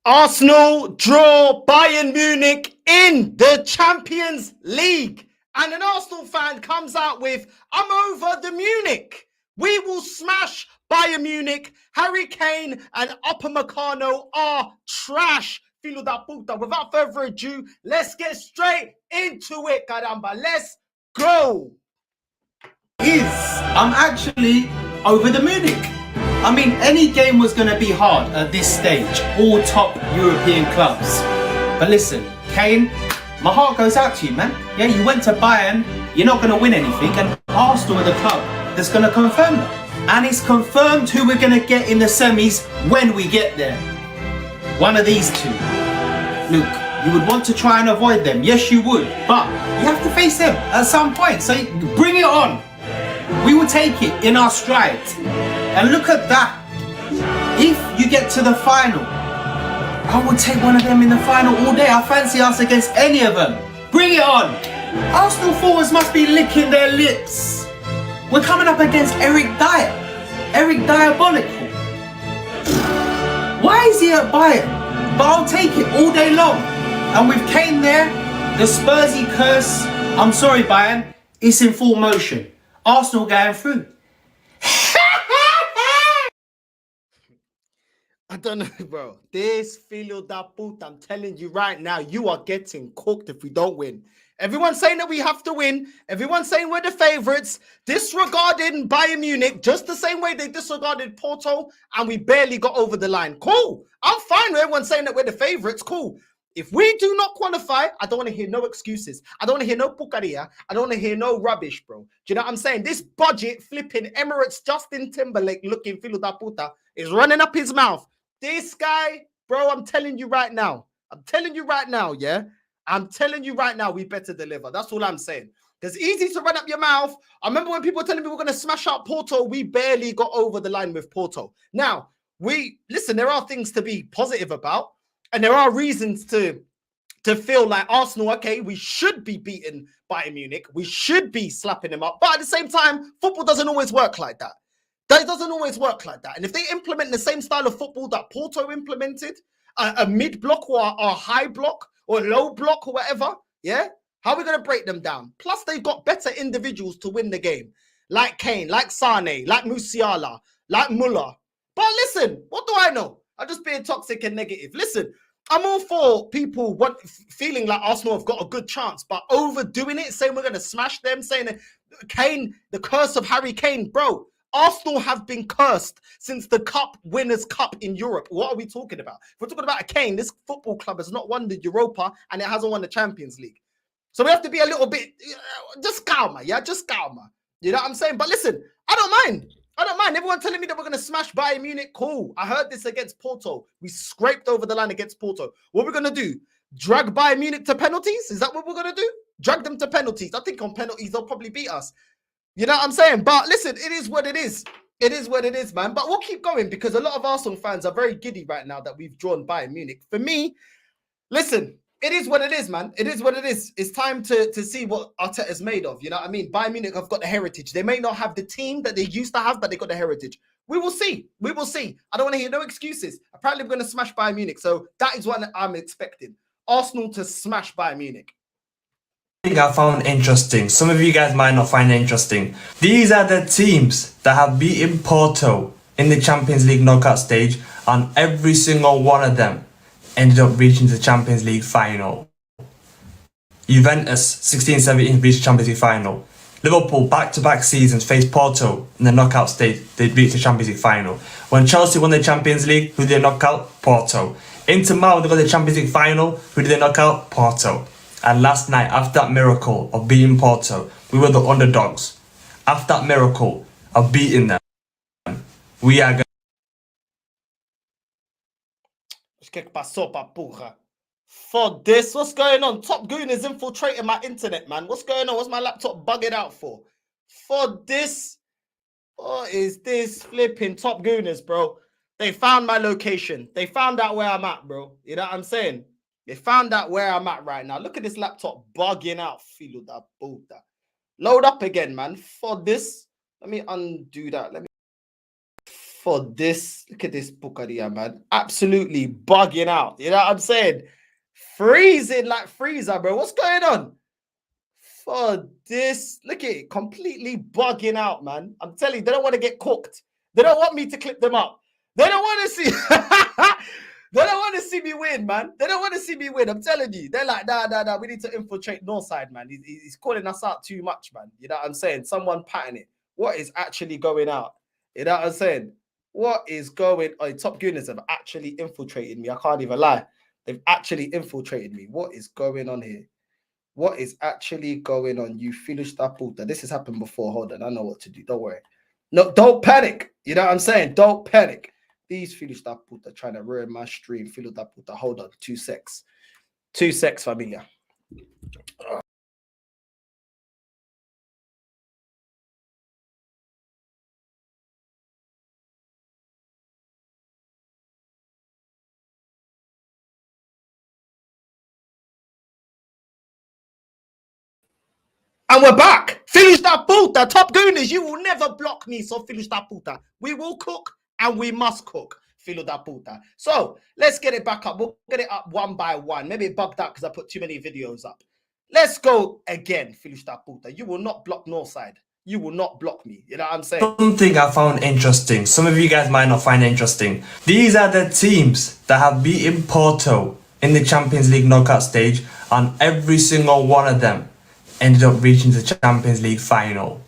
Arsenal draw Bayern Munich in the Champions League. And an Arsenal fan comes out with, I'm over the Munich. We will smash Bayern Munich. Harry Kane and Upamecano are trash. Filo da puta. Without further ado, let's get straight into it, caramba. Let's go. I'm actually over the Munich. I mean, any game was going to be hard at this stage, all top European clubs. But listen, Kane, my heart goes out to you, man. Yeah, you went to Bayern, you're not going to win anything, and Arsenal are the club that's going to confirm that. And it's confirmed who we're going to get in the semis when we get there. One of these two. Look, you would want to try and avoid them. Yes, you would. But you have to face them at some point. So bring it on. We will take it in our stride. And look at that. If you get to the final, I will take one of them in the final all day. I fancy us against any of them. Bring it on. Arsenal forwards must be licking their lips. We're coming up against Eric Dyer. Eric Diabolical. Why is he at Bayern? But I'll take it all day long. And with Kane there, the Spursy curse, I'm sorry Bayern, it's in full motion. Arsenal going through. I don't know, bro. This filo da puta, I'm telling you right now, you are getting cooked if we don't win. Everyone's saying that we have to win. Everyone's saying we're the favourites. Disregarding Bayern Munich just the same way they disregarded Porto and we barely got over the line. Cool. I'm fine with everyone saying that we're the favourites. Cool. If we do not qualify, I don't want to hear no excuses. I don't want to hear no pucaria. I don't want to hear no rubbish, bro. Do you know what I'm saying? This budget flipping Emirates Justin Timberlake looking filo da puta is running up his mouth. This guy, bro, I'm telling you right now. I'm telling you right now, yeah? I'm telling you right now, we better deliver. That's all I'm saying. It's easy to run up your mouth. I remember when people were telling me we're going to smash out Porto, we barely got over the line with Porto. Now, listen, there are things to be positive about, and there are reasons to feel like Arsenal, okay, we should be beating Bayern Munich. We should be slapping them up. But at the same time, football doesn't always work like that. That doesn't always work like that. And if they implement the same style of football that Porto implemented, a mid-block or a high block or low block or whatever, yeah? How are we going to break them down? Plus, they've got better individuals to win the game. Like Kane, like Sane, like Musiala, like Muller. But listen, what do I know? I'm just being toxic and negative. Listen, I'm all for people feeling like Arsenal have got a good chance, but overdoing it, saying we're going to smash them, saying that Kane, the curse of Harry Kane, bro. Arsenal have been cursed since the Cup Winners' Cup in Europe. What are we talking about? If we're talking about a Kane, this football club has not won the Europa and it hasn't won the Champions League. So we have to be a little bit, just calmer, yeah? Just calmer. You know what I'm saying? But listen, I don't mind. I don't mind. Everyone telling me that we're going to smash Bayern Munich, cool. I heard this against Porto. We scraped over the line against Porto. What we're going to do? Drag Bayern Munich to penalties? Is that what we're going to do? Drag them to penalties. I think on penalties, they'll probably beat us. You know what I'm saying? But listen, it is what it is. It is what it is, man. But we'll keep going because a lot of Arsenal fans are very giddy right now that we've drawn Bayern Munich. For me, listen, it is what it is, man. It is what it is. It's time to see what Arteta is made of. You know what I mean? Bayern Munich have got the heritage. They may not have the team that they used to have, but they got the heritage. We will see. We will see. I don't want to hear no excuses. Apparently, we're going to smash Bayern Munich. So that is what I'm expecting. Arsenal to smash Bayern Munich. I found interesting. Some of you guys might not find it interesting. These are the teams that have beaten Porto in the Champions League knockout stage, and every single one of them ended up reaching the Champions League final. Juventus 16-17 reached the Champions League final. Liverpool back-to-back seasons faced Porto in the knockout stage. They reached the Champions League final. When Chelsea won the Champions League, who did they knock out? Porto. Inter Milan, they got the Champions League final. Who did they knock out? Porto. And last night, after that miracle of beating Porto, we were the underdogs. After that miracle of beating them, we are going to... For this, what's going on? Top Goon is infiltrating my internet, man. What's going on? What's my laptop bugging out for? For this, what is this flipping Top Gooners, bro? They found my location. They found out where I'm at, bro. You know what I'm saying? They found out where I'm at right now. Look at this laptop bugging out. Filo da puta. Load up again, man. For this, let me undo that. for this. Look at this Bukaria, man. Absolutely bugging out. You know what I'm saying? Freezing like freezer, bro. What's going on? For this, look at it. Completely bugging out, man. I'm telling you, they don't want to get cooked. They don't want me to clip them up. They don't want to see. They don't want to see me win, man. They don't want to see me win. I'm telling you. They're like, nah. We need to infiltrate Northside, man. He's calling us out too much, man. You know what I'm saying? Someone patting it. What is actually going out? You know what I'm saying? What is going on? Top Gooners have actually infiltrated me. I can't even lie. They've actually infiltrated me. What is going on here? What is actually going on? You foolish puta. This has happened before. Hold on. I know what to do. Don't worry. No, don't panic. You know what I'm saying? Don't panic. These foolish puta trying to ruin my stream. Foolish puta. Hold on. 2 secs. 2 secs, familia. And we're back. Finish that puta. Top Gooners, you will never block me. So finish that puta. We will cook and we must cook. Filo da puta. So let's get it back up. We'll get it up one by one. Maybe it bugged out because I put too many videos up. Let's go again. Finish that puta. You will not block Northside. You will not block me. You know what I'm saying? Something I found interesting. Some of you guys might not find interesting. These are the teams that have beaten Porto in the Champions League knockout stage, and every single one of them ended up reaching the Champions League final.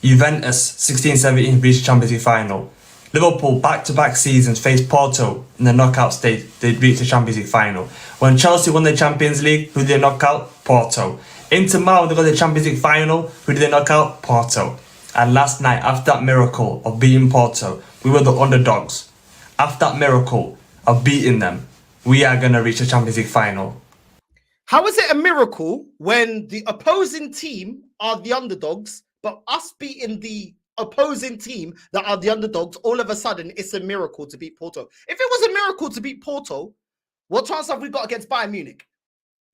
Juventus 16-17 reached the Champions League final. Liverpool back-to-back seasons faced Porto in the knockout stage. They reached the Champions League final. When Chelsea won the Champions League, who did they knock out? Porto. Inter Milan, they got the Champions League final. Who did they knock out? Porto. And last night, after that miracle of beating Porto, we were the underdogs. After that miracle of beating them, we are going to reach the Champions League final. How is it a miracle when the opposing team are the underdogs, but us beating the opposing team that are the underdogs, all of a sudden it's a miracle to beat Porto? If it was a miracle to beat Porto, what chance have we got against Bayern Munich?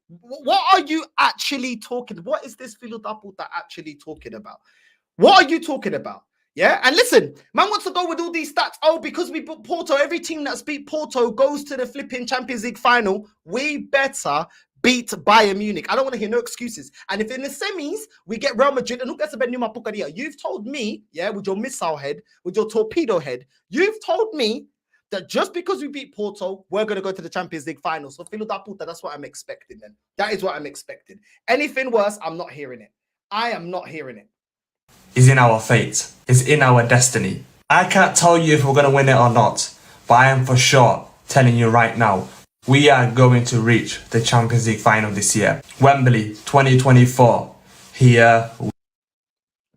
What are you actually talking? What is this Filo da Puta actually talking about? What are you talking about? Yeah, and listen, man wants to go with all these stats. Oh, because we beat Porto, every team that's beat Porto goes to the flipping Champions League final. We better beat Bayern Munich. I don't want to hear no excuses. And if in the semis we get Real Madrid, and who gets a Benuma Pucadia? You've told me, yeah, with your missile head, with your torpedo head, you've told me that just because we beat Porto, we're going to go to the Champions League final. So Filo da Puta, that's what I'm expecting then. That is what I'm expecting. Anything worse, I'm not hearing it. I am not hearing it. Is in our fate. It's in our destiny. I can't tell you if we're going to win it or not, but I am for sure telling you right now, we are going to reach the Champions League final this year. Wembley 2024. Here.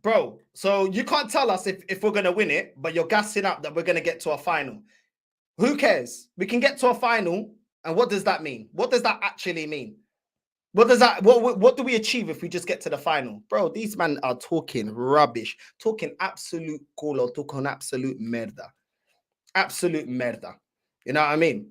Bro, so you can't tell us if we're going to win it, but you're gassing up that we're going to get to a final. Who cares? We can get to a final, and what does that mean? What does that actually mean? What does that? What do we achieve if we just get to the final? Bro, these men are talking rubbish, talking absolute culo, talking absolute merda. Absolute merda. You know what I mean?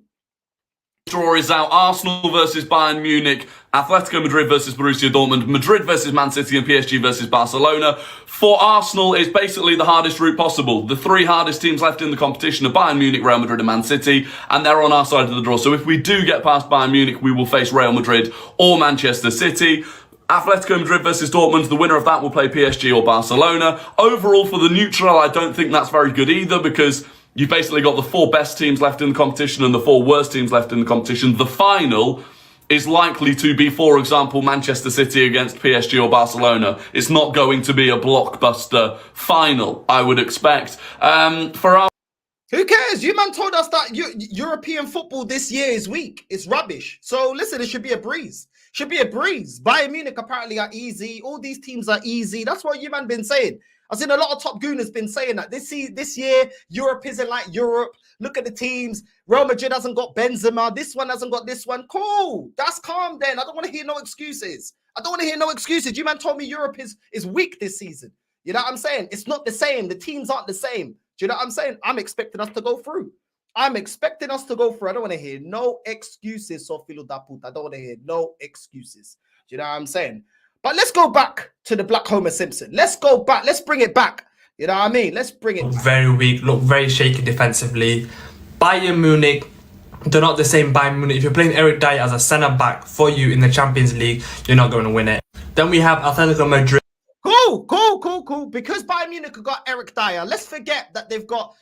Draw is out. Arsenal versus Bayern Munich, Atletico Madrid versus Borussia Dortmund, Madrid versus Man City, and PSG versus Barcelona. For Arsenal, it's basically the hardest route possible. The three hardest teams left in the competition are Bayern Munich, Real Madrid, and Man City, and they're on our side of the draw. So if we do get past Bayern Munich, we will face Real Madrid or Manchester City. Atletico Madrid versus Dortmund, the winner of that will play PSG or Barcelona. Overall, for the neutral, I don't think that's very good either, because you've basically got the four best teams left in the competition and the four worst teams left in the competition. The final is likely to be, for example, Manchester City against PSG or Barcelona. It's not going to be a blockbuster final, I would expect. Who cares? You man told us that European football this year is weak. It's rubbish. So listen, it should be a breeze. Should be a breeze. Bayern Munich apparently are easy. All these teams are easy. That's what you man been saying. I've seen a lot of top gooners been saying that this year, Europe isn't like Europe. Look at the teams. Real Madrid hasn't got Benzema. This one hasn't got this one. Cool. That's calm then. I don't want to hear no excuses. I don't want to hear no excuses. You man told me Europe is weak this season. You know what I'm saying? It's not the same. The teams aren't the same. Do you know what I'm saying? I'm expecting us to go through. I'm expecting us to go through. I don't want to hear no excuses, Sofilo da Puta. I don't want to hear no excuses. Do you know what I'm saying? But let's go back to the Black Homer Simpson. Let's go back. Let's bring it back. You know what I mean? Let's bring it back. Very weak, look very shaky defensively. Bayern Munich, they're not the same Bayern Munich. If you're playing Eric Dyer as a centre-back for you in the Champions League, you're not going to win it. Then we have Atletico Madrid. Cool. Because Bayern Munich have got Eric Dyer, let's forget that they've got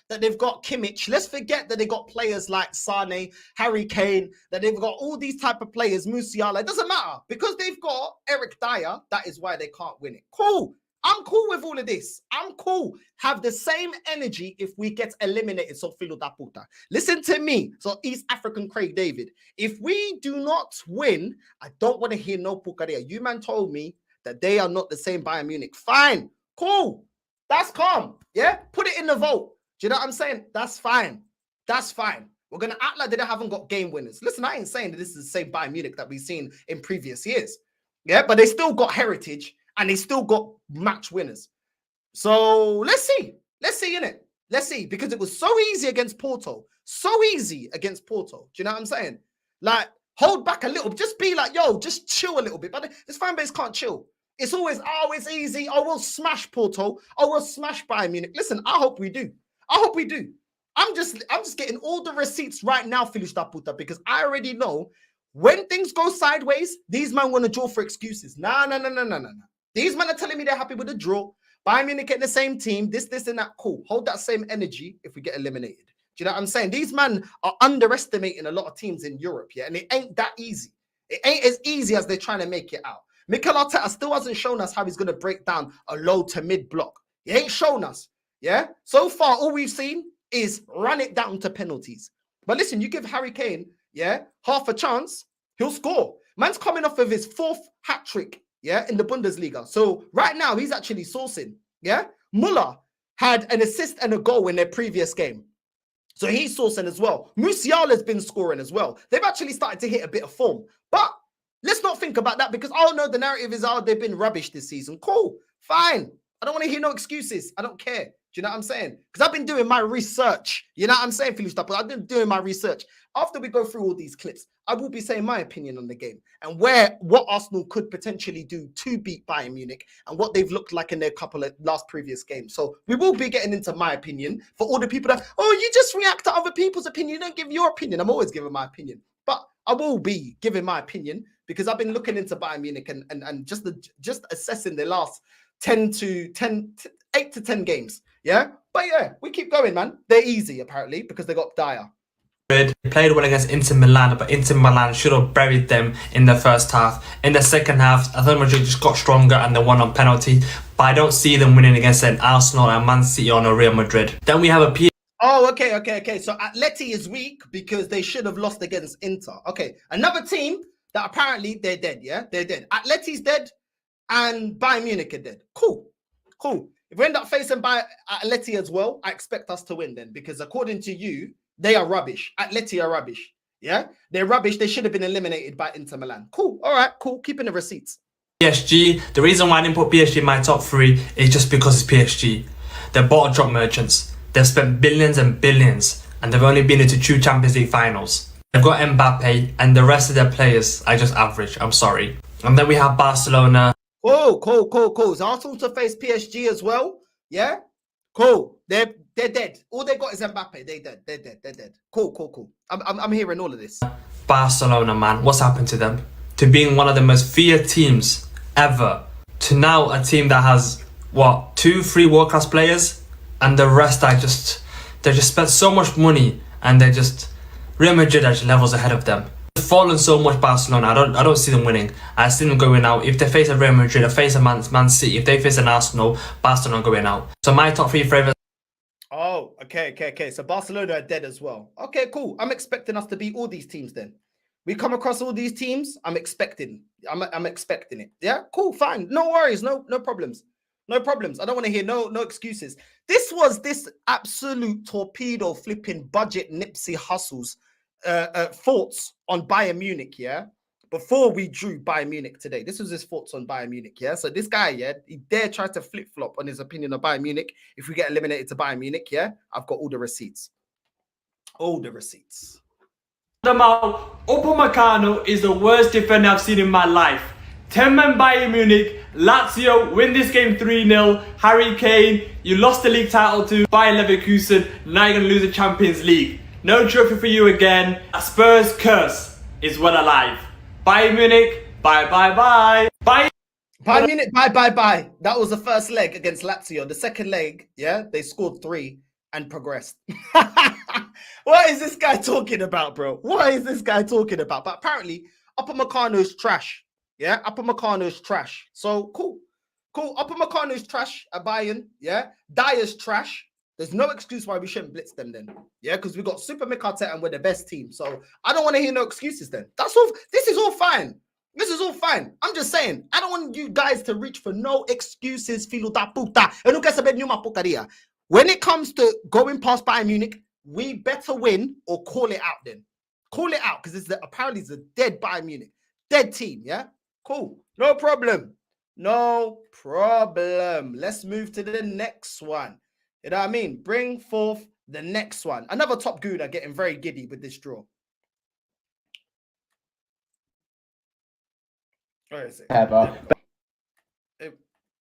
Kimmich. Let's forget that they got players like Sane, Harry Kane, that they've got all these type of players, Musiala. It doesn't matter. Because they've got Eric Dyer, that is why they can't win it. Cool. I'm cool with all of this. I'm cool. Have the same energy if we get eliminated. So filo da puta. Listen to me. So East African Craig David. If we do not win, I don't want to hear no pucaria. You man told me that they are not the same Bayern Munich. Fine. Cool. That's calm. Yeah? Put it in the vote. Do you know what I'm saying? That's fine. That's fine. We're going to act like they haven't got game winners. Listen, I ain't saying that this is the same Bayern Munich that we've seen in previous years. Yeah? But they still got heritage. And they still got match winners. So let's see. Let's see, innit? Let's see. Because it was so easy against Porto. So easy against Porto. Do you know what I'm saying? Like, hold back a little. Just be like, yo, just chill a little bit. But this fan base can't chill. It's always, oh, it's easy. Oh, we'll smash Porto. Oh, we'll smash Bayern Munich. Listen, I hope we do. I hope we do. I'm just getting all the receipts right now, Filish da puta, because I already know when things go sideways, these men want to draw for excuses. No. These men are telling me they're happy with the draw. Bayern Munich getting the same team, this, and that. Cool. Hold that same energy if we get eliminated. Do you know what I'm saying? These men are underestimating a lot of teams in Europe, yeah? And it ain't that easy. It ain't as easy as they're trying to make it out. Mikel Arteta still hasn't shown us how he's going to break down a low to mid block. He ain't shown us, yeah? So far, all we've seen is run it down to penalties. But listen, you give Harry Kane, yeah, half a chance, he'll score. Man's coming off of his 4th hat trick, yeah, in the Bundesliga. So right now, he's actually sourcing, yeah? Muller had an assist and a goal in their previous game. So he's sourcing as well. Musiala's been scoring as well. They've actually started to hit a bit of form. But let's not think about that because, oh, no, the narrative is, oh, they've been rubbish this season. Cool, fine. I don't want to hear no excuses. I don't care. Do you know what I'm saying? Because I've been doing my research. You know what I'm saying, Felix? I've been doing my research. After we go through all these clips, I will be saying my opinion on the game and what Arsenal could potentially do to beat Bayern Munich and what they've looked like in their couple of last previous games. So we will be getting into my opinion for all the people that, oh, you just react to other people's opinion. You don't give your opinion. I'm always giving my opinion. But I will be giving my opinion because I've been looking into Bayern Munich and just assessing the last 8 to 10 games. Yeah, but yeah, we keep going, man. They're easy, apparently, because they got Dyer. They played well against Inter Milan, but Inter Milan should have buried them in the first half. In the second half, Atletico Madrid just got stronger and they won on penalty. But I don't see them winning against an Arsenal and Man City or a Real Madrid. Then we have a Oh, okay. So Atleti is weak because they should have lost against Inter. Okay, another team that apparently they're dead, yeah? They're dead. Atleti's dead and Bayern Munich are dead. Cool. If we end up facing by Atleti as well, I expect us to win then because according to you, they are rubbish. Atleti are rubbish. Yeah? They're rubbish. They should have been eliminated by Inter Milan. Cool. All right, cool. Keeping the receipts. PSG. The reason why I didn't put PSG in my top 3 is just because it's PSG. They're bottle drop merchants. They've spent billions and billions and they've only been into 2 Champions League finals. They've got Mbappe and the rest of their players are just average. I'm sorry. And then we have Barcelona. Cool. So Arsenal to face PSG as well. Yeah? Cool. They're dead. All they got is Mbappe. They're dead. Cool. I'm hearing all of this. Barcelona, man. What's happened to them? To being one of the most feared teams ever. To now a team that has, 2-3 world-class players? And the rest are they just spent so much money and Real Madrid are just levels ahead of them. They've fallen so much, Barcelona. I don't see them winning. I see them going out. If they face a Real Madrid, they face a Man City. If they face an Arsenal, Barcelona going out. So my top 3 favourites. Oh, okay. So Barcelona are dead as well. Okay, cool. I'm expecting us to beat all these teams then. We come across all these teams. I'm expecting it. Yeah, cool, fine. No worries. No problems. I don't want to hear no excuses. This was this absolute torpedo flipping budget Nipsey Hussle's thoughts on Bayern Munich, yeah? Before we drew Bayern Munich today. This was his thoughts on Bayern Munich, yeah? So this guy, yeah, he dare try to flip-flop on his opinion of Bayern Munich. If we get eliminated to Bayern Munich, yeah? I've got all the receipts. Upamecano is the worst defender I've seen in my life. 10-man Bayern Munich, Lazio win this game 3-0. Harry Kane, you lost the league title to Bayer Leverkusen, now you're going to lose the Champions League. No trophy for you again. A Spurs curse is well alive. Bayern Munich, bye bye bye. Bayern Munich, bye. That was the first leg against Lazio. The second leg, yeah, they scored 3 and progressed. What is this guy talking about, bro? What is this guy talking about? But apparently, Upamecano's trash. Yeah, Upamecano's trash. So cool. Upamecano's trash at Bayern. Yeah, Dyer's trash. There's no excuse why we shouldn't blitz them then. Yeah, because we got Super Arteta and we're the best team. So I don't want to hear no excuses then. That's all. This is all fine. This is all fine. I'm just saying, I don't want you guys to reach for no excuses, filo da puta. When it comes to going past Bayern Munich, we better win or call it out then. Call it out, because apparently it's a dead Bayern Munich. Dead team, yeah? Cool. No problem. No problem. Let's move to the next one. You know what I mean? Bring forth the next one. Another top gooner getting very giddy with this draw. Where is it? Ever.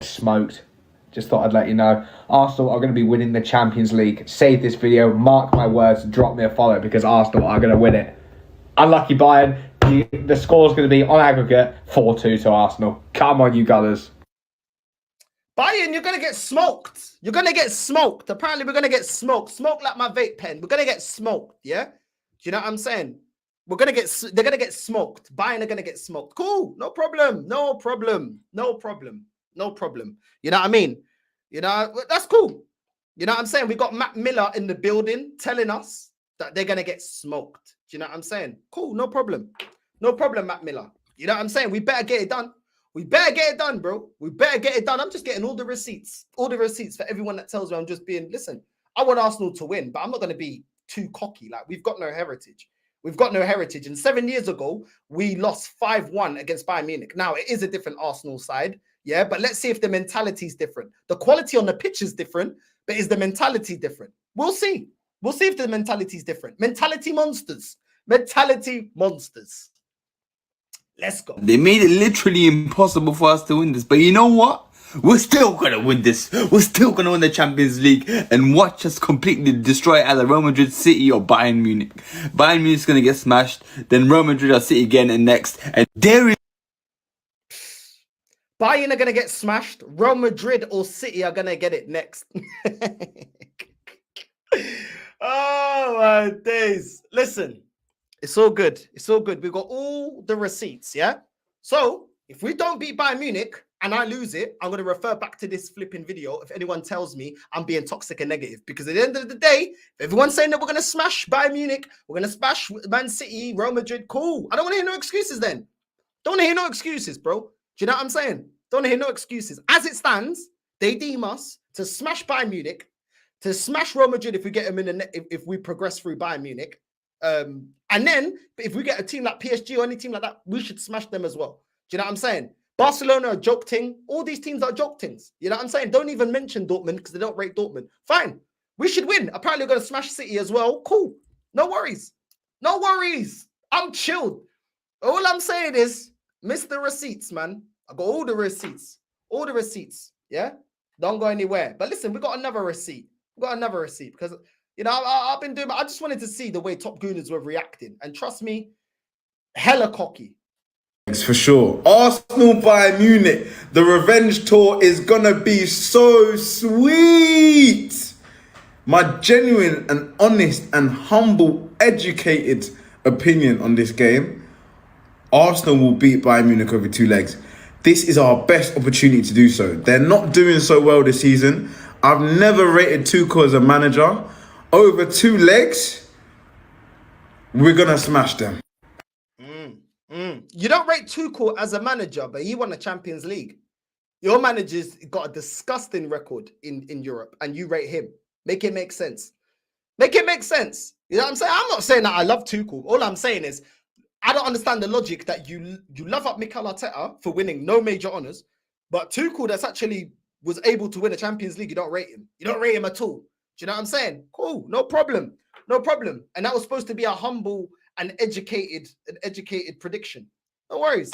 Smoked. Just thought I'd let you know. Arsenal are going to be winning the Champions League. Save this video, mark my words, drop me a follow because Arsenal are going to win it. Unlucky Bayern. The score's going to be on aggregate 4-2 to Arsenal. Come on, you gunners. Bayern, you're going to get smoked. You're going to get smoked. Apparently, we're going to get smoked. Smoked like my vape pen. We're going to get smoked, yeah? Do you know what I'm saying? They're going to get smoked. Bayern are going to get smoked. Cool. No problem. No problem. No problem. No problem. You know what I mean? You know, that's cool. You know what I'm saying? We got Matt Miller in the building telling us that they're going to get smoked. Do you know what I'm saying? Cool. No problem. No problem, Matt Miller. You know what I'm saying? We better get it done. We better get it done, bro. We better get it done. I'm just getting all the receipts for everyone that tells me I'm just being, listen, I want Arsenal to win, but I'm not going to be too cocky. Like, we've got no heritage. We've got no heritage. And 7 years ago, we lost 5-1 against Bayern Munich. Now, it is a different Arsenal side. Yeah, but let's see if the mentality is different. The quality on the pitch is different, but is the mentality different? We'll see. We'll see if the mentality is different. Mentality monsters. Mentality monsters. Let's go. They made it literally impossible for us to win this. But you know what? We're still going to win this. We're still going to win the Champions League and watch us completely destroy either Real Madrid, City or Bayern Munich. Bayern Munich's going to get smashed. Then Real Madrid or City again and next. And there is Bayern are going to get smashed. Real Madrid or City are going to get it next. Oh, my days. Listen, it's all good. It's all good. We've got all the receipts, yeah? So, if we don't beat Bayern Munich and I lose it, I'm going to refer back to this flipping video if anyone tells me I'm being toxic and negative. Because at the end of the day, if everyone's saying that we're going to smash Bayern Munich, we're going to smash Man City, Real Madrid, cool. I don't want to hear no excuses then. Don't want to hear no excuses, bro. Do you know what I'm saying? Don't hear no excuses. As it stands, they deem us to smash Bayern Munich, to smash Real Madrid if we get them in the net, if we progress through Bayern Munich. And then if we get a team like PSG or any team like that, we should smash them as well. Do you know what I'm saying? Barcelona are joke ting. All these teams are joke tings. You know what I'm saying? Don't even mention Dortmund because they don't rate Dortmund. Fine. We should win. Apparently, we're going to smash City as well. Cool. No worries. No worries. I'm chilled. All I'm saying is, miss the receipts, man. I got all the receipts. All the receipts. Yeah? Don't go anywhere. But listen, we got another receipt. We got another receipt because, you know, I've been doing, I just wanted to see the way Top Gooners were reacting. And trust me, hella cocky. For sure. Arsenal Bayern Munich. The revenge tour is going to be so sweet. My genuine and honest and humble, educated opinion on this game, Arsenal will beat Bayern Munich over 2 legs. This is our best opportunity to do so. They're not doing so well this season. I've never rated Tuchel as a manager. Over 2 legs, we're going to smash them. You don't rate Tuchel as a manager, but he won the Champions League. Your manager's got a disgusting record in Europe, and you rate him. Make it make sense. Make it make sense. You know what I'm saying? I'm not saying that I love Tuchel. All I'm saying is, I don't understand the logic that you love up Mikel Arteta for winning no major honours, but Tuchel that's actually was able to win a Champions League, you don't rate him. You don't rate him at all. Do you know what I'm saying? Cool, no problem. No problem. And that was supposed to be a humble and educated prediction. No worries.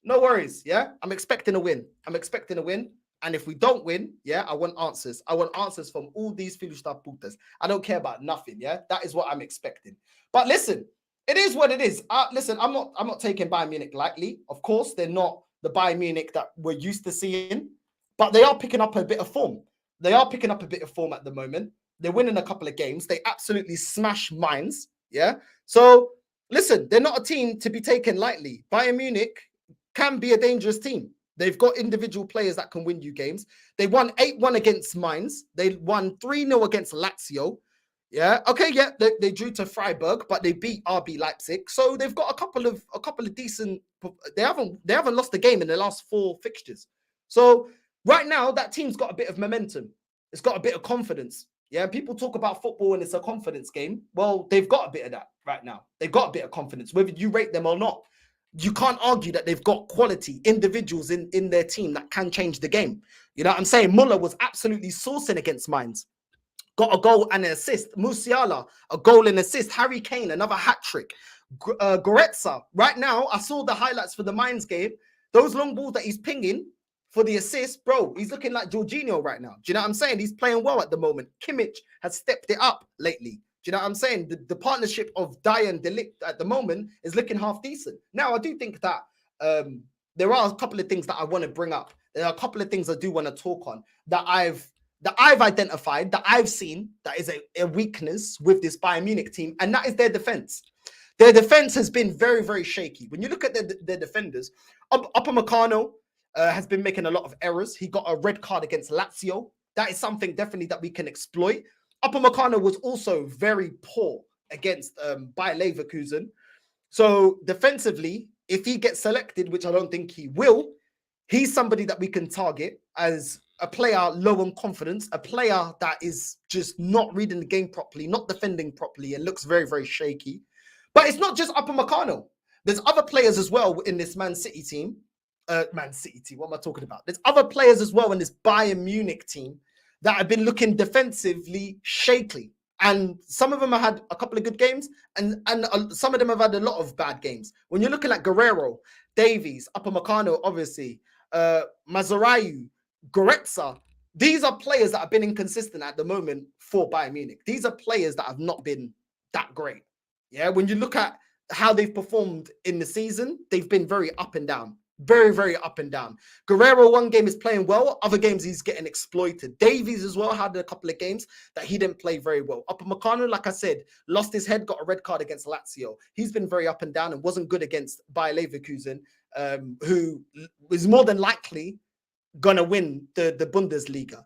No worries. Yeah, I'm expecting a win. I'm expecting a win. And if we don't win, yeah, I want answers. I want answers from all these Filhos da putas. I don't care about nothing. Yeah, that is what I'm expecting. But listen, it is what it is. Listen, I'm not taking Bayern Munich lightly. Of course, they're not the Bayern Munich that we're used to seeing, but they are picking up a bit of form. They are picking up a bit of form at the moment. They're winning a couple of games. They absolutely smash Mainz. Yeah. So listen, they're not a team to be taken lightly. Bayern Munich can be a dangerous team. They've got individual players that can win you games. They won 8-1 against Mainz. They won 3-0 against Lazio. Yeah. Okay. Yeah. They drew to Freiburg, but they beat RB Leipzig. So they've got a couple of decent. They haven't lost a game in the last 4 fixtures. So right now that team's got a bit of momentum. It's got a bit of confidence. Yeah. People talk about football and it's a confidence game. Well, they've got a bit of that right now. They've got a bit of confidence, whether you rate them or not. You can't argue that they've got quality individuals in their team that can change the game. You know what I'm saying? Muller was absolutely sourcing against Mainz. Got a goal and an assist. Musiala, a goal and assist. Harry Kane, another hat trick. Goretzka, right now, I saw the highlights for the Mainz game. Those long balls that he's pinging for the assist, bro, he's looking like Jorginho right now. Do you know what I'm saying? He's playing well at the moment. Kimmich has stepped it up lately. Do you know what I'm saying? The partnership of Dyer and De Ligt at the moment is looking half decent. Now, I do think that there are a couple of things that I want to bring up. There are a couple of things I do want to talk on that I've identified, that I've seen that is a weakness with this Bayern Munich team, and that is their defense. Their defense has been very, very shaky. When you look at their defenders, Upamecano has been making a lot of errors. He got a red card against Lazio. That is something definitely that we can exploit. Upamecano was also very poor against Bayer Leverkusen. So defensively, if he gets selected, which I don't think he will, he's somebody that we can target as a player low on confidence, a player that is just not reading the game properly, not defending properly, and looks very, very shaky. But it's not just Upamecano. There's other players as well in this Man City team. Man City team, what am I talking about? There's other players as well in this Bayern Munich team that have been looking defensively shaky. And some of them have had a couple of good games, and some of them have had a lot of bad games. When you're looking at Guerrero, Davies, Upamecano, obviously, Mazarayu, Goretzka, these are players that have been inconsistent at the moment for Bayern Munich. These are players that have not been that great. Yeah, when you look at how they've performed in the season, they've been very up and down. Very, very up and down. Guerrero, one game is playing well, other games he's getting exploited. Davies as well had a couple of games that he didn't play very well. Upamecano, like I said, lost his head, got a red card against Lazio. He's been very up and down and wasn't good against Bayer Leverkusen, who is more than likely gonna win the Bundesliga.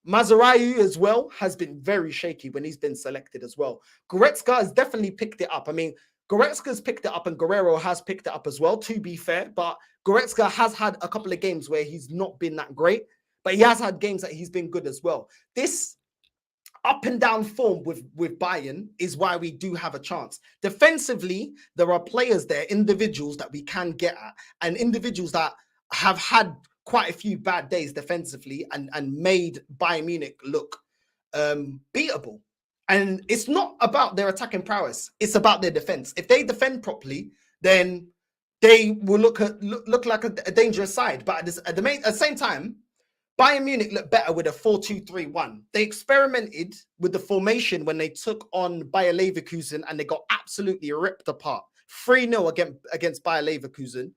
Mazarayu as well has been very shaky when he's been selected as well. Goretzka has definitely picked it up. I mean, Goretzka's picked it up and Guerrero has picked it up as well, to be fair. But Goretzka has had a couple of games where he's not been that great, but he has had games that he's been good as well. This up and down form with Bayern is why we do have a chance. Defensively, there are players there, individuals that we can get at, and individuals that have had quite a few bad days defensively and made Bayern Munich look beatable. And it's not about their attacking prowess. It's about their defense. If they defend properly, then they will look like a dangerous side. But at the same time, Bayern Munich looked better with a 4-2-3-1. They experimented with the formation when they took on Bayer Leverkusen and they got absolutely ripped apart. 3-0 against Bayer Leverkusen.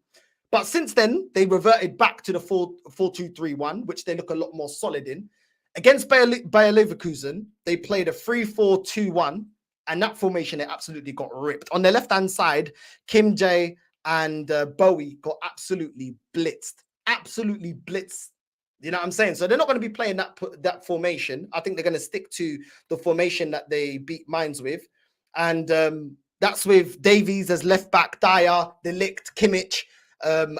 But since then, they reverted back to the 4-2-3-1, which they look a lot more solid in. Against Bayer Leverkusen, they played a 3-4-2-1, and that formation, they absolutely got ripped. On the left-hand side, Kim Jae and Bowie got absolutely blitzed. Absolutely blitzed. You know what I'm saying? So they're not going to be playing that formation. I think they're going to stick to the formation that they beat Mainz with. And that's with Davies as left-back, Dyer, De Ligt, Kimmich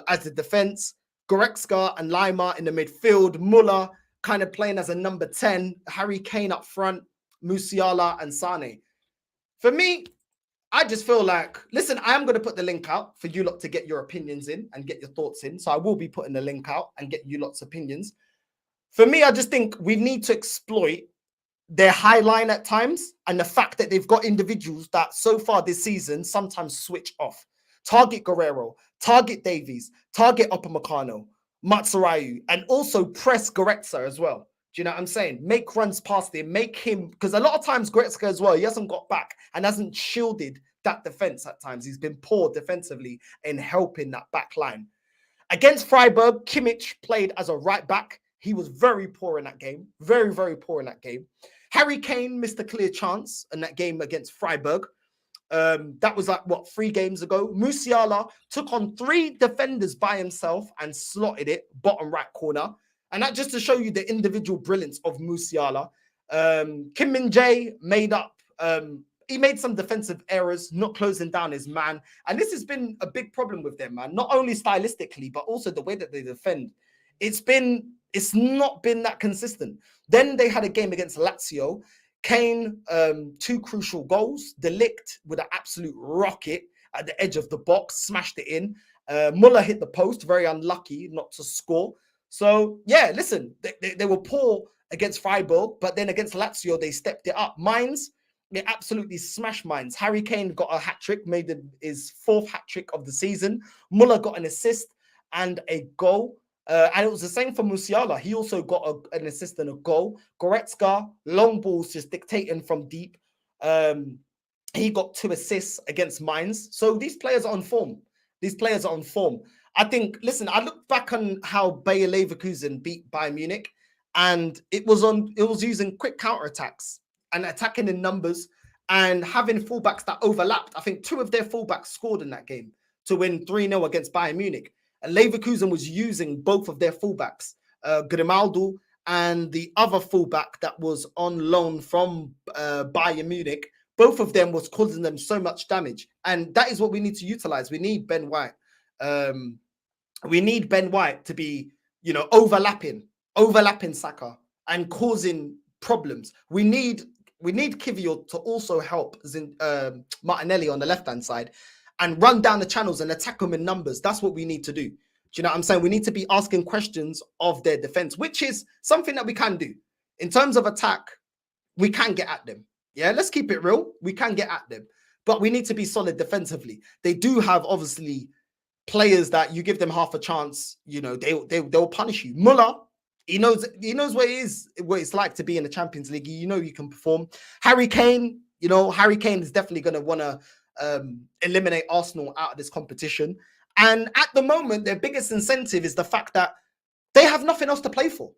as the defense, Goretzka and Lima in the midfield, Muller kind of playing as a number 10, Harry Kane up front, Musiala and Sane. For me, I just feel like, listen, I am going to put the link out for you lot to get your opinions in and get your thoughts in. So I will be putting the link out and get you lots of opinions. For me, I just think we need to exploit their high line at times and the fact that they've got individuals that so far this season sometimes switch off. Target Guerrero, target Davies, target Upamecano, Matsurayu, and also press Goretzka as well. Do you know what I'm saying? Make runs past him, make him, because a lot of times Goretzka as well, he hasn't got back and hasn't shielded that defense at times. He's been poor defensively in helping that back line. Against Freiburg, Kimmich played as a right back. He was very poor in that game. Very, very poor in that game. Harry Kane missed a clear chance in that game against Freiburg. That was like, what, 3 games ago? Musiala took on 3 defenders by himself and slotted it bottom right corner. And that just to show you the individual brilliance of Musiala. Kim Min-jae made up, he made some defensive errors, not closing down his man. And this has been a big problem with them, man. Not only stylistically, but also the way that they defend. It's not been that consistent. Then they had a game against Lazio. Kane, 2 crucial goals. De Ligt with an absolute rocket at the edge of the box, smashed it in. Muller hit the post, very unlucky not to score. So, yeah, listen, they were poor against Freiburg, but then against Lazio, they stepped it up. Mainz, they absolutely smashed Mainz. Harry Kane got a hat-trick, made his 4th hat-trick of the season. Muller got an assist and a goal. And it was the same for Musiala. He also got an assist and a goal. Goretzka, long balls just dictating from deep. He got 2 assists against Mainz. So these players are on form. These players are on form. I think, listen, I look back on how Bayer Leverkusen beat Bayern Munich, and it was using quick counterattacks and attacking in numbers and having fullbacks that overlapped. I think 2 of their fullbacks scored in that game to win 3-0 against Bayern Munich. And Leverkusen was using both of their fullbacks, Grimaldo and the other fullback that was on loan from Bayern Munich. Both of them was causing them so much damage. And that is what we need to utilize. We need Ben White. We need Ben White to be, overlapping Saka and causing problems. We need Kivior to also help Martinelli on the left-hand side and run down the channels and attack them in numbers. That's what we need to do. Do you know what I'm saying? We need to be asking questions of their defense, which is something that we can do. In terms of attack, we can get at them. Yeah, let's keep it real. We can get at them, but we need to be solid defensively. They do have, obviously, players that you give them half a chance, they'll punish you. Muller, he knows what it's like to be in the Champions League. You can perform. Harry Kane, Harry Kane is definitely going to want to eliminate Arsenal out of this competition. And at the moment, their biggest incentive is the fact that they have nothing else to play for.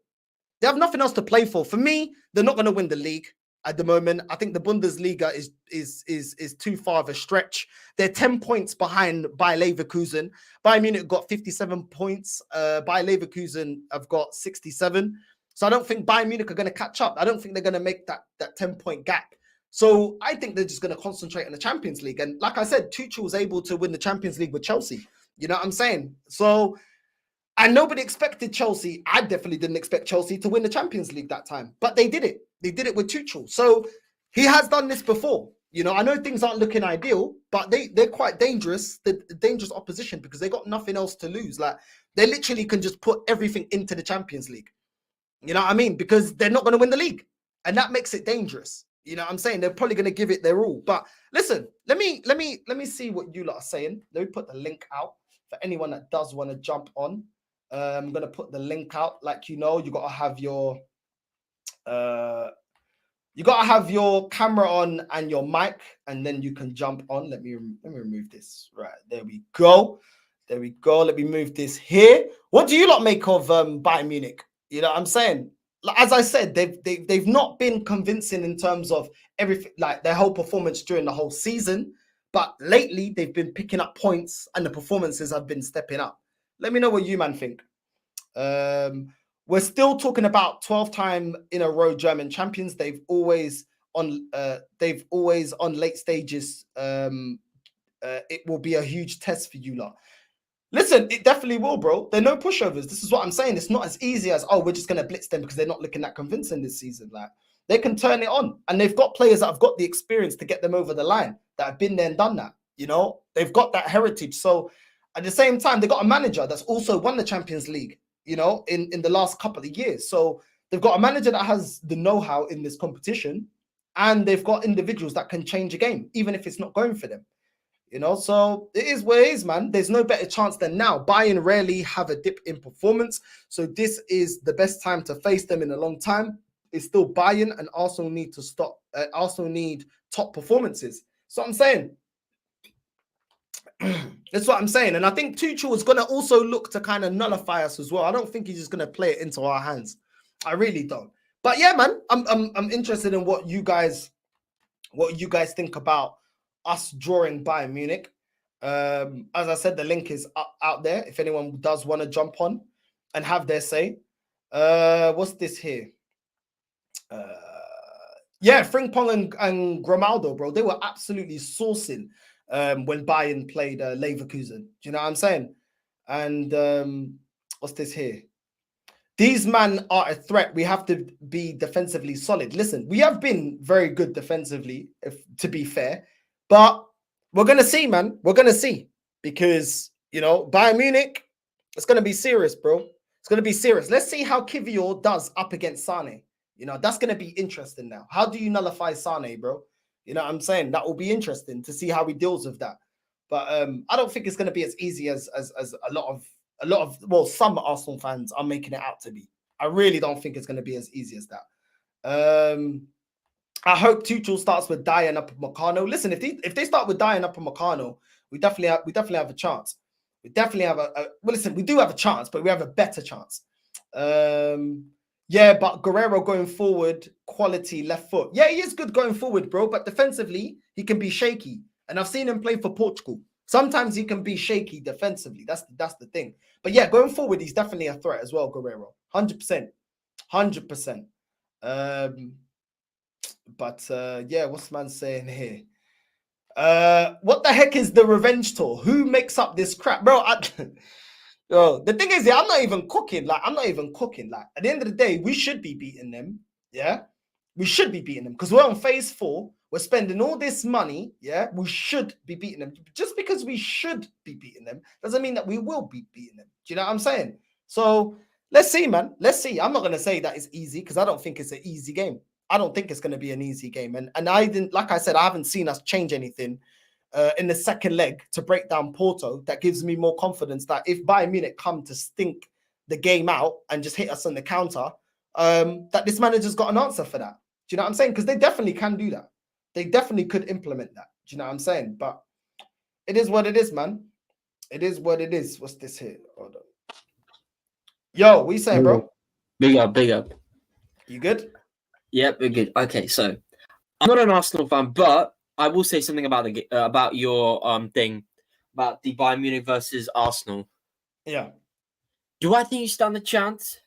They have nothing else to play for. For me, they're not going to win the league at the moment. I think the Bundesliga is too far of a stretch. They're 10 points behind Bayer Leverkusen. Bayern Munich got 57 points. Bayer Leverkusen have got 67. So I don't think Bayern Munich are going to catch up. I don't think they're going to make that 10-point gap. So I think they're just going to concentrate on the Champions League. And like I said, Tuchel was able to win the Champions League with Chelsea. You know what I'm saying? So, and nobody expected Chelsea. I definitely didn't expect Chelsea to win the Champions League that time. But they did it. They did it with Tuchel. So he has done this before. I know things aren't looking ideal, but they're quite dangerous. They're dangerous opposition because they got nothing else to lose. Like, they literally can just put everything into the Champions League. You know what I mean? Because they're not going to win the league. And that makes it dangerous. You know what I'm saying? They're probably going to give it their all. But listen, let me see what you lot are saying. Let me put the link out for anyone that does want to jump on. I'm going to put the link out. Like, you got to have your camera on and your mic, and then you can jump on. Let me remove this. Right, there we go. There we go. Let me move this here. What do you lot make of Bayern Munich? You know what I'm saying? As I said, they've not been convincing in terms of everything, like their whole performance during the whole season. But lately, they've been picking up points and the performances have been stepping up. Let me know what you man think. We're still talking about 12-time in a row German champions. They've always on late stages. It will be a huge test for you lot. Listen, it definitely will, bro. They're no pushovers. This is what I'm saying. It's not as easy as, we're just going to blitz them because they're not looking that convincing this season. Like, they can turn it on. And they've got players that have got the experience to get them over the line, that have been there and done that. They've got that heritage. So at the same time, they've got a manager that's also won the Champions League, in the last couple of years. So they've got a manager that has the know-how in this competition, and they've got individuals that can change a game, even if it's not going for them. You know, so it is what it is, man. There's no better chance than now. Bayern rarely have a dip in performance, so this is the best time to face them in a long time. It's still Bayern, and Arsenal need to stop. Arsenal need top performances. So I'm saying. That's what I'm saying. And I think Tuchel is going to also look to kind of nullify us as well. I don't think he's just going to play it into our hands. I really don't. But yeah, man, I'm interested in what you guys think about us drawing Bayern Munich. As I said, the link is out there if anyone does want to jump on and have their say. What's this here? Yeah, Frimpong and Grimaldo, bro. They were absolutely saucing when Bayern played Leverkusen. Do you know what I'm saying? And what's this here? These men are a threat. We have to be defensively solid. Listen, we have been very good defensively, to be fair. But we're going to see, man. We're going to see. Because, you know, Bayern Munich, it's going to be serious, bro. It's going to be serious. Let's see how Kivior does up against Sane. You know, that's going to be interesting now. How do you nullify Sane, bro? You know what I'm saying? That will be interesting to see how he deals with that. But I don't think it's going to be as easy as a lot of, well, some Arsenal fans are making it out to be. I really don't think it's going to be as easy as that. I hope Tuchel starts with Dyer and Upamecano. Listen, if they start with Dyer and Upamecano, we definitely have a chance. We definitely have well, listen, we do have a chance, but we have a better chance. Yeah, but Guerrero going forward, quality left foot. Yeah, he is good going forward, bro. But defensively, he can be shaky. And I've seen him play for Portugal. Sometimes he can be shaky defensively. That's the thing. But yeah, going forward, he's definitely a threat as well, Guerrero. 100%. 100%. But yeah, what's man saying here? What the heck is the revenge tour? Who makes up this crap? Bro, Yo, the thing is, yeah, I'm not even cooking. Like, at the end of the day, we should be beating them. Yeah, we should be beating them because we're on phase 4. We're spending all this money. Yeah, we should be beating them. Just because we should be beating them doesn't mean that we will be beating them. Do you know what I'm saying? So let's see, man. Let's see. I'm not going to say that it's easy because I don't think it's an easy game. I don't think it's going to be an easy game. And I didn't, like I said, I haven't seen us change anything in the second leg to break down Porto. That gives me more confidence that if Bayern Munich come to stink the game out and just hit us on the counter, that this manager's got an answer for that. Do you know what I'm saying? Because they definitely can do that. They definitely could implement that. Do you know what I'm saying? But it is what it is, man. It is what it is. What's this here? Hold on. Yo, what you saying, bro? Big up. You good? Yep, we're good. Okay, so I'm not an Arsenal fan, but I will say something about your thing about the Bayern Munich versus Arsenal. Yeah. Do I think you stand a chance?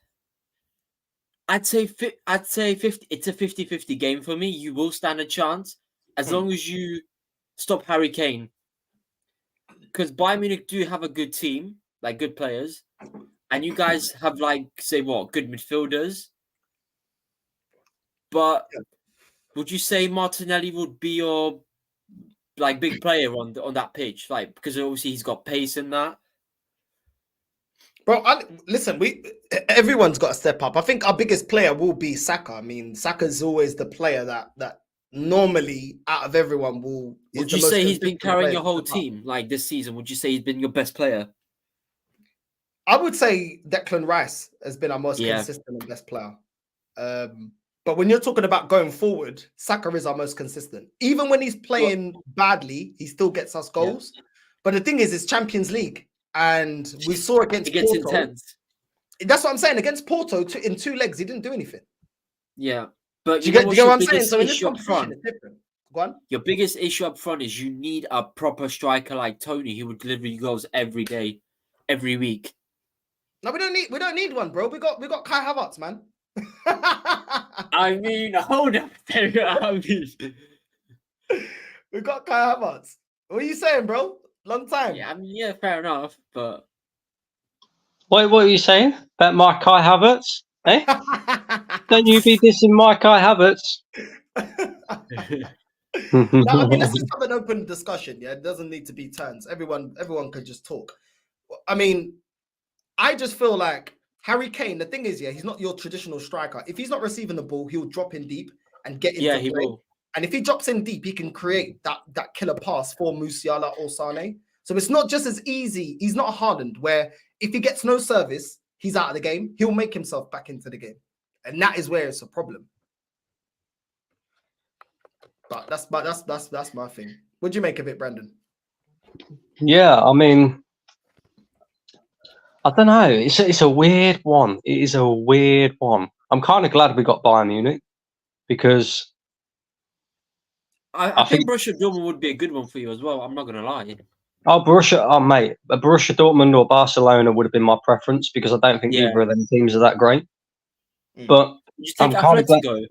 I'd say 50. It's a 50-50 game for me. You will stand a chance as long as you stop Harry Kane. Because Bayern Munich do have a good team, like good players, and you guys have good midfielders. But would you say Martinelli would be your big player on that pitch? Because obviously he's got pace in that. Bro, listen, everyone's got to step up. I think our biggest player will be Saka. I mean, Saka's always the player that normally out of everyone will. Would you say he's been carrying your whole team this season? Would you say he's been your best player? I would say Declan Rice has been our most consistent and best player. But when you're talking about going forward, Saka is our most consistent. Even when he's playing badly, he still gets us goals. Yeah. But the thing is, it's Champions League. And we saw against Porto. Intense. That's what I'm saying. Against Porto, in 2 legs, he didn't do anything. Yeah. But you get what I'm saying? So in this competition, it's different. Go on. Your biggest issue up front is you need a proper striker like Tony who would deliver you goals every day, every week. No, we don't need one, bro. We got Kai Havertz, man. I mean, hold up. We got Kai Havertz. What are you saying, bro? Long time. Yeah, I mean, yeah, fair enough, but what are you saying about my Kai Havertz? Eh? Don't you be dissing my Kai Havertz? No, I mean, let's just have an open discussion. Yeah, it doesn't need to be turns. Everyone could just talk. I mean, I just feel like Harry Kane. The thing is, he's not your traditional striker. If he's not receiving the ball, he'll drop in deep and get into play. He will. And if he drops in deep, he can create that killer pass for Musiala or Sane. So it's not just as easy. He's not a Haaland where if he gets no service, he's out of the game. He'll make himself back into the game. And that is where it's a problem. But that's my thing. What do you make of it, Brandon? Yeah, I mean, I don't know. It's a weird one. It is a weird one. I'm kind of glad we got Bayern Munich because I think Borussia Dortmund would be a good one for you as well. I'm not going to lie. Mate, Borussia Dortmund or Barcelona would have been my preference because I don't think either of them teams are that great. But you take I'm Atletico.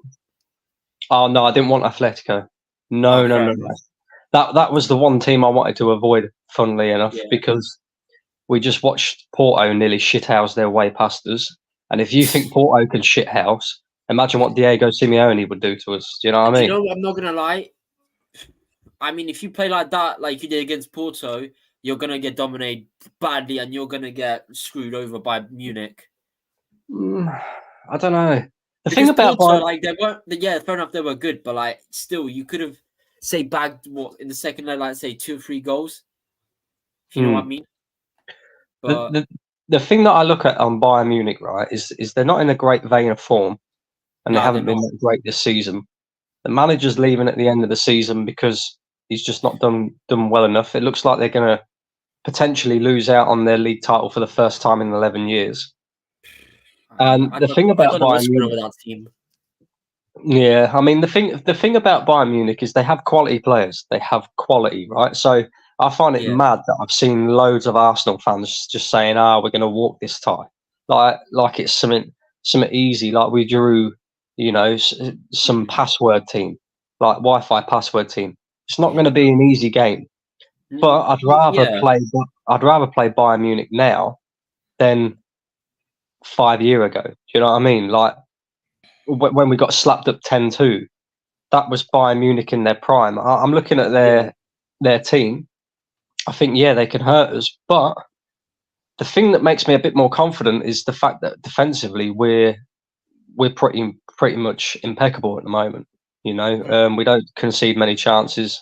Oh no, I didn't want Atletico. No. That was the one team I wanted to avoid, funnily enough, because we just watched Porto nearly shithouse their way past us. And if you think Porto can shithouse, imagine what Diego Simeone would do to us. Do you know what I mean? You know, I'm not gonna lie. I mean, if you play like that, like you did against Porto, you're gonna get dominated badly, and you're gonna get screwed over by Munich. I don't know. The Because thing about Porto, like they weren't, fair enough, they were good, but like still, you could have say bagged what in the second leg, like say 2 or 3 goals. If you know what I mean. But the thing that I look at on Bayern Munich, right, is they're not in a great vein of form, and they haven't been that great this season. The manager's leaving at the end of the season because he's just not done well enough. It looks like they're going to potentially lose out on their league title for the first time in 11 years. And the thing about Bayern Munich, that team. yeah, I mean the thing about Bayern Munich is they have quality players. They have quality, right? So I find it mad that I've seen loads of Arsenal fans just saying, we're going to walk this tie," like it's something easy. Like we drew, you know, some password team, like Wi-Fi password team. It's not going to be an easy game, but I'd rather play Bayern Munich now than 5 years ago. Do you know what I mean? Like when we got slapped up 10-2, that was Bayern Munich in their prime. I'm looking at their team. I think they can hurt us, but the thing that makes me a bit more confident is the fact that defensively we're pretty much impeccable at the moment. You know, we don't concede many chances.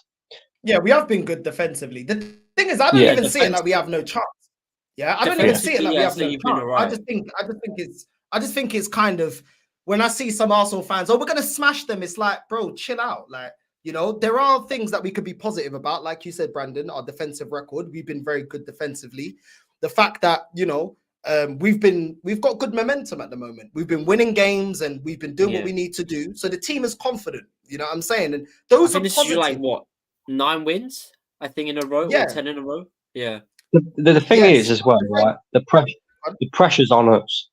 Yeah, we have been good defensively. The thing is, I don't even see it like we have no chance. Yeah, I don't even see it like we have no chance. I just think it's kind of, when I see some Arsenal fans, we're gonna smash them. It's like, bro, chill out. Like, you know, there are things that we could be positive about. Like you said, Brandon, our defensive record. We've been very good defensively. The fact that, you know, we've got good momentum at the moment. We've been winning games and we've been doing what we need to do. So the team is confident. You know what I'm saying? And those are positive. Like what, 9 wins? I think in a row, or 10 in a row. Yeah. The thing is as well, right? The pressure's on us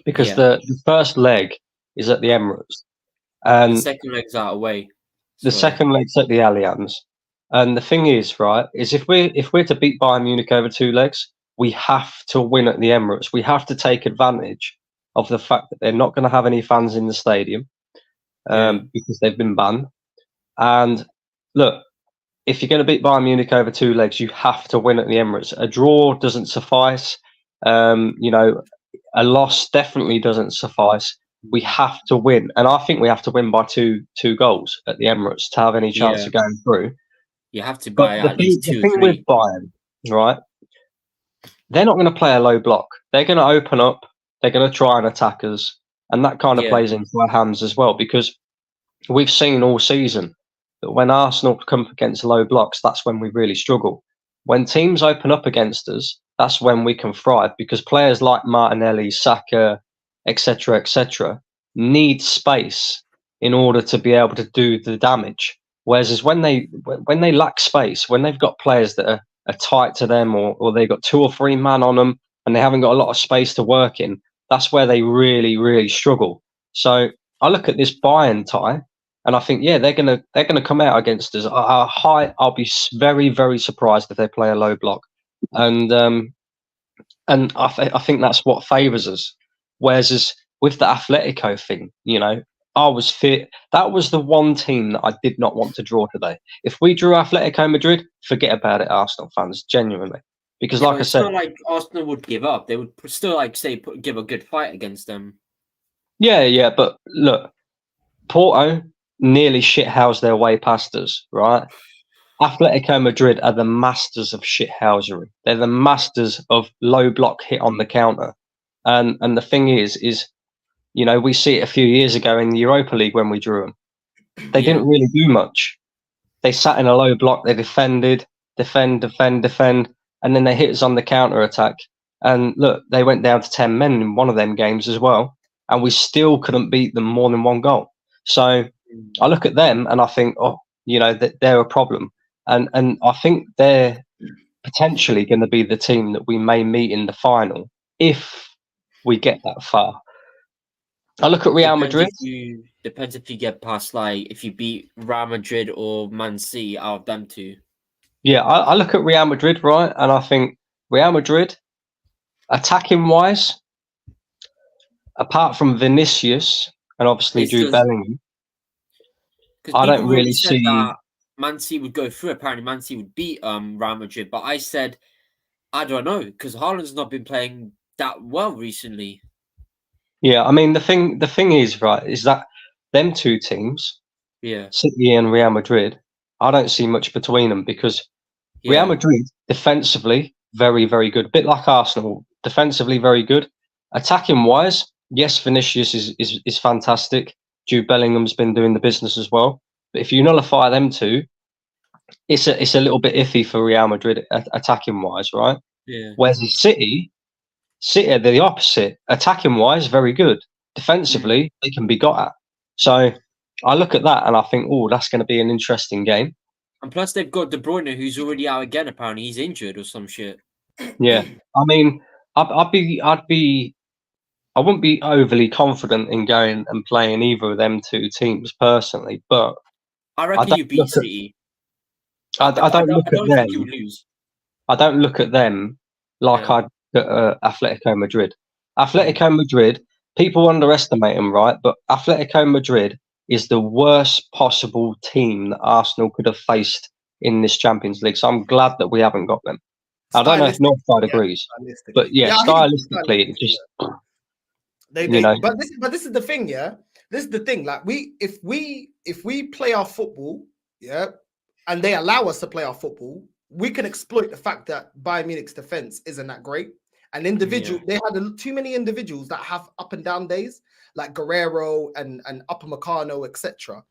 because the first leg is at the Emirates, and the second leg's out away. The second leg's at the Allianz, and the thing is, right, is if we're to beat Bayern Munich over 2 legs, we have to win at the Emirates. We have to take advantage of the fact that they're not going to have any fans in the stadium because they've been banned. And look, if you're going to beat Bayern Munich over 2 legs, you have to win at the Emirates. A draw doesn't suffice. You know, a loss definitely doesn't suffice. We have to win, and I think we have to win by two goals at the Emirates to have any chance of going through. You have to buy at least 2 or 3. The thing with Bayern, right? They're not going to play a low block. They're going to open up. They're going to try and attack us, and that kind of plays into our hands as well, because we've seen all season that when Arsenal come up against low blocks, that's when we really struggle. When teams open up against us, that's when we can thrive, because players like Martinelli, Saka, etc., need space in order to be able to do the damage. Whereas when they lack space, when they've got players that are tight to them, or they've got 2 or 3 man on them, and they haven't got a lot of space to work in, that's where they really, really struggle. So I look at this Bayern tie, and I think, they're gonna come out against us. I'll be very, very surprised if they play a low block, and I think that's what favours us. Whereas with the Atletico thing, you know, I was fit. That was the one team that I did not want to draw today. If we drew Atletico Madrid, forget about it, Arsenal fans, genuinely. Because like I said, it's not like Arsenal would give up. They would still give a good fight against them. Yeah, but look, Porto, nearly shithouse their way past us, right? Atletico Madrid are the masters of shithousery. They're the masters of low block hit on the counter. And the thing is, you know, we see it a few years ago in the Europa League when we drew them. They didn't really do much. They sat in a low block, they defended, defend, and then they hit us on the counter attack. And look, they went down to 10 men in one of them games as well, and we still couldn't beat them more than one goal. So I look at them and I think, oh, you know, that they're a problem. And I think they're potentially going to be the team that we may meet in the final if we get that far. I look at Real Madrid. Depends if you get past, like, if you beat Real Madrid or Man City out of them two. Yeah, I look at Real Madrid, right, and I think Real Madrid, attacking wise, apart from Vinicius and obviously Jude Bellingham, I don't really see that Man City would go through. Apparently, Man City would beat Real Madrid, but I said I don't know because Haaland's not been playing that well recently. Yeah, I mean the thing is, right, is that them two teams, City and Real Madrid, I don't see much between them because Real Madrid defensively very, very good, a bit like Arsenal, defensively very good. Attacking wise, yes, Vinicius is fantastic. Jude Bellingham's been doing the business as well. But if you nullify them two, it's a little bit iffy for Real Madrid attacking wise, right? Yeah. Whereas City are the opposite. Attacking wise, very good. Defensively, they can be got at. So I look at that and I think, oh, that's going to be an interesting game. And plus, they've got De Bruyne, who's already out again. Apparently, he's injured or some shit. Yeah, I mean, I wouldn't be overly confident in going and playing either of them two teams personally, but I reckon you beat City. I don't look at them. Think you would lose. I don't look at them like I'd look at Atletico Madrid. Atletico Madrid, people underestimate them, right? But Atletico Madrid is the worst possible team that Arsenal could have faced in this Champions League. So I'm glad that we haven't got them. I don't know if Northside agrees, but stylistically, it's just you know. But this is the thing, yeah. This is the thing. Like if we play our football, and they allow us to play our football, we can exploit the fact that Bayern Munich's defense isn't that great. And they had too many individuals that have up and down days, like Guerrero and Upamecano, etc.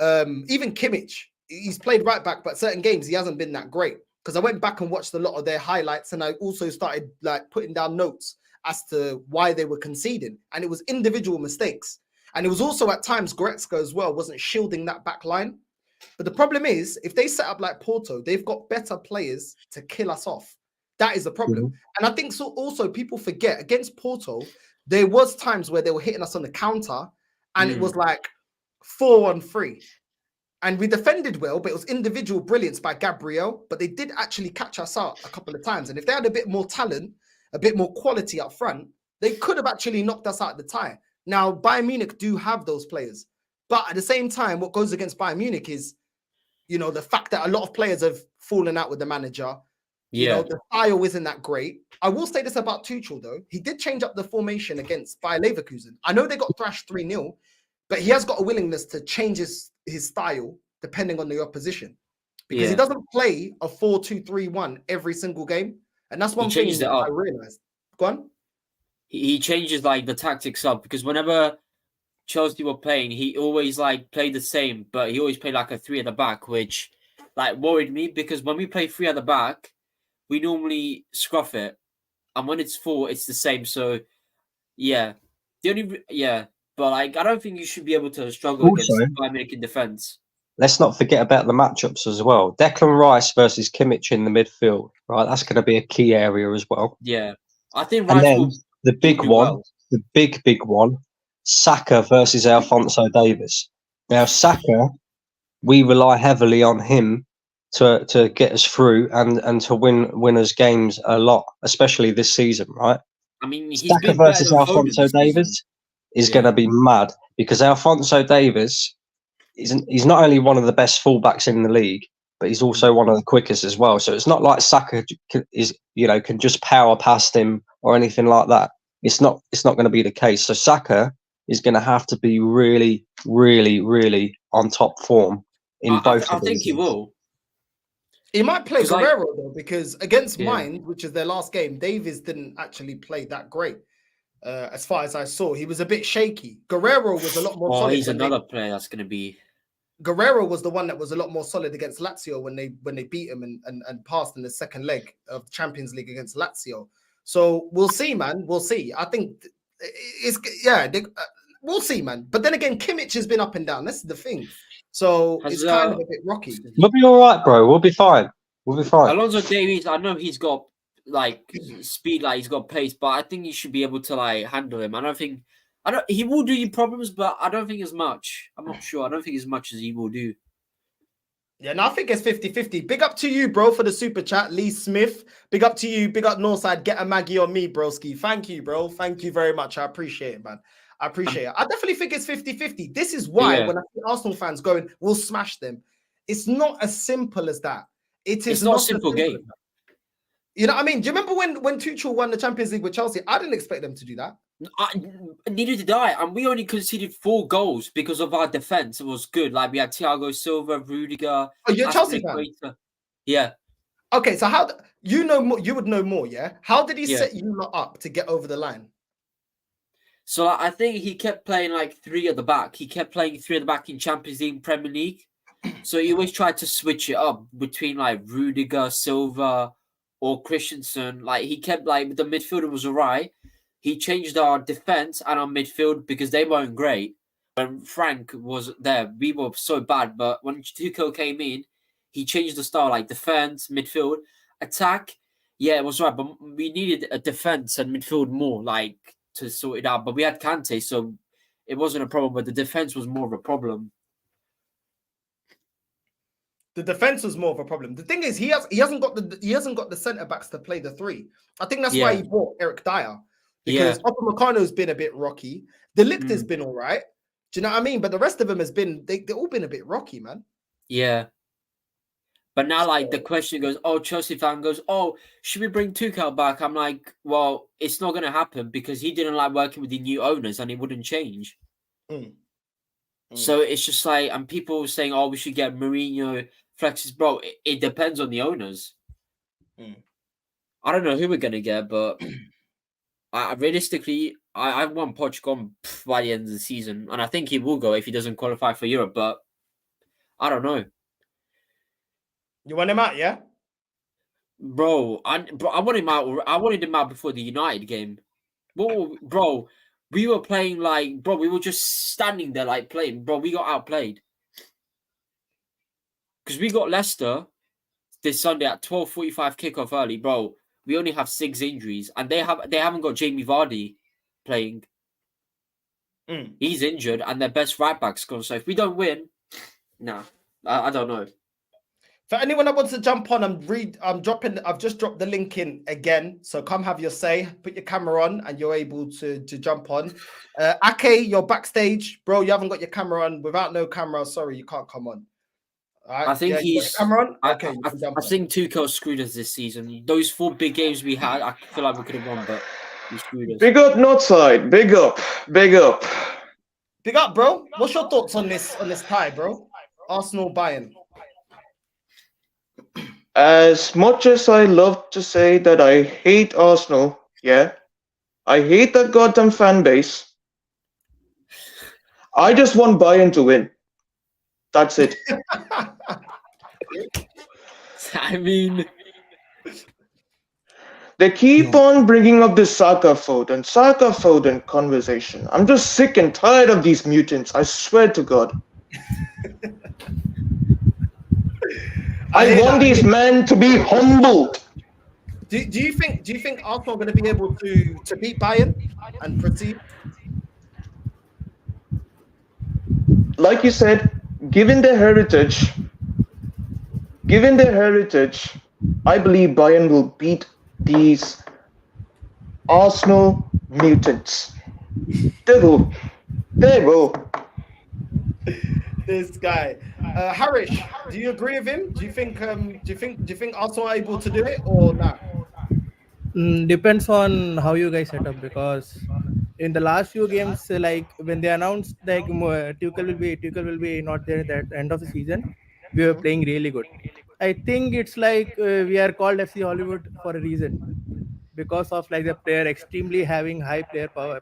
Even Kimmich, he's played right back, but certain games he hasn't been that great. Because I went back and watched a lot of their highlights, and I also started like putting down notes as to why they were conceding, and it was individual mistakes. And it was also at times Goretzka as well wasn't shielding that back line. But the problem is, if they set up like Porto, they've got better players to kill us off. That is the problem. And I think so also people forget against Porto, there was times where they were hitting us on the counter and it was like 4-on-3. And we defended well, but it was individual brilliance by Gabriel, but they did actually catch us out a couple of times. And if they had a bit more talent, a bit more quality up front, they could have actually knocked us out of the tie. Now, Bayern Munich do have those players. But at the same time, what goes against Bayern Munich is, you know, the fact that a lot of players have fallen out with the manager. You know, the style isn't that great. I will say this about Tuchel, though. He did change up the formation against Bayer Leverkusen. I know they got thrashed 3-0, but he has got a willingness to change his style depending on the opposition. Because he doesn't play a 4-2-3-1 every single game. And that's one thing that I realized. Go on. He changes like the tactics up because whenever Chelsea were playing, he always like played the same, but he always played like a 3 at the back, which like worried me because when we play 3 at the back, we normally scruff it, and when it's 4, it's the same. So but like I don't think you should be able to struggle against Bayern Munich in defense. Let's not forget about the matchups as well. Declan Rice versus Kimmich in the midfield, right? That's going to be a key area as well. Yeah, I think Rice. And then the big one, Saka versus Alphonso Davies. Now Saka, we rely heavily on him to get us through and to win us games a lot, especially this season, right? I mean, Saka versus Alphonso Davies is going to be mad because Alphonso Davies he's not only one of the best fullbacks in the league, but he's also one of the quickest as well. So it's not like Saka can just power past him or anything like that. It's not going to be the case. So Saka is going to have to be really, really, really on top form in both I of think these. he will. He might play 'Cause, like- Guerrero though, because against Yeah. Mind, which is their last game, Davies didn't actually play that great. As far as I saw, he was a bit shaky. Guerrero was a lot more Oh, solid. he's another player that's going to be. Guerrero was the one that was a lot more solid against Lazio when they beat him and passed in the second leg of Champions League against Lazio. So we'll see, man. We'll see. I think we'll see, man. But then again, Kimmich has been up and down. That's the thing. So it's kind of a bit rocky. We'll be all right, bro. We'll be fine. We'll be fine. Alonso Davies, I know he's got like speed, like he's got pace, but I think you should be able to like handle him. He will do you problems, but I don't think as much. I'm not sure. I don't think as much as he will do. Yeah, no, I think it's 50-50. Big up to you, bro, for the super chat. Lee Smith. Big up to you. Big up Northside. Get a Maggie on me, broski. Thank you, bro. Thank you very much. I appreciate it, man. I appreciate it. I definitely think it's 50-50. This is why when I see Arsenal fans going, we'll smash them. It's not as simple as that. It's not a simple game. You know what I mean? Do you remember when Tuchel won the Champions League with Chelsea? I didn't expect them to do that. Neither did I. And we only conceded 4 goals because of our defense. It was good. Like we had Thiago Silva, Rudiger. Oh, you're a Chelsea fan? Yeah. Okay, so how you know more? You would know more, yeah? How did he set you lot up to get over the line? So I think he kept playing like 3 at the back. He kept playing 3 at the back in Champions League, Premier League. So he always tried to switch it up between like Rudiger, Silva, or Christensen. Like he kept like the midfielder was alright. He changed our defense and our midfield because they weren't great. When Frank was there, we were so bad. But when Tuchel came in, he changed the style, like defense, midfield, attack. Yeah, it was right, but we needed a defense and midfield more, like to sort it out. But we had Kante, so it wasn't a problem. But the defense was more of a problem. The defense was more of a problem. The thing is, he hasn't got the centre backs to play the 3. I think that's why he bought Eric Dyer. Because Upamecano's been a bit rocky. The Ligt has been all right. Do you know what I mean? But the rest of them they've all been a bit rocky, man. Yeah. But now, like, the question goes, Chelsea fan goes, should we bring Tuchel back? I'm like, well, it's not going to happen because he didn't like working with the new owners and it wouldn't change. So it's just like, and people saying, we should get Mourinho, flexes. Bro, it depends on the owners. I don't know who we're going to get, but... realistically, I want Poch gone by the end of the season, and I think he will go if he doesn't qualify for Europe. But I don't know. You want him out, yeah? Bro, I want him out. I wanted him out before the United game. Bro, we were playing like, we were just standing there like playing. Bro, we got outplayed because we got Leicester this Sunday at 12:45 kickoff early, bro. We only have 6 injuries, and they haven't got Jamie Vardy playing. He's injured, and their best right back's gone. So if we don't win, I don't know. For anyone that wants to jump on I've just dropped the link in again. So come have your say. Put your camera on, and you're able to jump on. Ake, you're backstage, bro. You haven't got your camera on. Without no camera, sorry, you can't come on. Right. I think he's. Cameron? Okay, I think Tuchel screwed us this season. Those 4 big games we had, I feel like we could have won, but he screwed us. Big up, Northside. Big up. Big up. Big up, bro. What's your thoughts on this tie, bro? Arsenal Bayern. As much as I love to say that I hate Arsenal, I hate that goddamn fan base. I just want Bayern to win. That's it. I mean, they keep on bringing up this Saka Foden conversation. I'm just sick and tired of these mutants. I swear to God. I want these men to be humbled. Do you think Arsenal are going to be able to beat Bayern and proceed? Like you said, given their heritage, I believe Bayern will beat these Arsenal mutants. They will. This guy, Harish, do you agree with him? Do you think Arsenal are able to do it or not? Depends on how you guys set up, because in the last few games, like when they announced like Tuchel will be not there at the end of the season, we were playing really good. I think it's like we are called FC Hollywood for a reason, because of like the player extremely having high player power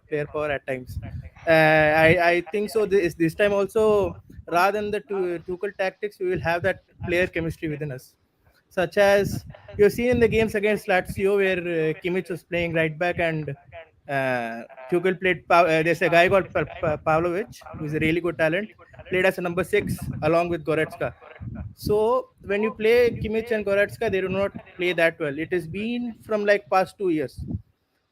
at times. I think so. This time also, rather than the Tuchel tactics, we will have that player chemistry within us, such as you've seen in the games against Lazio where Kimmich was playing right back and Tuchel played. There's a guy called Pavlovic, who is a really good talent, played as a number 6 along with Goretzka. So when you play Kimmich and Goretzka, they do not play that well. It has been from like past 2 years.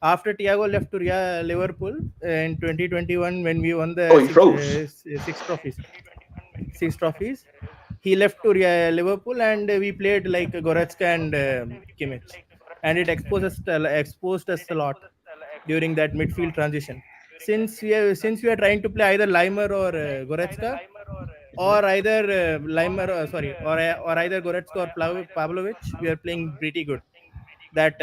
After Thiago left to Liverpool in 2021, when we won Oh, the he froze. six trophies, he left to Liverpool, and we played like Goretzka and Kimmich, and it exposed us a lot during that midfield transition. Since we are trying to play either Leimer or Goretzka, or either Leimer, or either Goretzka or Pavlovic, we are playing pretty good. That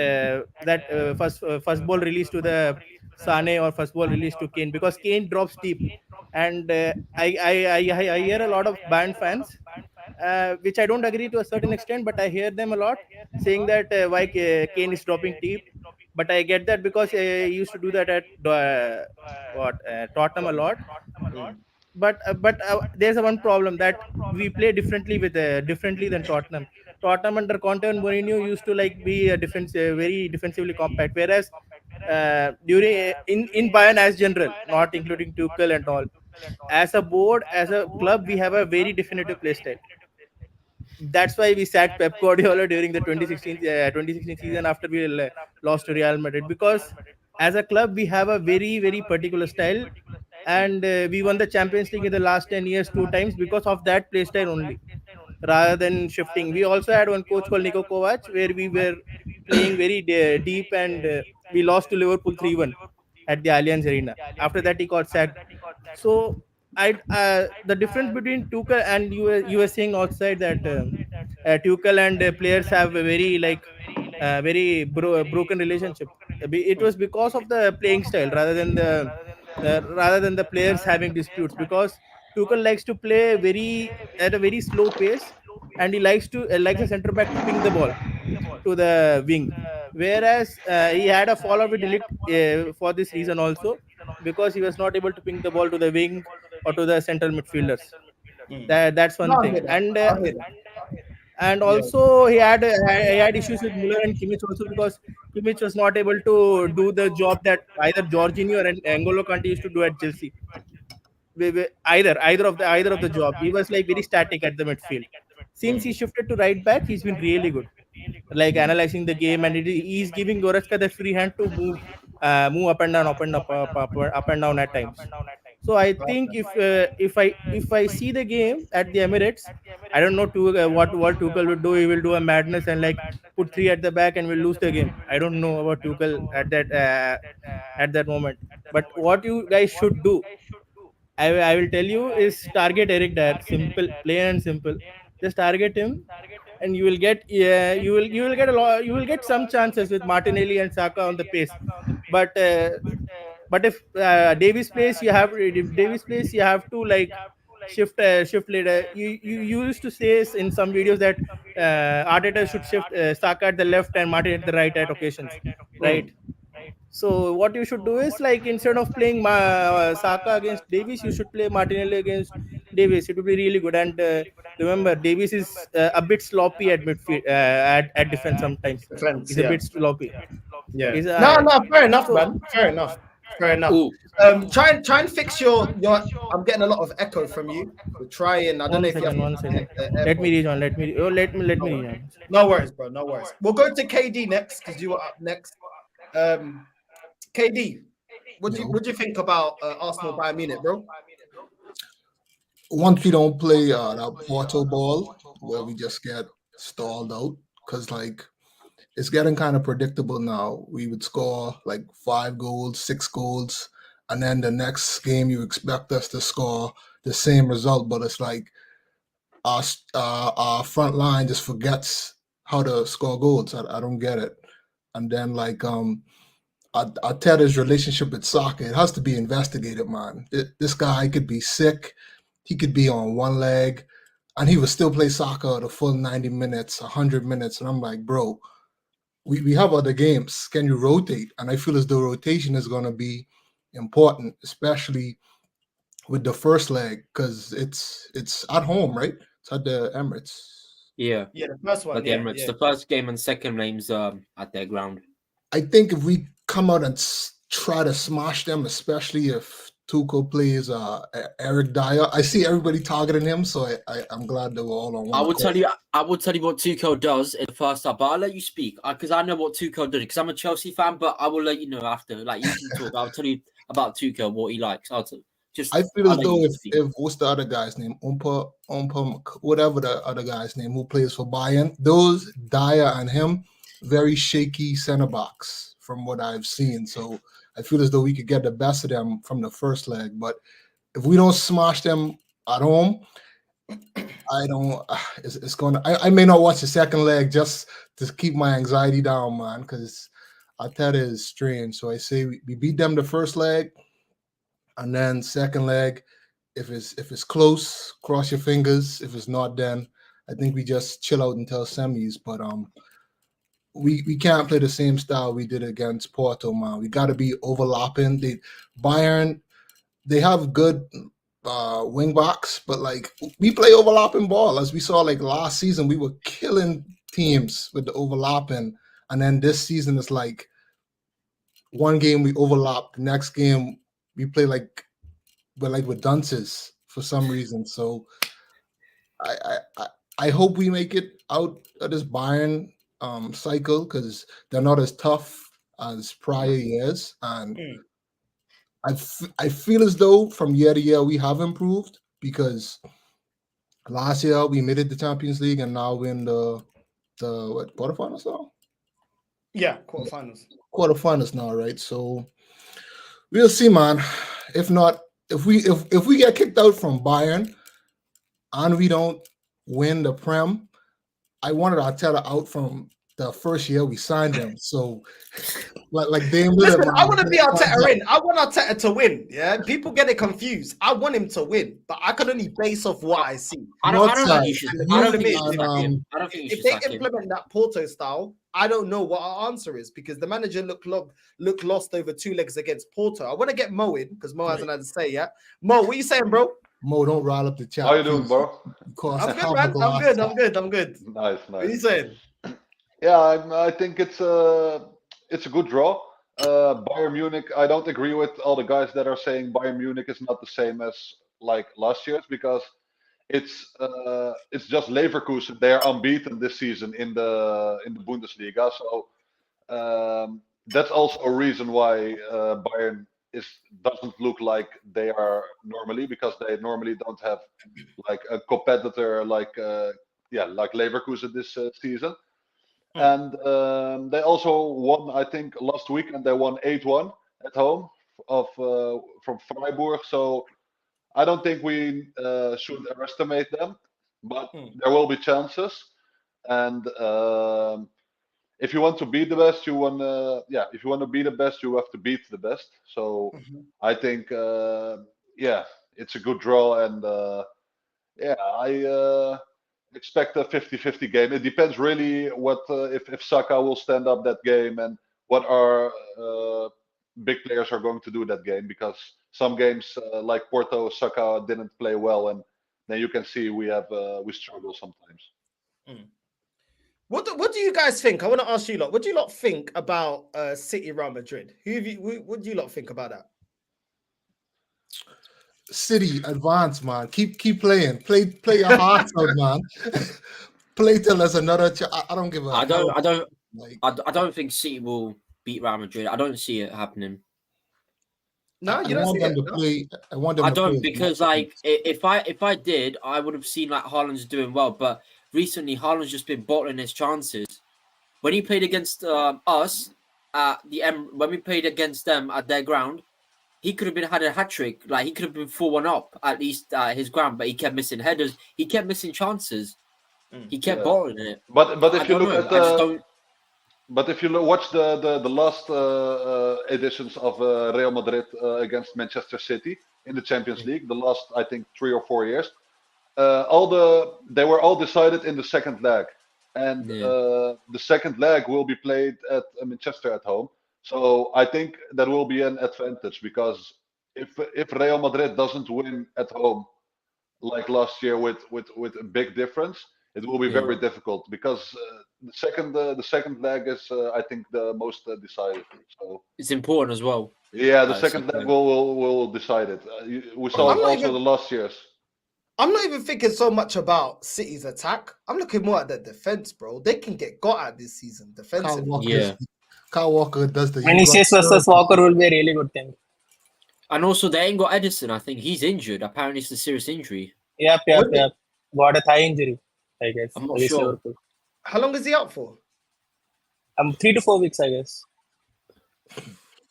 first ball release to the Sane or first ball release to Kane, because Kane drops deep, and I hear a lot of band fans, which I don't agree to a certain extent, but I hear them a lot saying that why Kane is dropping deep. But I get that because I used to do that at Tottenham a lot. But there's a one problem that we play differently than Tottenham. Tottenham under Conte and Mourinho used to like be a very defensively compact, whereas during in Bayern as general, not including Tuchel and all, as a board, as a club, we have a very definitive play style. That's why we sacked Pep Guardiola during the 2016 season after we lost to Real Madrid, because as a club we have a very particular style, and we won the Champions League in the last 10 years 2 times because of that play style only, rather than shifting. We also had one coach called Niko Kovac, where we were playing very deep, and we lost to Liverpool 3-1 at the Allianz Arena. After that, he got sacked. So, the difference between Tuchel and you were saying outside that Tuchel and players have a very broken relationship. It was because of the playing style rather than the players having disputes, because Tuchel likes to play at a very slow pace, and he likes a center back to ping the ball to the wing, whereas he had a fallout with Delict for this reason also, because he was not able to ping the ball to the wing or to the central midfielders. That's one No, I thing. hear that. I hear that. And Yeah. also he had issues with Muller and Kimmich also, because Kimmich was not able to do the job that either Jorginho or N'Golo Kante used to do at Chelsea. Either of the job, he was like very static at the midfield. Since he shifted to right back, he's been really good, like analyzing the game, and he's giving Goretzka the free hand to move up and down, up and down at times. So I think if I see the game at the Emirates, I don't know what Tuchel will do. He will do a madness and like put three at the back and will lose the game. I don't know about Tuchel at that moment. But what you guys should do, I will tell you, is target Eric Dyer. Simple, plain and simple. Just target him, and you will get a lot. You will get some chances with Martinelli and Saka on the pace. But if Davis plays, you have to like shift later. You used to say in some videos that Arteta should shift Saka at the left and Martin at the right at occasions, right? So what you should do is, like, instead of playing Saka against Davis, you should play Martinelli against Davis. It would be really good. And remember, Davis is a bit sloppy at midfield, at defense sometimes. Defense, He's a yeah. bit sloppy. Yeah. He's, No, fair enough, so- man. Fair enough. Fair enough. Ooh. Try and fix your. I'm getting a lot of echo from you. So try and I don't know if you have. One second. Let me rejoin. Let me rejoin. No worries, bro. No worries. We'll go to KD next because you were up next. KD, what do you think about Arsenal Bayern Munich, bro? Once we don't play that Porto ball where we just get stalled out, because like it's getting kind of predictable now. We would score like 5 goals, 6 goals, and then the next game you expect us to score the same result, but it's like our front line just forgets how to score goals. I don't get it. And then like Arteta's relationship with soccer, it has to be investigated, man. This guy could be sick. He could be on one leg, and he would still play soccer the full 90 minutes, 100 minutes. And I'm like, bro, we have other games. Can you rotate? And I feel as though rotation is going to be important, especially with the first leg, because it's at home, right? It's at the Emirates. Yeah. Yeah, the first one. At the Emirates. The first game and second games at their ground. I think if we come out and try to smash them, especially if Tuchel plays Eric Dyer, I see everybody targeting him, so I'm glad they were all on one. I will tell you what Tuchel does in the first half, but I'll let you speak because I know what Tuchel did. Because I'm a Chelsea fan, but I will let you know after. Like you can talk. I'll tell you about Tuchel, what he likes. I feel as though if what's the other guy's name, Umpa, whatever the other guy's name who plays for Bayern, those Dyer and him, very shaky center backs from what I've seen. So I feel as though we could get the best of them from the first leg. But if we don't smash them at home, I don't. It's gonna. I may not watch the second leg just to keep my anxiety down, man, because Arteta is strange. So I say we beat them the first leg, and then second leg, if it's close, cross your fingers. If it's not, then I think we just chill out until semis. But we can't play the same style we did against Porto, man. We got to be overlapping. Bayern, they have good wing backs, but like we play overlapping ball. As we saw like last season, we were killing teams with the overlapping, and then this season it's like one game we overlap, the next game we play like with dunces for some reason. So I hope we make it out of this Bayern cycle because they're not as tough as prior years, and I feel as though from year to year we have improved because last year we made it the Champions League and now we're in the quarterfinals now? Yeah, quarterfinals now, right? So we'll see, man. If not, if we get kicked out from Bayern and we don't win the Prem, I wanted Arteta out from the first year we signed him. So, like they. Listen, I want to be Arteta in. I want Arteta to win. Yeah, people get it confused. I want him to win, but I can only base off what I see. I don't think you should. I don't think you should sack him. If they implement that Porto style, I don't know what our answer is because the manager looked lost over 2 legs against Porto. I want to get Mo in because Mo hasn't had to say yet. Mo, what are you saying, bro? Mo, don't rile up the chat. How you doing, bro? I'm good, man. I'm good. Nice. What are you saying? Yeah, I think it's a good draw. Bayern Munich, I don't agree with all the guys that are saying Bayern Munich is not the same as like last year's because it's just Leverkusen. They are unbeaten this season in the Bundesliga. So that's also a reason why Bayern doesn't look like they are normally because they normally don't have like a competitor like Leverkusen this season. And they also won, I think, last week, and they won 8-1 at home from Freiburg. So I don't think we should underestimate them, but there will be chances. And if you want to be the best, if you want to be the best, you have to beat the best. So I think, it's a good draw, and I expect a 50-50 game. It depends really what if Saka will stand up that game and what our big players are going to do that game because some games like Porto, Saka didn't play well, and then you can see we struggle sometimes. What do you guys think? I want to ask you lot. What do you lot think about City Real Madrid? What do you lot think about that? City advance, man. Keep playing. Play your heart out, man. Play till there's another. I don't give a. I don't think City will beat Real Madrid. I don't see it happening. No, you don't see it. Play. I want them. I don't because like if I did, I would have seen like Haaland's doing well, but recently Haaland's just been bottling his chances. When he played against us at when we played against them at their ground. He could have had a hat trick. Like he could have been 4-1 up at least his ground, but he kept missing headers. He kept missing chances. He kept bottling it. But if you look at But if you watch the last editions of Real Madrid against Manchester City in the Champions League, the last I think 3 or 4 years, they were all decided in the second leg, and the second leg will be played at Manchester at home. So I think that will be an advantage, because if Real Madrid doesn't win at home like last year with a big difference, it will be very difficult, because the second leg is I think the most decisive. So it's important as well. Yeah, the second leg will decide it. We saw it also the last years. I'm not even thinking so much about City's attack. I'm looking more at the defense, bro. They can get got at this season defensively. Kyle Walker does the. Vinicius versus Walker will be a really good thing. And also, they ain't got Edison. I think he's injured. Apparently, it's a serious injury. Yep. Got a thigh injury, I guess. I'm not sure. How long is he out for? 3 to 4 weeks, I guess.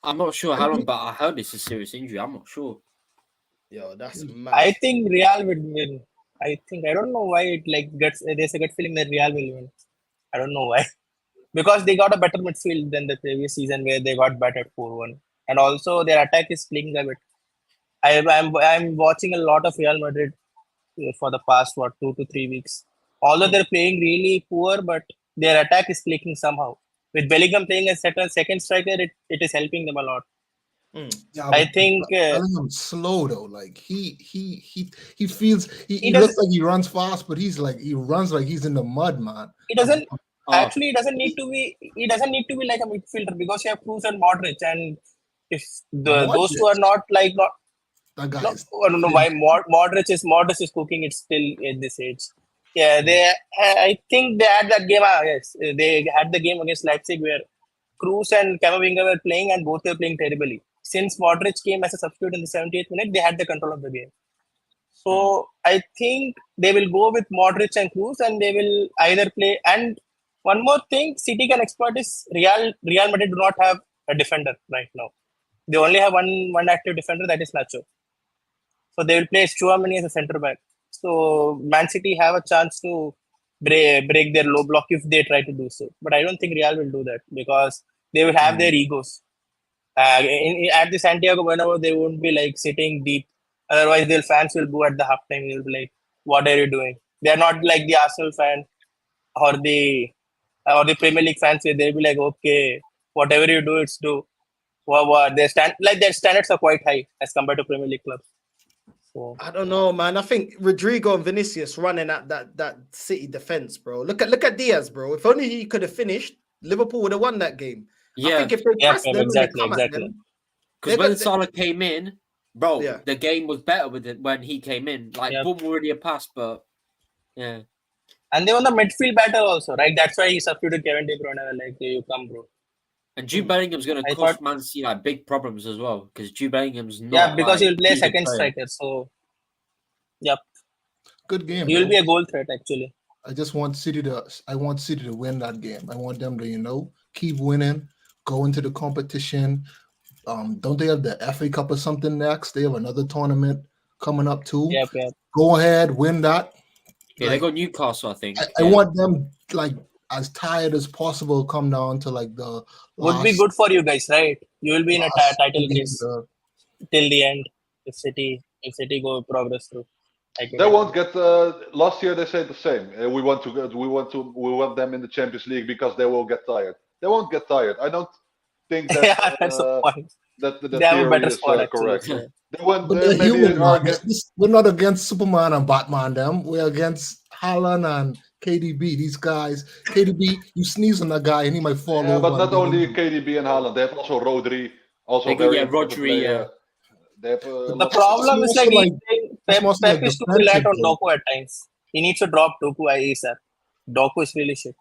I'm not sure how long, but I heard it's a serious injury. I'm not sure. Yo, that's mad. I think Real will win. I don't know why it gets. There's a good feeling that Real will win. I don't know why. Because they got a better midfield than the previous season, where they got battered 4-1, and also their attack is clicking a bit. I'm watching a lot of Real Madrid for the past 2 to 3 weeks. Although they're playing really poor, but their attack is clicking somehow. With Bellingham playing as second striker, it is helping them a lot. Yeah, I think Bellingham's slow though. Like he feels he looks like he runs fast, but he runs like he's in the mud, man. He doesn't actually. He doesn't need to be like a midfielder, because you have Kroos and Modric, and if those two are not. That guy I don't know why Modric is cooking it still at this age. Yeah, I think they had that game. Yes, they had the game against Leipzig where Kroos and Camavinga were playing, and both were playing terribly. Since Modric came as a substitute in the 78th minute, they had the control of the game. So I think they will go with Modric and Kroos, and they will either play. And one more thing, City can exploit is Real Madrid do not have a defender right now. They only have one active defender, that is Nacho. So they will play Chouameni as a centre back. So Man City have a chance to break their low block if they try to do so. But I don't think Real will do that, because they will have their egos. At the Santiago Bernabeu, they won't be sitting deep. Otherwise, their fans will go at the halftime. They'll be like, "What are you doing?" They are not like the Arsenal fan or the Premier League fans, where they'll be like, "Okay, whatever you do, it's do." Their standards are quite high as compared to Premier League clubs. So I don't know, man. I think Rodrigo and Vinicius running at that City defense, bro. Look at Diaz, bro. If only he could have finished, Liverpool would have won that game. Yeah, I think if they press them, exactly. Because when Salah came in, bro, the game was better with it when he came in. Boom, already a pass, but yeah. And they won the midfield battle also, right? That's why he substituted Kevin De Bruyne. Like, here you come, bro. And Jude Bellingham's going to cause Man City big problems as well, because Jude Bellingham's not. Because he'll play second striker. So, yep. Good game. He'll be a goal threat actually. I just want City to win that game. I want them to keep winning, go into the competition. Don't they have the FA Cup or something next? They have another tournament coming up too. Yep. Go ahead, win that. Yeah, they got Newcastle, I think. I want them as tired as possible. Come down to the. Would be good for you guys, right? You will be in a title race till the end. If City go progress through. They won't get. Last year they said the same. We want them in the Champions League because they will get tired. They won't get tired. I don't think that. That's the point. That the they have a better is squad, correct. Actually. But we're not against Superman and Batman. We're against Haaland and KDB. These guys, KDB, you sneeze on that guy and he might fall over. But not only KDB and Haaland, they have also Rodri. Also Rodri. The problem is Pep is too light on Doku at times. He needs to drop Doku ASAP. Doku is really shit.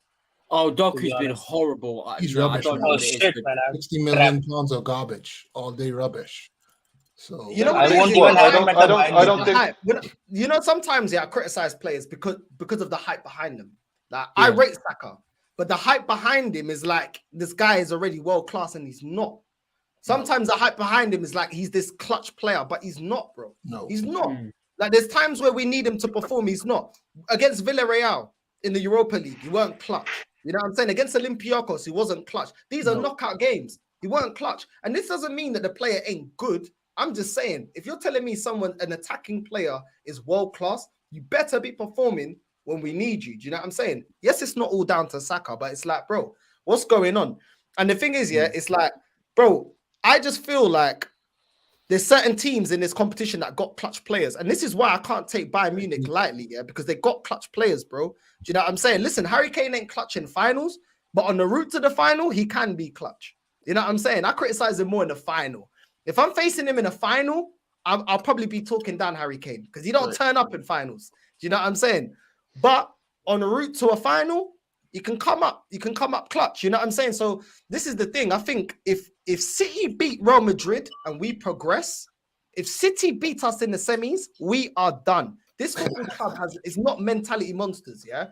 Oh, Doku's been horrible. He's rubbish. Oh shit, man! 60 million pounds of garbage, all day rubbish. So I don't think. Sometimes I criticize players because of the hype behind them. I rate Saka, but the hype behind him is this guy is already world class and he's not. Sometimes the hype behind him is he's this clutch player, but he's not, bro. No, he's not. There's times where we need him to perform. He's not. Against Villarreal in the Europa League, he weren't clutch. You know what I'm saying? Against Olympiacos, he wasn't clutch. These are knockout games. He weren't clutch. And this doesn't mean that the player ain't good. I'm just saying, if you're telling me an attacking player is world class, you better be performing when we need you. Do you know what I'm saying? Yes, it's not all down to Saka, but it's like, bro, what's going on? And the thing is, it's like, bro, I just feel like there's certain teams in this competition that got clutch players. And this is why I can't take Bayern Munich lightly, because they got clutch players, bro. Do you know what I'm saying? Listen, Harry Kane ain't clutch in finals, but on the route to the final, he can be clutch. You know what I'm saying? I criticize him more in the final. If I'm facing him in a final, I'll probably be talking down Harry Kane because he don't turn up in finals. Do you know what I'm saying? But on the route to a final, you can come up clutch. You know what I'm saying? So this is the thing. I think if City beat Real Madrid and we progress, if City beat us in the semis, we are done. This football club is not mentality monsters, yeah?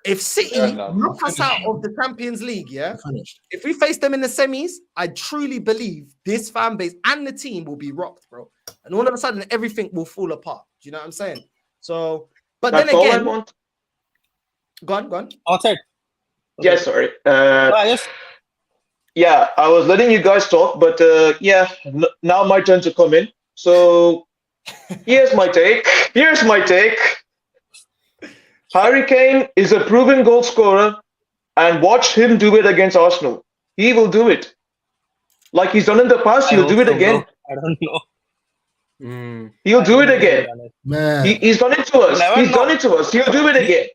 If City knock us out of the Champions League, if we face them in the semis, I truly believe this fan base and the team will be rocked, bro. And all of a sudden, everything will fall apart. Do you know what I'm saying? So, but then again, go on. Outside. Yeah, sorry. Yeah, I was letting you guys talk, but now my turn to come in. So here's my take. Harry Kane is a proven goal scorer, and watch him do it against Arsenal. He will do it. Like he's done in the past, he'll do it again. I don't know. He'll do it again. Man. He's done it to us. Done it to us. He'll do it again.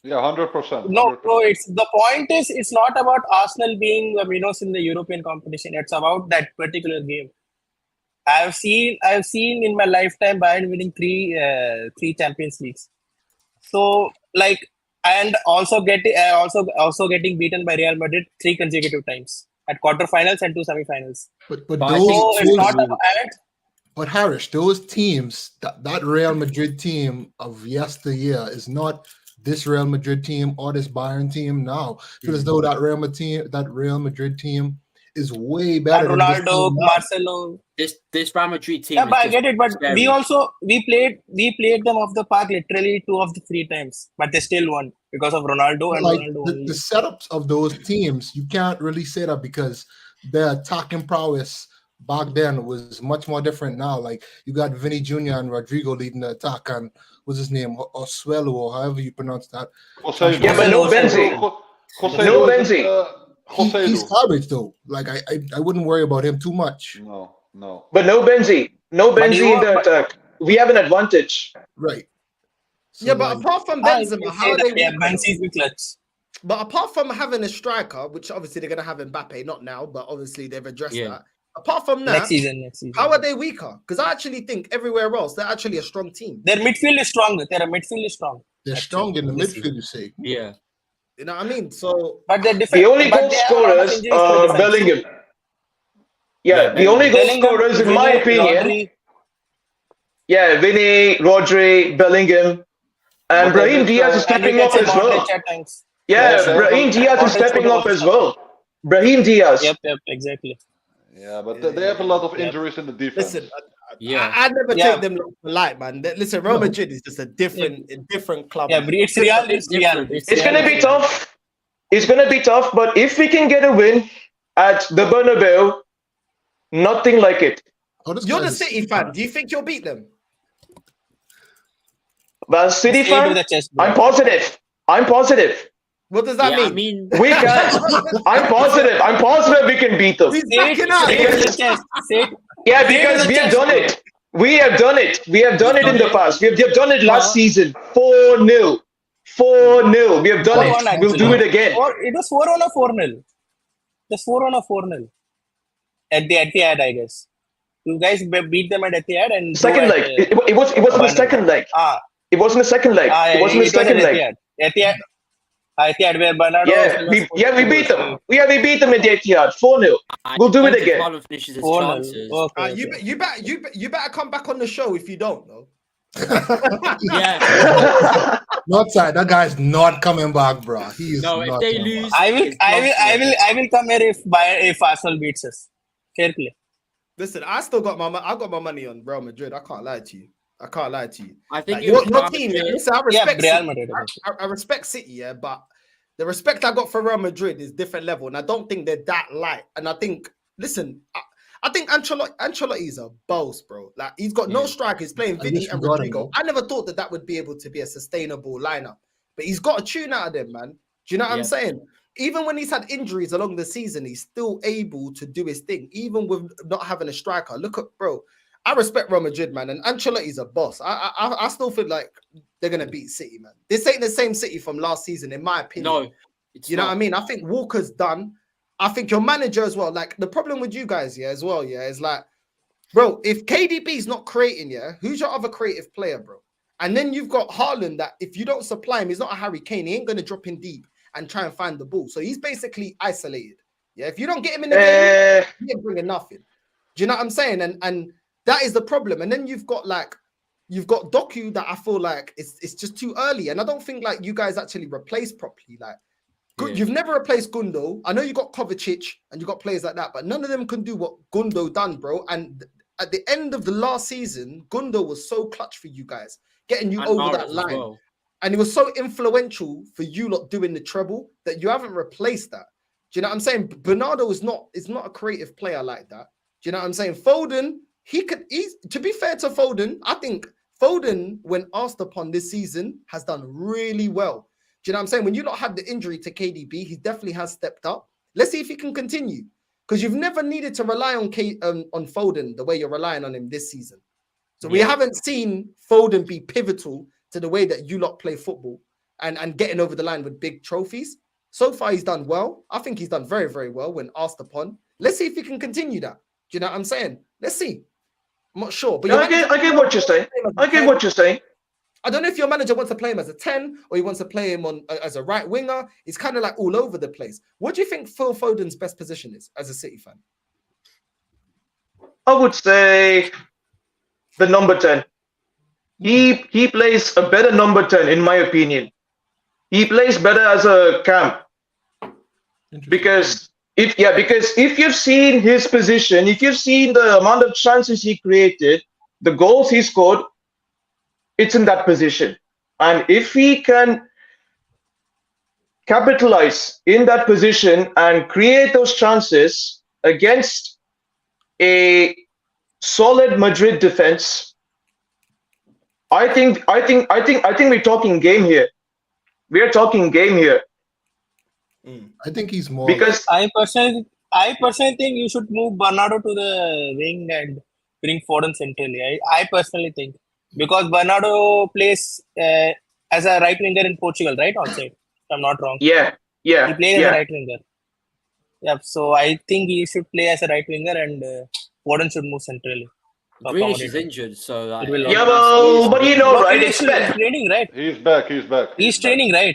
Yeah, 100%. No, it's the point is it's not about Arsenal being winners in the European competition. It's about that particular game. I've seen in my lifetime Bayern winning three Champions Leagues. So and also getting beaten by Real Madrid 3 consecutive times at quarterfinals and 2 semifinals. But it's not about. But Harris, those teams, that Real Madrid team of yesteryear is not this Real Madrid team or this Bayern team now. So as though that Real Madrid team is way better. Ronaldo, Marcelo. This Real Madrid team. Yeah, but I get it. But we played them off the park literally 2 of the 3 times, but they still won because of Ronaldo and Ronaldo. The setups of those teams, you can't really say that because their attacking prowess back then was much more different now. Like you got Vinny Jr. and Rodrigo leading the attack, and what's his name, Oswello, or however you pronounce that. Yeah, but no Benzema. No Benzema. He's garbage though. Like I wouldn't worry about him too much. No. But no Benzema. No Benzema in the attack. We have an advantage. Right. So but apart from Benzema, how are they? Benzema's clutch. But apart from having a striker, which obviously they're gonna have Mbappe, not now, but obviously they've addressed that. Apart from that, next season. How are they weaker? Because I actually think everywhere else they're actually a strong team. Their midfield is strong. They're strong in the midfield, you say. Yeah. You know what I mean? So, but they're different. The only goal scorers are Bellingham. Yeah, the only goal scorers, in my opinion. Yeah, Vinny, Rodri, Bellingham, and Brahim Diaz is stepping up as well. Yeah, Brahim Diaz is stepping up as well. Brahim Diaz. Yep, exactly. Yeah, but they have a lot of injuries in the defense. Listen, I never take them light, man. Listen, Real Madrid is just a different club. Yeah, it's Real. It's going to be tough. It's going to be tough, but if we can get a win at the Bernabeu, nothing like it. You're the City fan. Do you think you'll beat them? Well, City fan, I'm positive. What does that mean? We can. I'm positive we can beat them. Yeah, because we have done it. We have done it in the past. We have done it last season. 4-0. 4-0. We have done it. We'll do it again. It was 4-1 or 4-0. Just 4-1 or 4-0. At the Etihad, I guess. You guys beat them at Etihad and second leg. It was in the second leg. It wasn't the second leg. It wasn't the second leg. Etihad. Etihad where Bernardo. We beat them. We beat them at the Etihad. 4-0. We'll do it again. 4-0. You better come back on the show if you don't, though. Yeah. Northside, that guy's not coming back, bro. He's if they lose, I will come here if Arsenal beats us. Fair play. Listen, I got my money on Real Madrid. I can't lie to you. I think like, your team. Listen, I respect Real Madrid. I respect City, but The respect I got for Real Madrid is different level, and I don't think they're that light. And I think, listen, I think Ancelotti's a boss, bro. Like, he's got no strike. He's playing Vinny and Rodrigo. I never thought that would be able to be a sustainable lineup, but he's got a tune out of them, man. Do you know what I'm saying? Even when he's had injuries along the season, he's still able to do his thing, even with not having a striker. Look at, bro, I respect Real Madrid, man, and Ancelotti's a boss. I still feel like they're going to beat City, man. This ain't the same City from last season, in my opinion. No, you know what I mean? I think Walker's done. I think your manager as well. Like, the problem with you guys, as well, is like, bro, if KDB's not creating, who's your other creative player, bro? And then you've got Haaland that if you don't supply him, he's not a Harry Kane. He ain't going to drop in deep and try and find the ball. So he's basically isolated. Yeah, if you don't get him in the game, he ain't bringing nothing. Do you know what I'm saying? And that is the problem. And then you've got Doku that I feel like it's just too early. And I don't think like you guys actually replaced properly. Like, you've never replaced Gundo. I know you got Kovacic and you got players like that, but none of them can do what Gundo done, bro. And at the end of the last season, Gundo was so clutch for you guys, getting you over that line. Well. And it was so influential for you lot doing the treble that you haven't replaced that. Do you know what I'm saying? Bernardo is not a creative player like that. Do you know what I'm saying? Foden, to be fair to Foden, I think Foden, when asked upon this season, has done really well. Do you know what I'm saying? When you not had the injury to KDB, he definitely has stepped up. Let's see if he can continue. Because you've never needed to rely on Foden the way you're relying on him this season. So we haven't seen Foden be pivotal to the way that you lot play football and getting over the line with big trophies. So far, he's done well. I think he's done very, very well when asked upon. Let's see if he can continue that. Do you know what I'm saying? Let's see. I'm not sure. But I get what you're saying. I get what you're saying. I don't know if your manager wants to play him as a 10 or he wants to play him as a right winger. He's kind of like all over the place. What do you think Phil Foden's best position is as a City fan? I would say the number 10. He plays a better number 10, in my opinion. He plays better as a cam. Because if you've seen his position, if you've seen the amount of chances he created, the goals he scored, it's in that position. And if he can capitalize in that position and create those chances against a solid Madrid defense, I think we're talking game here. We are talking game here. I think he's more because I personally think you should move Bernardo to the wing and bring Foden centrally. I personally think, because Bernardo plays as a right winger in Portugal, right? Also, if I'm not wrong. Yeah. He plays as a right winger. Yeah, so I think he should play as a right winger and Foden should move centrally. Grealish is injured, so but you know, right? He's training, right? He's back. He's training, right?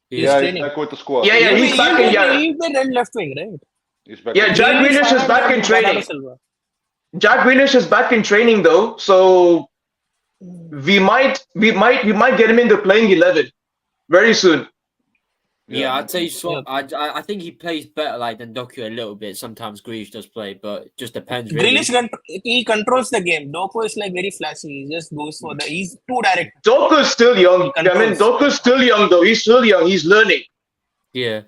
He's back with the squad. Yeah, he's back in. He's the left wing, right? He's back. Yeah, Jack Grealish is back in training. Jack Grealish is back in training though, so we might get him in the playing 11 very soon. Yeah, I'd say so. I think he plays better than Doku a little bit. Sometimes Grealish does play, but it just depends. Really. Grealish he controls the game. Doku is very flashy. He just goes for he's too direct. Doku's still young. Doku's still young though. He's still young. He's learning. Yeah,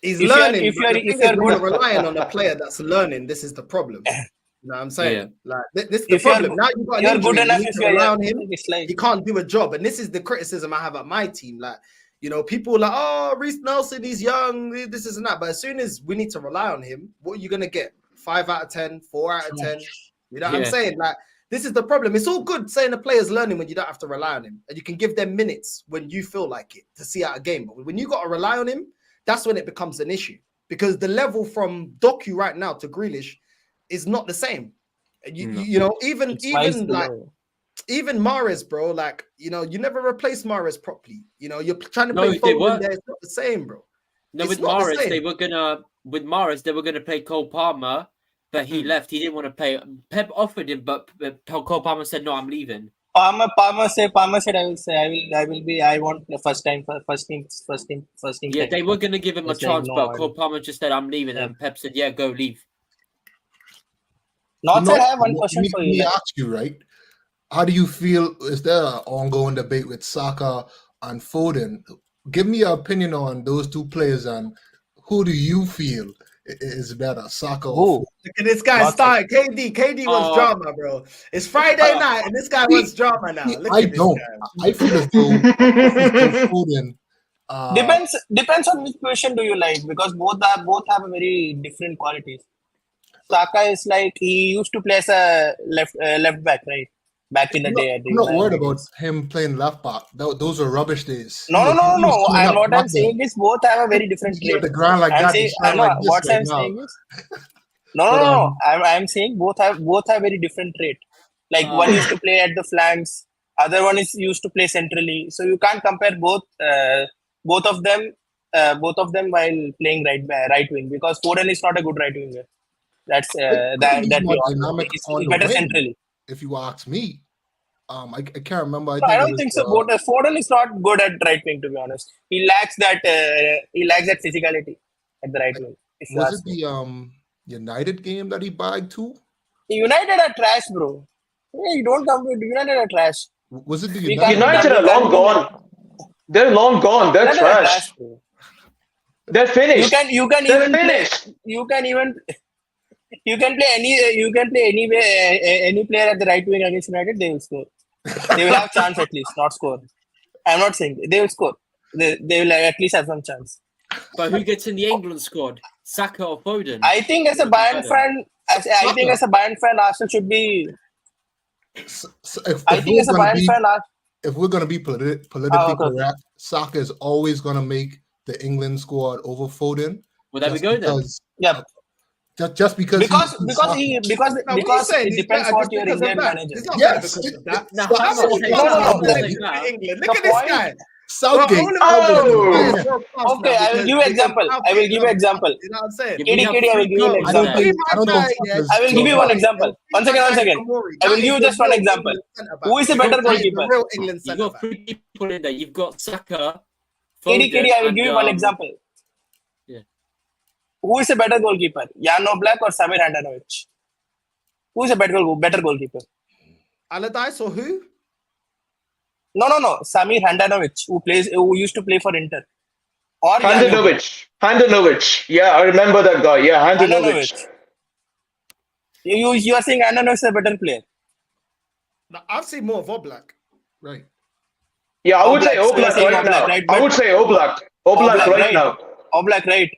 he's learning. If you're relying on a player that's learning, this is the problem. You know what I'm saying? This is the problem. Now you've got an injury, you need to rely on him. He can't do a job, and this is the criticism I have at my team. People are like, oh, Reece Nelson, he's young, this is and that. But as soon as we need to rely on him, what are you going to get? 5 out of 10, 4 out of 10? You know what I'm saying? This is the problem. It's all good saying the player's learning when you don't have to rely on him. And you can give them minutes when you feel like it to see out a game. But when you got to rely on him, that's when it becomes an issue. Because the level from Doku right now to Grealish is not the same. Even Mahrez, bro, you never replace Mahrez properly. You're trying to play Foden there. It's not the same, bro. No, with Mahrez, they were gonna play Cole Palmer, but he left. He didn't want to play. Pep offered him, but Cole Palmer said, "No, I'm leaving." Palmer said, I want the first team. Yeah, they were gonna give him a chance, but Cole Palmer just said, "I'm leaving," and Pep said, "Yeah, go leave." Northside, I have one question for you. Let me ask you, right? How do you feel? Is there an ongoing debate with Saka and Foden? give me your opinion on those two players and who do you feel is better, Saka or Foden? Look at this guy start. KD wants drama, bro. It's Friday night and this guy wants drama now. Look I at this don't. guy. I feel as though Foden. Depends on which position do you like, because both have a very different qualities. Saka is like, he used to play as a left back, right? Back in the day. I'm not worried about him playing left back. Those are rubbish days. No. What I'm saying is both have a very different trait. The ground like that. What I'm saying is no. I'm saying both have very different trait. Like one used to play at the flanks, other one is used to play centrally. So you can't compare both of them while playing right wing, because Foden is not a good right winger. That's better centrally. If you ask me, I can't remember. I don't think so. Foden is not good at right wing, to be honest. He lacks that physicality at the right wing. Was it the United game that he bagged too? United are trash, bro. Hey, you don't come with United are trash. Was it the United are long gone? They're long gone. They're trash. They're finished. You can play any player at the right wing against United. They will score. They will have chance at least, not score. I'm not saying they will score. They will at least have some chance. But who gets in the England squad? Saka or Foden? I think as a Bayern fan, Arsenal should be. If we're gonna be politically correct, Saka is always gonna make the England squad over Foden. Well, there we go then. Yeah. Just because it depends what your England manager. Yes. England. Look at this guy. Southgate. Okay, I will give you example. You know what I'm saying? I will give you one example. One second. I will give you just one example. Who is a better goalkeeper? You've got three people in there. You've got Saka. KD, I will give you one example. Yeah. Who is a better goalkeeper? Jan Oblak or Samir Handanovic? Who is a better goalkeeper? Allardyce or who? No. Samir Handanovic, who used to play for Inter. Or Handanovic. Yeah, I remember that guy. Yeah, Handanovic. You are saying Handanovic is a better player? No, I've seen more of Oblak. Right. Yeah, I would say Oblak right now. I would say Oblak. Oblak right now. Oblak, right.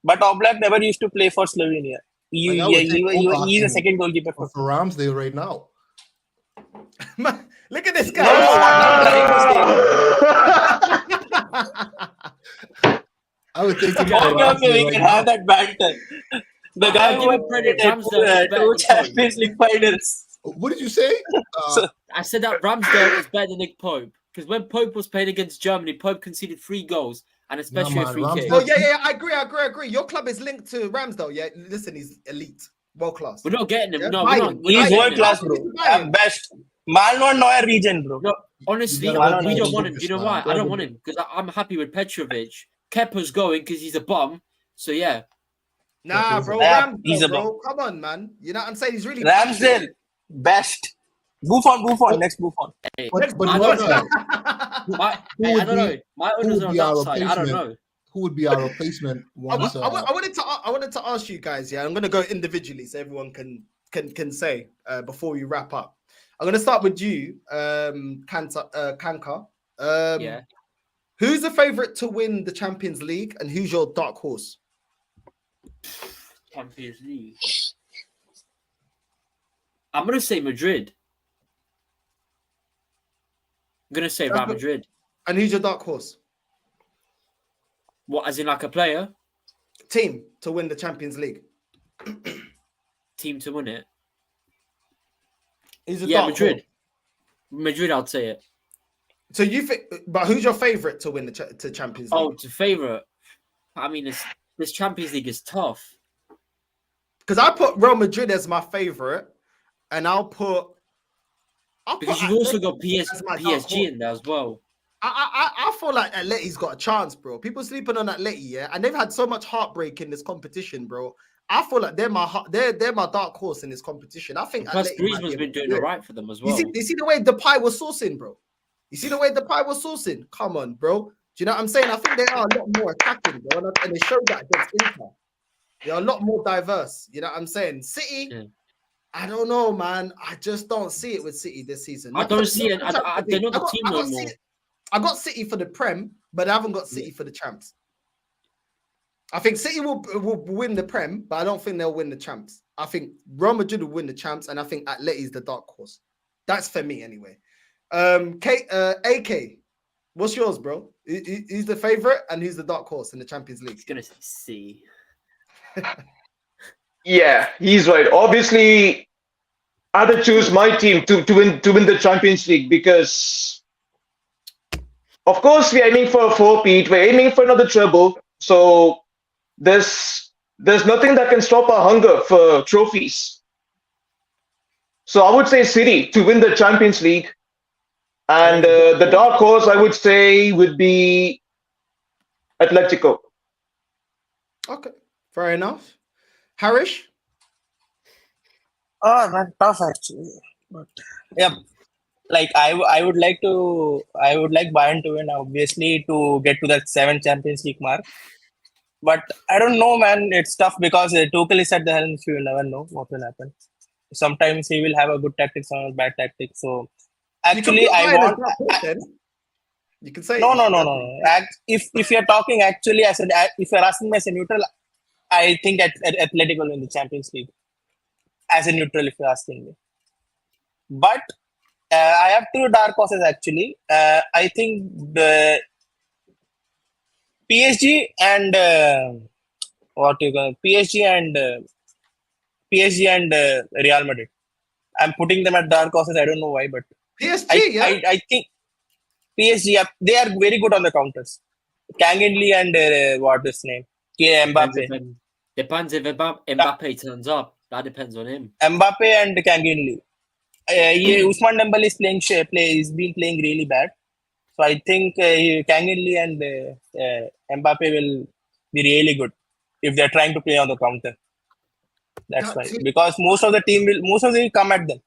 But Oblak never used to play for Slovenia. He's a second goalkeeper for Ramsdale right now. Look at this guy. I would think we can have that banter. The guy who won two Champions League finals. What did you say? I said that Ramsdale is better than Nick Pope, because when Pope was playing against Germany, Pope conceded 3 goals and especially a free kick. Oh yeah, I agree. Your club is linked to Ramsdale. Yeah, listen, he's elite, world class. We're not getting him. Yeah? No, he's world class, bro. Best. Malmö Neuer region, bro. No, honestly, we don't want him. Do you know why? I don't want him because I'm happy with Petrovic. Kepa's going because he's a bum. So yeah. Nah, bro. Ramsdale, he's a bum. Come on, man. You know what I'm saying? He's really Ramsdale, best. Buffon, next Buffon. Hey, I don't know. My owners are on that side. I don't know. Who would be our replacement? I wanted to ask you guys. Yeah, I'm gonna go individually so everyone can say before you wrap up. I'm gonna start with you, Kanka. Yeah. Who's the favorite to win the Champions League, and who's your dark horse? Champions League. I'm gonna say Madrid. I'm gonna say Real Madrid. And who's your dark horse? What, as in like a player? Team to win the Champions League. Team to win it. Madrid. Horse? Madrid, I'd say it. So you think, but who's your favorite to win the Champions League? Oh, to favorite. I mean, this Champions League is tough. Because I put Real Madrid as my favorite, and because you've also got PSG in there as well. I feel like Atleti's got a chance, bro. People sleeping on Atleti, yeah, and they've had so much heartbreak in this competition, bro. I feel like they're my dark horse in this competition. I think plus Griezmann's been doing all right for them as well. You see the way Depay was sourcing, bro. You see the way Depay was sourcing. Come on, bro. you know what I'm saying? I think they are a lot more attacking, bro, and they showed that against Inter. They're a lot more diverse. You know what I'm saying? City, I don't know, man. I just don't see it with City this season. I don't see it. They're not the team no more. I got City for the Prem, but I haven't got City for the champs. I think City will win the Prem, but I don't think they'll win the champs. I think Real Madrid will win the champs, and I think Atleti is the dark horse. That's for me anyway. AK, what's yours, bro? He's the favorite, and he's the dark horse in the Champions League. He's gonna see. Yeah, he's right. Obviously, I had to choose my team to win the Champions League because, of course, we're aiming for a four-peat. We're aiming for another treble. So there's nothing that can stop our hunger for trophies. So I would say City to win the Champions League, and the dark horse I would say would be Atletico. Okay, fair enough. Harish? Oh, that's tough actually. But yeah, like I would like Bayern to win, obviously, to get to that 7 Champions League mark. But I don't know, man. It's tough because Tuchel is at the helm, so you never know what will happen. Sometimes he will have a good tactics or a bad tactics. So actually, you can say no. If you're talking actually if you're asking me as a neutral, I think Atletico will win the Champions League. As a neutral, if you're asking me. But I have 2 dark horses actually. I think the PSG and PSG and Real Madrid. I'm putting them at dark horses. I don't know why, but PSG. I think PSG. They are very good on the counters. Kanginli and what is his name? Mbappe. Depends if Mbappe turns up. That depends on him. Mbappe and Kanginli. Ousmane Dembele is he's been playing really bad. So I think Kanginli and Mbappe will be really good if they're trying to play on the counter. That's right. Because most of the team will come at them.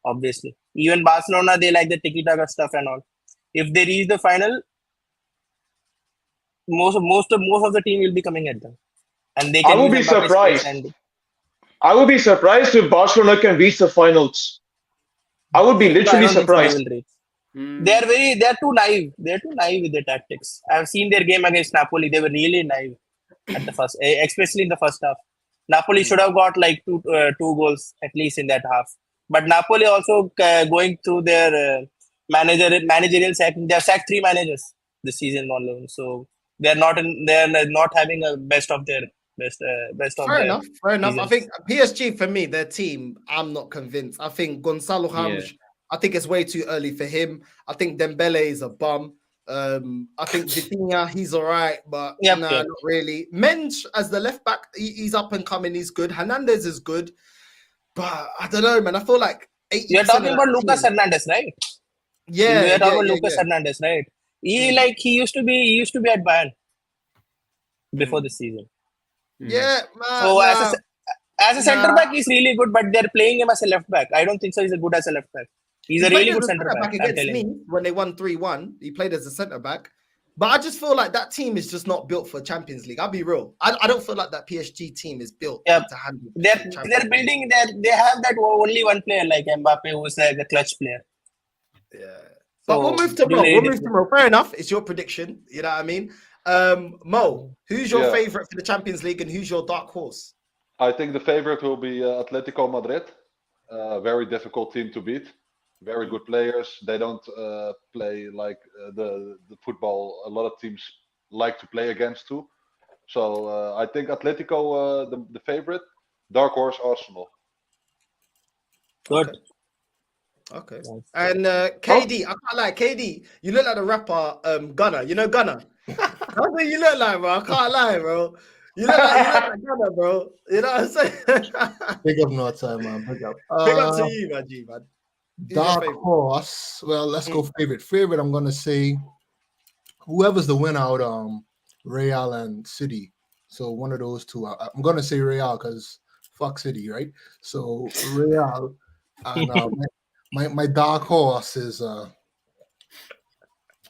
Obviously, even Barcelona, they like the tiki-taka stuff and all. If they reach the final, most of the team will be coming at them, and they can. I will be surprised. I would be surprised if Barcelona can reach the finals. I would be literally surprised. They're too naive. They're too naive with their tactics. I've seen their game against Napoli. They were really naive at the first, especially in the first half. Napoli should have got like two goals at least in that half. But Napoli also going through their managerial sacking. They have sacked 3 managers this season on loan. So they're not having a best of their best. Fair enough. I think PSG for me, their team, I'm not convinced. I think Gonzalo Ramos, I think it's way too early for him. I think Dembele is a bum. I think Vitinha, he's all right, but not really. Mensch as the left back, he's up and coming. He's good. Hernandez is good, but I don't know, man. I feel like you're talking about Lucas Hernandez, right? Yeah, you're talking about Lucas Hernandez, right? He used to be at Bayern before the season. Yeah, man. So as a centre back, he's really good, but they're playing him as a left back. I don't think so. He's a good as a left back. He's a really good centre back. Against me when they won 3-1, he played as a centre back. But I just feel like that team is just not built for Champions League. I'll be real. I don't feel like that PSG team is built to handle. They're building. They have that only one player like Mbappe, who's like a clutch player. Yeah. But we'll move to Mo. Fair enough. It's your prediction. You know what I mean? Mo, who's your favorite for the Champions League and who's your dark horse? I think the favorite will be Atletico Madrid. Very difficult team to beat. Very good players. They don't play like the football a lot of teams like to play against too. So I think Atletico the favorite. Dark horse Arsenal. Good. Okay. And KD, I can't lie, KD, you look like the rapper Gunna. You know Gunna? That's what you look like, bro. I can't lie, bro. You look like Gunna, bro. You know what I'm saying? Big up Northside, man. Big up. Big up to you, man, G, man. Dark horse. Well, let's go favorite. Favorite, I'm gonna say whoever's the winner out Real and City. So one of those two. I'm gonna say Real because fuck City, right? So Real and my dark horse is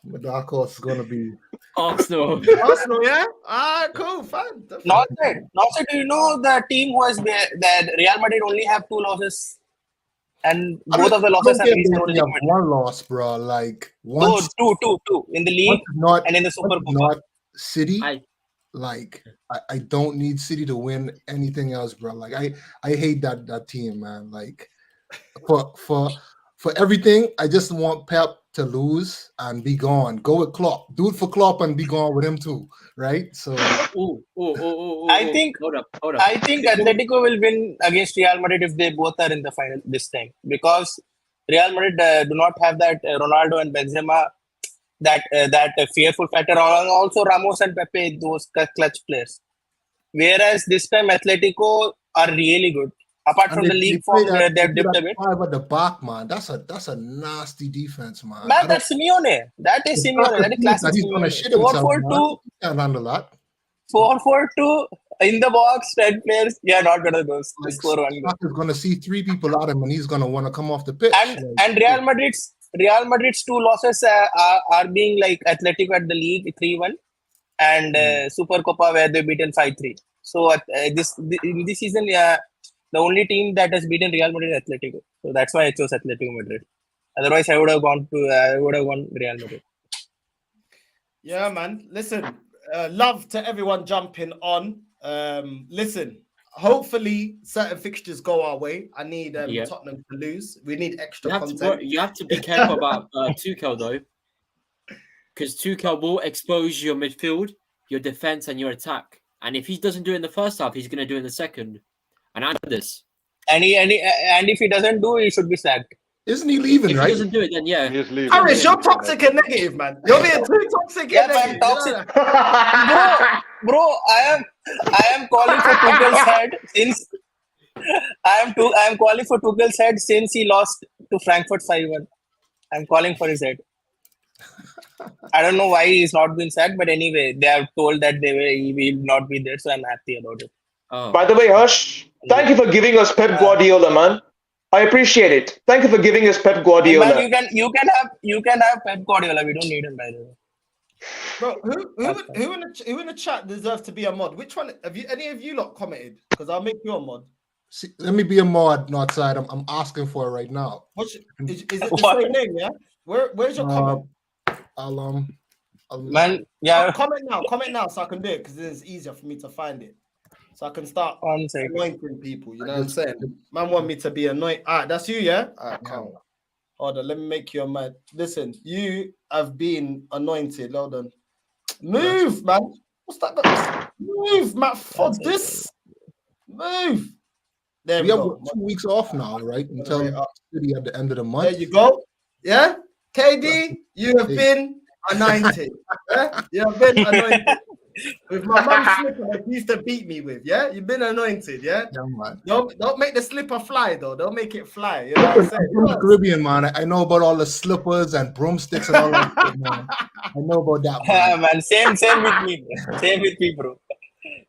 My dark horse is gonna be Arsenal. Arsenal, yeah? Ah, cool, fine. Northside, do you know the team who has that Real Madrid only have 2 losses, and both of the losses are They recent. only have one loss, bro. Like No, once two in the league and in the Super Cup. Not City. Like I don't need City to win anything else, bro. Like I hate that team, man. Like for everything, I just want Pep to lose and be gone. Go with Klopp. Do it for Klopp and be gone with him too, right? So I think hold up. I think Atletico will win against Real Madrid if they both are in the final this time, because Real Madrid do not have that Ronaldo and Benzema, that fearful factor, and also Ramos and Pepe, those clutch players. Whereas this time Atletico are really good. Apart from the league form where they've dipped a bit. 5 at the back, man. That's a nasty defense, man. Man, that's Simeone. That is Simeone. That is classic He's gonna Simeone. shit himself, 4-4-2. Can't handle that. 4-4-2 in the box, 10 players. Yeah, not gonna go score one goal. He's gonna see 3 people at him, and he's gonna want to come off the pitch. And Real Madrid's 2 losses are being like Atletico at the league 3-1 and Super Copa where they beaten 5-3. So in this season, the only team that has beaten Real Madrid is Atletico. So that's why I chose Atletico Madrid. Otherwise, I would have gone Real Madrid. Yeah, man. Listen, love to everyone jumping on. Listen, hopefully certain fixtures go our way. I need Tottenham to lose. We need extra content. You have to be careful about Tuchel though, because Tuchel will expose your midfield, your defense, and your attack. And if he doesn't do it in the first half, he's going to do it in the second. And I know this. And if he doesn't do it, he should be sacked. Isn't he leaving, if right? If he doesn't do it, then yeah. He's leaving. Harris, you're toxic and negative, man. You're being too toxic and negative. Toxic. Bro, I am calling for Tuchel's head since I am calling for Tuchel's head since he lost to Frankfurt 5-1. I'm calling for his head. I don't know why he's not been sacked, but anyway, they have told that he will not be there, so I'm happy about it. Oh. By the way, Hush, thank you for giving us Pep Guardiola, man. I appreciate it. Thank you for giving us Pep Guardiola. Man, you can have Pep Guardiola. We don't need him, by the way. Bro, who in the chat deserves to be a mod? Which one? Have you any of you lot commented? Because I'll make you a mod. See, let me be a mod, Northside. I'm asking for it right now. Is it the same name? Yeah. Where's your comment? Man, yeah. Comment now, so I can do it because it's easier for me to find it. So I can start anointing people. You know what I'm saying? Man want me to be anointed. All right, that's you, yeah? All right, come. Hold on, let me make you a man. Listen, you have been anointed. Hold on. Move, man. What's that? Move, man. For this. Move. There we have go. 2 weeks off now, right? Until City at the end of the month. There you go. Yeah? KD, you have been anointed. Yeah? You have been anointed. With my mum's slipper that used to beat me with, yeah? You've been anointed, yeah? Yeah, man. Don't make the slipper fly, though. Don't make it fly. You know what I'm saying? I'm from the Caribbean, man. I know about all the slippers and broomsticks and all that shit, man. I know about that, man. Man, same with me. Same with me, bro.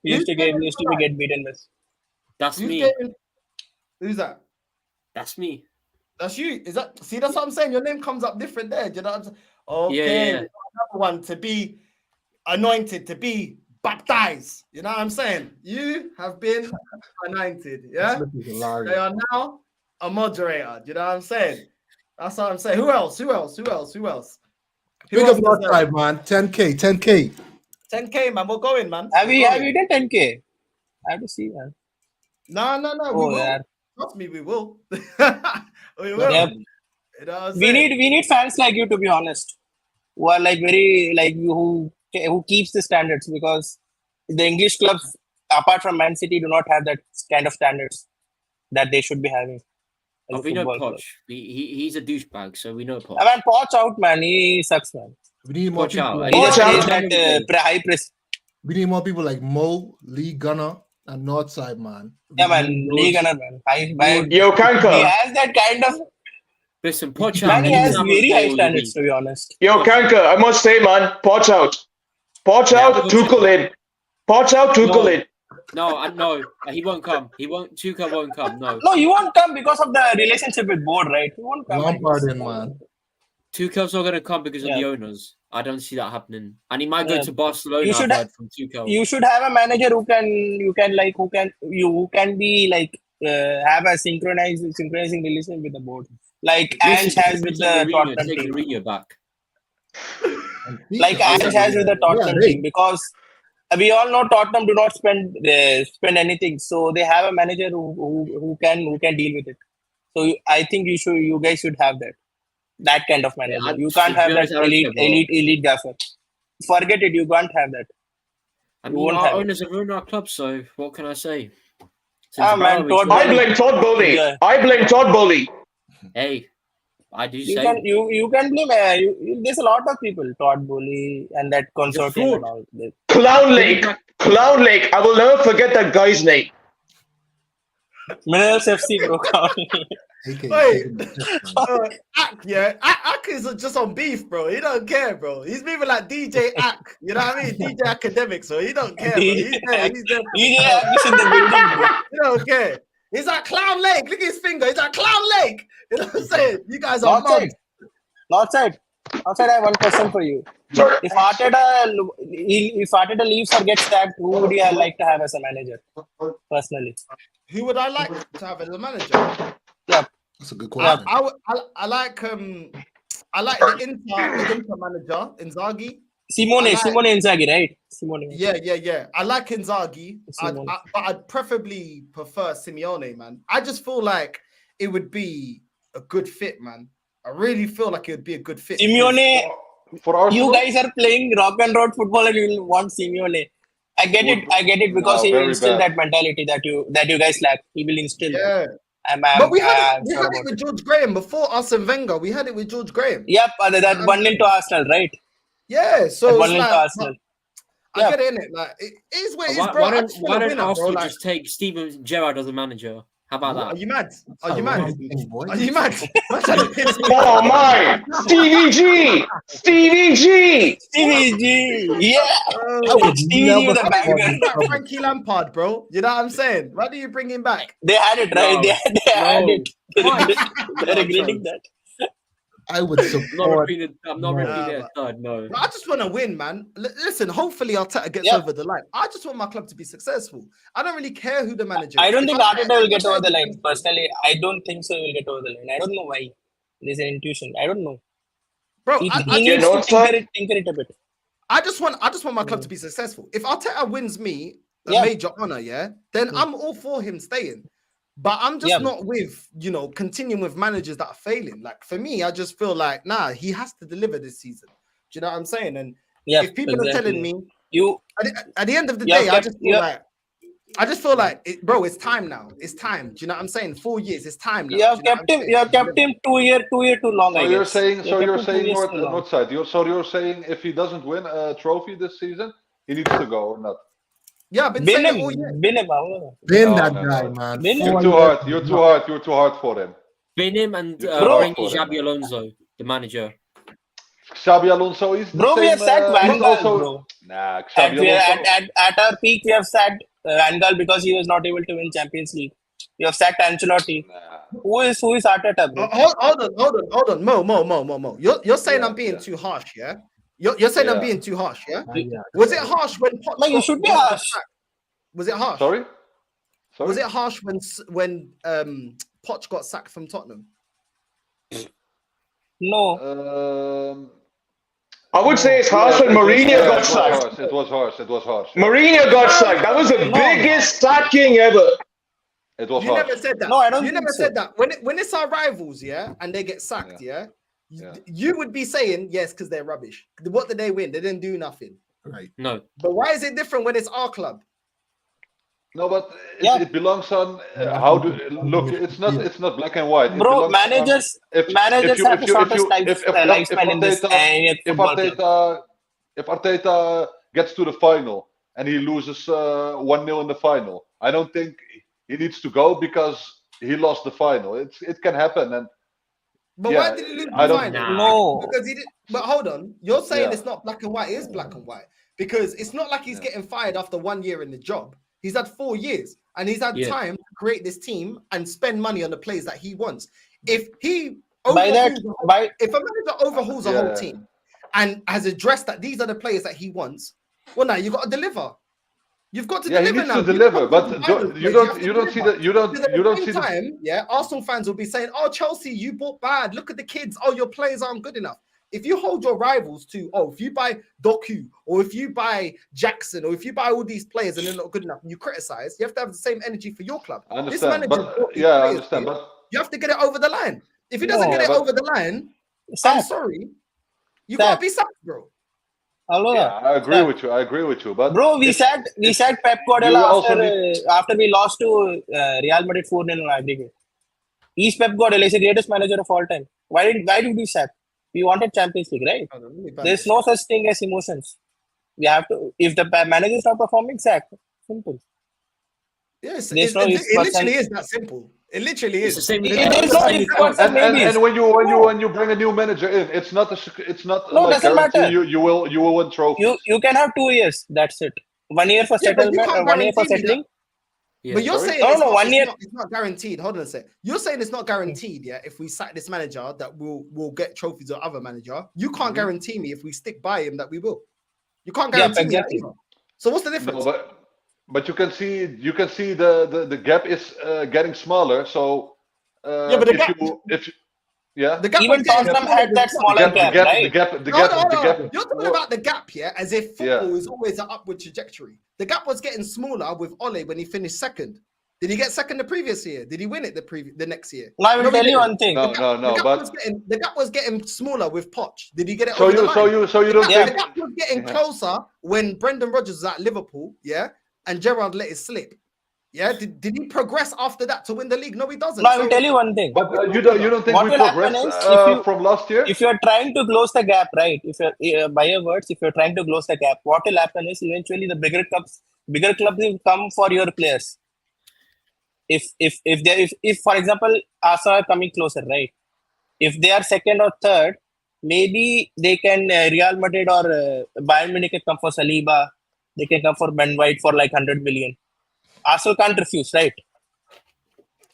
We used to get beaten with. That's me. Who's that? That's me. That's you. Is that? See, that's what I'm saying. Your name comes up different there. Do you know what I'm saying? Okay. Yeah. Another one to be anointed, to be baptized. You know what I'm saying? You have been anointed. Yeah. They are now a moderator. Do you know what I'm saying? That's what I'm saying. Who else? Big up Northside, man. 10K. 10K, man. We're going, man. Have we done 10K? I have to see, man. No. We will. Yeah. Trust me, we will. We will. Yeah. You know what I'm We saying? need fans like you, to be honest, who are like very like you, who keeps the standards, because the English clubs, apart from Man City, do not have that kind of standards that they should be having. We know Poch. He's a douchebag, so we know Poch. I mean, Poch out, man. He sucks, man. We need more people. He just plays that high press. We need more people like Mo, Lee Gunner, and Northside, man. Yeah, man. Lee Gunner, man. Yo, Kanka. He has that kind of. Listen, Poch Man, out. he has very high standards, to be honest. Yo, Kanka, I must say, man, Poch out. Poch out, Tuchel in. Poch out, Tuchel in. No, he won't come. Tuchel won't come. No, he won't come because of the relationship with Board, right? He won't come. Lampard in, man. Tuchel's not going to come because of the owners. I don't see that happening, and he might go to Barcelona. You should I've heard from Tuchel. You should have a manager who can be like have a synchronizing relation with the board, like Ange has with the Tottenham Take team. Mourinho back. Like Ange has with the Tottenham team, because we all know Tottenham do not spend anything, so they have a manager who can deal with it. So I think you guys should have that kind of manager. You can't have that elite gaffer. Forget it. You can't have that. I mean, our owners have ruined our club, so what can I say? I blame Todd Bowley. I blame Todd Bowley. Hey, I do You say can you can blame. There's a lot of people, Todd Bowley and that consortium and all. Clown Lake. I will never forget that guy's name. Minerals FC broke out. Wait, Ak is just on beef, bro. He don't care, bro. He's moving like DJ Ak. You know what I mean? DJ Academic, so he don't care, bro. He's there. DJ Ak is in the building, bro. He don't care. He's like Clown Lake. Look at his finger. He's like Clown Lake. You know what I'm saying? You guys are mad. Northside, I have one question for you. If Arteta leaves or gets sacked, who would you like to have as a manager? Personally, who would I like to have as a manager? Yeah, that's a good question. I like the Inter manager Inzaghi. Simone Inzaghi, right? Simone. Yeah. I like Inzaghi, but I'd preferably prefer Simeone, man. I just feel like it would be a good fit, man. I really feel like it would be a good fit. Simeone, for Arsenal? You guys are playing rock and roll football and you will want Simeone. I get it because he will instill that mentality that you guys lack. He will instill. Yeah. But we had it with George Graham before Arsene Wenger. We had it with George Graham. Yep, that one into Arsenal, right? Yeah, so one into Arsenal. I get in it. Like it is what it is, bro. Why don't Arsenal just take Steven Gerrard as a manager? How about that? Are you mad? Are you mad? Oh my! Stevie G! Yeah! Stevie with a banger. Frankie Lampard, bro. You know what I'm saying? Why do you bring him back? They had it, right? They had it. They're regretting that. I would support. I'm not repeating that third, no. I just want to win, man. Listen, hopefully Arteta gets over the line. I just want my club to be successful. I don't really care who the manager is. I don't think Arteta will get over the line. Personally, I don't think so. He will get over the line. I don't know why. There's an intuition. I don't know. Bro, he needs to tinker it a bit. I just want my club to be successful. If Arteta wins me a major honor, then I'm all for him staying. But I'm just not with, continuing with managers that are failing. Like, for me, I just feel like, he has to deliver this season. Do you know what I'm saying? And if people are telling me, at the end of the day, I just feel like, bro, it's time now. It's time. Do you know what I'm saying? 4 years, it's time now. You have kept him 2 years too long. So you're saying Northside. You're saying if he doesn't win a trophy this season, he needs to go or not? Yeah, I've been saying it all year. Bin that guy, man. You're too hard. You're too hard for him. Bin him and bring Xabi Alonso, the manager. Xabi Alonso is bro. We have sacked Van Gaal, bro. Nah, Xabi Alonso. At our peak, we have sacked Van Gaal because he was not able to win Champions League. We have sacked Ancelotti. Who is Arteta, bro? Hold on, Mo. You're saying I'm being too harsh, yeah? You're saying I'm being too harsh, yeah? Was it harsh when Poch? No, you should be harsh. Was it harsh? Sorry? Was it harsh when Poch got sacked from Tottenham? No. I would say it's harsh when Mourinho got sacked. It was harsh. Mourinho got sacked. That was the biggest sacking ever. It was harsh. You never said that. No, I don't. You never said that. When it's our rivals, and they get sacked, you would be saying yes because they're rubbish. What did they win? They didn't do nothing. Right. No. But why is it different when it's our club? No, but it belongs on how do look. It's not black and white. Bro, managers have the shortest lifespan in this football. If Arteta gets to the final and he loses 1-0 in the final, I don't think he needs to go because he lost the final. It can happen. And but why did he lose the final? No, because he did. But hold on, you're saying it's not black and white. It is black and white because it's not like he's getting fired after 1 year in the job. He's had 4 years and he's had time to create this team and spend money on the players that he wants. If he if a manager overhauls a whole team and has addressed that these are the players that he wants, well, now you got to deliver. You've got to deliver he needs now. to deliver, but you don't see the time. Yeah, Arsenal fans will be saying, "Oh, Chelsea, you bought bad. Look at the kids. Oh, your players aren't good enough." If you hold your rivals to, if you buy Doku, or if you buy Jackson, or if you buy all these players and they're not good enough, and you criticize, you have to have the same energy for your club. I understand, but you have to get it over the line. If he doesn't get it over the line, I'm sorry, you can't be sacked, bro. Yeah, I agree with you. But bro, we said Pep Guardiola after we lost to Real Madrid 4-0 in aggregate. He's Pep Guardiola. He's the greatest manager of all time. Why did we sack? We wanted Champions League, right? There's no such thing as emotions. We have to. If the manager is not performing, sack. Simple. Yes, it literally is that simple. It literally is. It's the same. And when you bring a new manager in, it's not like guarantee you will win trophies. You can have 2 years. That's it. 1 year for settlement, 1 year for settling. Yeah. But you're saying it's not guaranteed. Hold on a sec. You're saying it's not guaranteed, yeah? If we sack this manager, that we'll get trophies or other manager. You can't guarantee me if we stick by him that we will. You can't guarantee me that either. So what's the difference? No, but you can see the gap is getting smaller. So but the gap. The gap even Tottenham had that smaller gap, right? The gap. You're talking about the gap, yeah, as if football is always an upward trajectory. The gap was getting smaller with Ole when he finished second. Did he get second the previous year? Did he win it the next year? I will tell you one thing. The gap was getting smaller with Poch. Did he get it? So you don't think the gap was getting closer when Brendan Rodgers was at Liverpool, yeah, and Gerrard let it slip. Yeah, did he progress after that to win the league? No, he doesn't. No, I will tell you one thing. But you don't think we progressed from last year? If you're trying to close the gap, right? If you're by your words, if you're trying to close the gap, what will happen is eventually the bigger clubs will come for your players. If for example Arsenal are coming closer, right? If they are second or third, maybe they can Real Madrid or Bayern Munich can come for Saliba. They can come for Ben White for like 100 million. Arsenal can't refuse, right?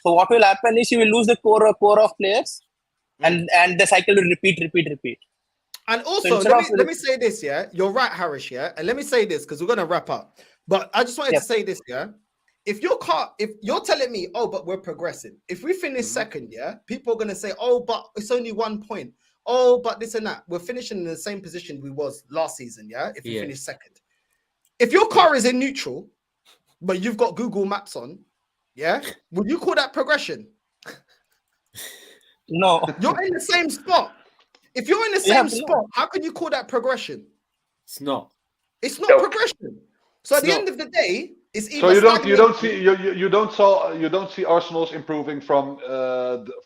So what will happen is you will lose the core of players, and the cycle will repeat. And also, let me say this, yeah. You're right, Harish, yeah. And let me say this because we're gonna wrap up. But I just wanted to say this, yeah. If you're telling me, but we're progressing. If we finish second, yeah, people are gonna say, but it's only 1 point. But this and that. We're finishing in the same position we was last season, yeah. If we finish second, if your car is in neutral, but you've got Google Maps on, yeah, would you call that progression? No. You're in the same spot. If you're in the same spot, how can you call that progression? It's not. It's not progression. So at the end of the day, it's either. So you don't see Arsenal's improving from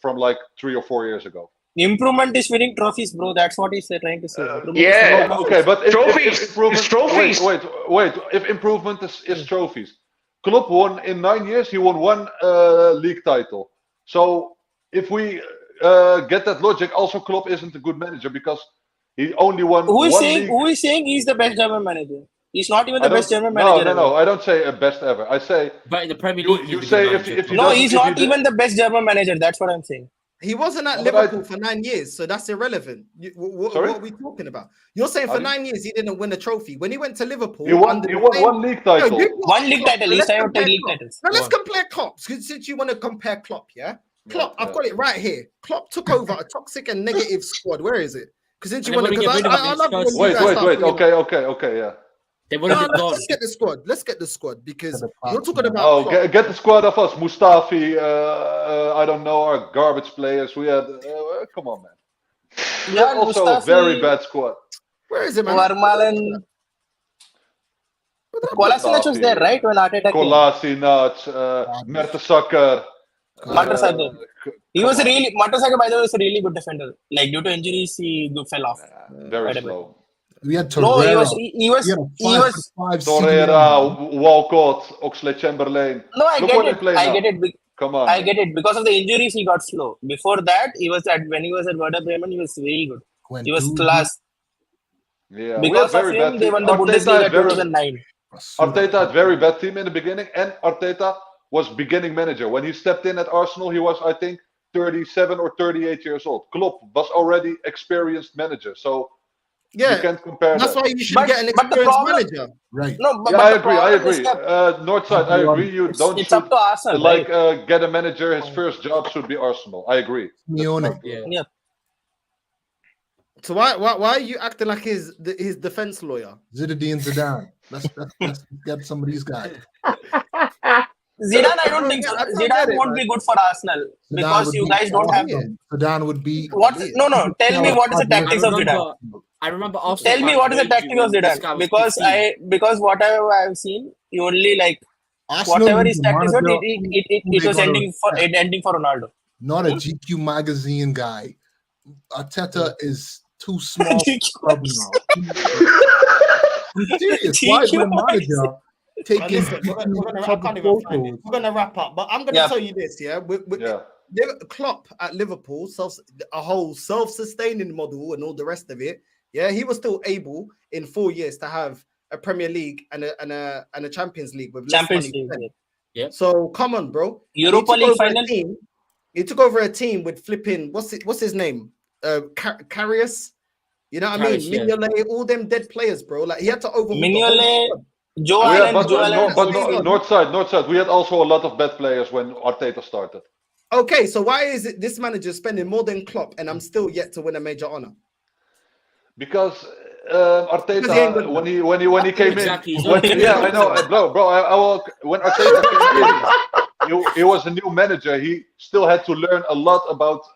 like 3 or 4 years ago. Improvement is winning trophies, bro. That's what he's trying to say. Okay, but trophies. Trophies. Wait. If improvement is trophies, Klopp won in 9 years. He won 1 league title. So if we get that logic, also Klopp isn't a good manager because he only won. Who is saying he's the best German manager? He's not even the best German manager. No. I don't say best ever. I say. But in the Premier League, you say if no, he's not even the best German manager. That's what I'm saying. He wasn't at Liverpool for 9 years, so that's irrelevant. What are we talking about? You're saying for 9 years he didn't win a trophy. When he went to Liverpool, he won 1 league title. One league title. He's trying to take league titles. Now let's compare Klopp. Since you want to compare Klopp, yeah? Klopp, I've got it right here. Klopp took over a toxic and negative squad. Where is it? Because since you want to, I love wait. Okay, yeah. Let's get the squad because you're talking about. Get the squad of us. Mustafi, I don't know, our garbage players. We had. Come on, man. Yeah, also Mustafi, a very bad squad. Where is it, man? Vermaelen. Kolasinac was there, right? When Arteta came. Kolasinac, Mertesacker. Mertesacker. Mertesacker, by the way, was a really good defender. Like due to injuries, he fell off. Very slow. We had Torreira. No, he was Torreira, Walcott, Oxlade-Chamberlain. No, I get it. Come on. I get it. Because of the injuries, he got slow. Before that, when he was at Werder Bremen, he was really good. He was class. Yeah, because of him, they won the Bundesliga 2009. Arteta had very bad team in the beginning, and Arteta was beginning manager. When he stepped in at Arsenal, he was, I think, 37 or 38 years old. Klopp was already experienced manager, so you can't compare That's that. why you should get an experienced manager. Right. No, Yeah, I agree. I agree. Northside, I agree. You don't it's should up to Arsenal, right? get a manager. His first job should be Arsenal. I agree. Yeah. So why are you acting like his defense lawyer? Zinedine Zidane. Let's get some of these guys. Zidane, I don't think so. Zidane won't be good for Arsenal because you guys don't have. Zidane would be. What? No. Tell me what is the tactics of Zidane. I remember Arsenal. Tell me what is the tactic of Zidane, because whatever I've seen, he only like whatever his tactics was, it was ending for Ronaldo. Not a GQ magazine guy. Arteta is too small for the club now. I'm serious. Why is the manager taking We're gonna wrap up, but I'm gonna tell you this, Klopp at Liverpool, a whole self-sustaining model and all the rest of it. Yeah, he was still able in 4 years to have a Premier League and a Champions League with Champions League. Yeah. So come on, bro. Europa League final. He took over a team with flipping what's his name? Karius. You know what I mean? Mignolet, all them dead players, bro. Like he had to overhaul. Mignolet, but Northside. We had also a lot of bad players when Arteta started. Okay, so why is it this manager spending more than Klopp and I'm still yet to win a major honor? Because Arteta, when he came in, I know, bro. When Arteta came in, he was a new manager. He still had to learn a lot about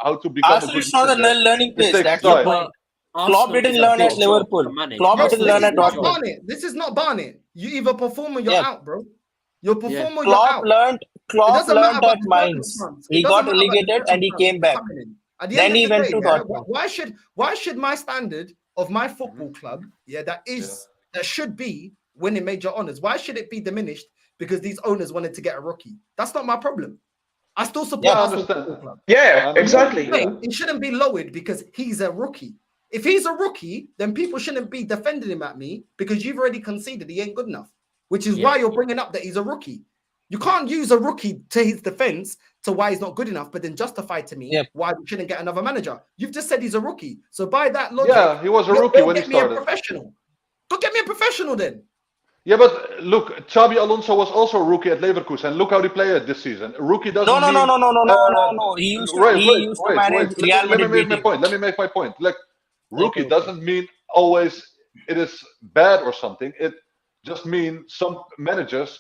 how to become Arsenal a good is not a manager. learning place. That's your point. Klopp didn't learn at Liverpool. Klopp didn't learn at Dortmund. This is not Barnet. You either perform or you're out, bro. You're perform or you're out. Klopp learned at Mainz. He got relegated and he came back. Then he went to Dortmund. Why should my standard of my football club, that should be winning major honors, why should it be diminished because these owners wanted to get a rookie? That's not my problem. I still support Arsenal Football Club. Yeah, exactly. It shouldn't be lowered because he's a rookie. If he's a rookie, then people shouldn't be defending him at me because you've already conceded he ain't good enough, which is why you're bringing up that he's a rookie. You can't use a rookie to his defense to why he's not good enough, but then justify to me why we shouldn't get another manager. You've just said he's a rookie. So by that logic, he was a rookie when he started. Go get me a professional then. Yeah, but look, Xabi Alonso was also a rookie at Leverkusen, and look how they played this season. A rookie doesn't No. He used to manage Real Madrid. Let me make my point. Like, rookie doesn't mean always it is bad or something. It just means some managers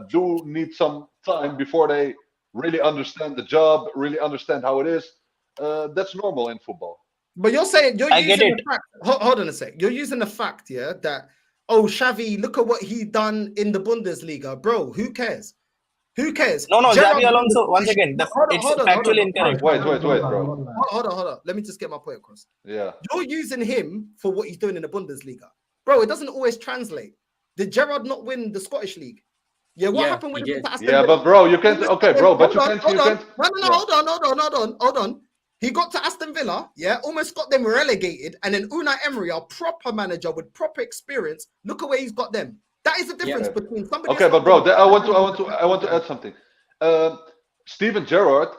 do need some time before they really understand the job, really understand how it is. That's normal in football. But you're saying you're using the fact. Hold on a sec. You're using the fact, that Xavi, look at what he done in the Bundesliga, bro. Who cares? Who cares? No, Xabi Alonso. Once again, it's factually incorrect. Wait, bro. Hold on. Let me just get my point across. Yeah. You're using him for what he's doing in the Bundesliga, bro. It doesn't always translate. Did Gerrard not win the Scottish League? Yeah, what happened when he went to Aston Villa? But bro, you can't. Okay, bro, but you can't. Hold on. He got to Aston Villa, almost got them relegated, and then Unai Emery, a proper manager with proper experience. Look at where he's got them. That is the difference between somebody. Okay, but bro, I want to add something. Steven Gerrard,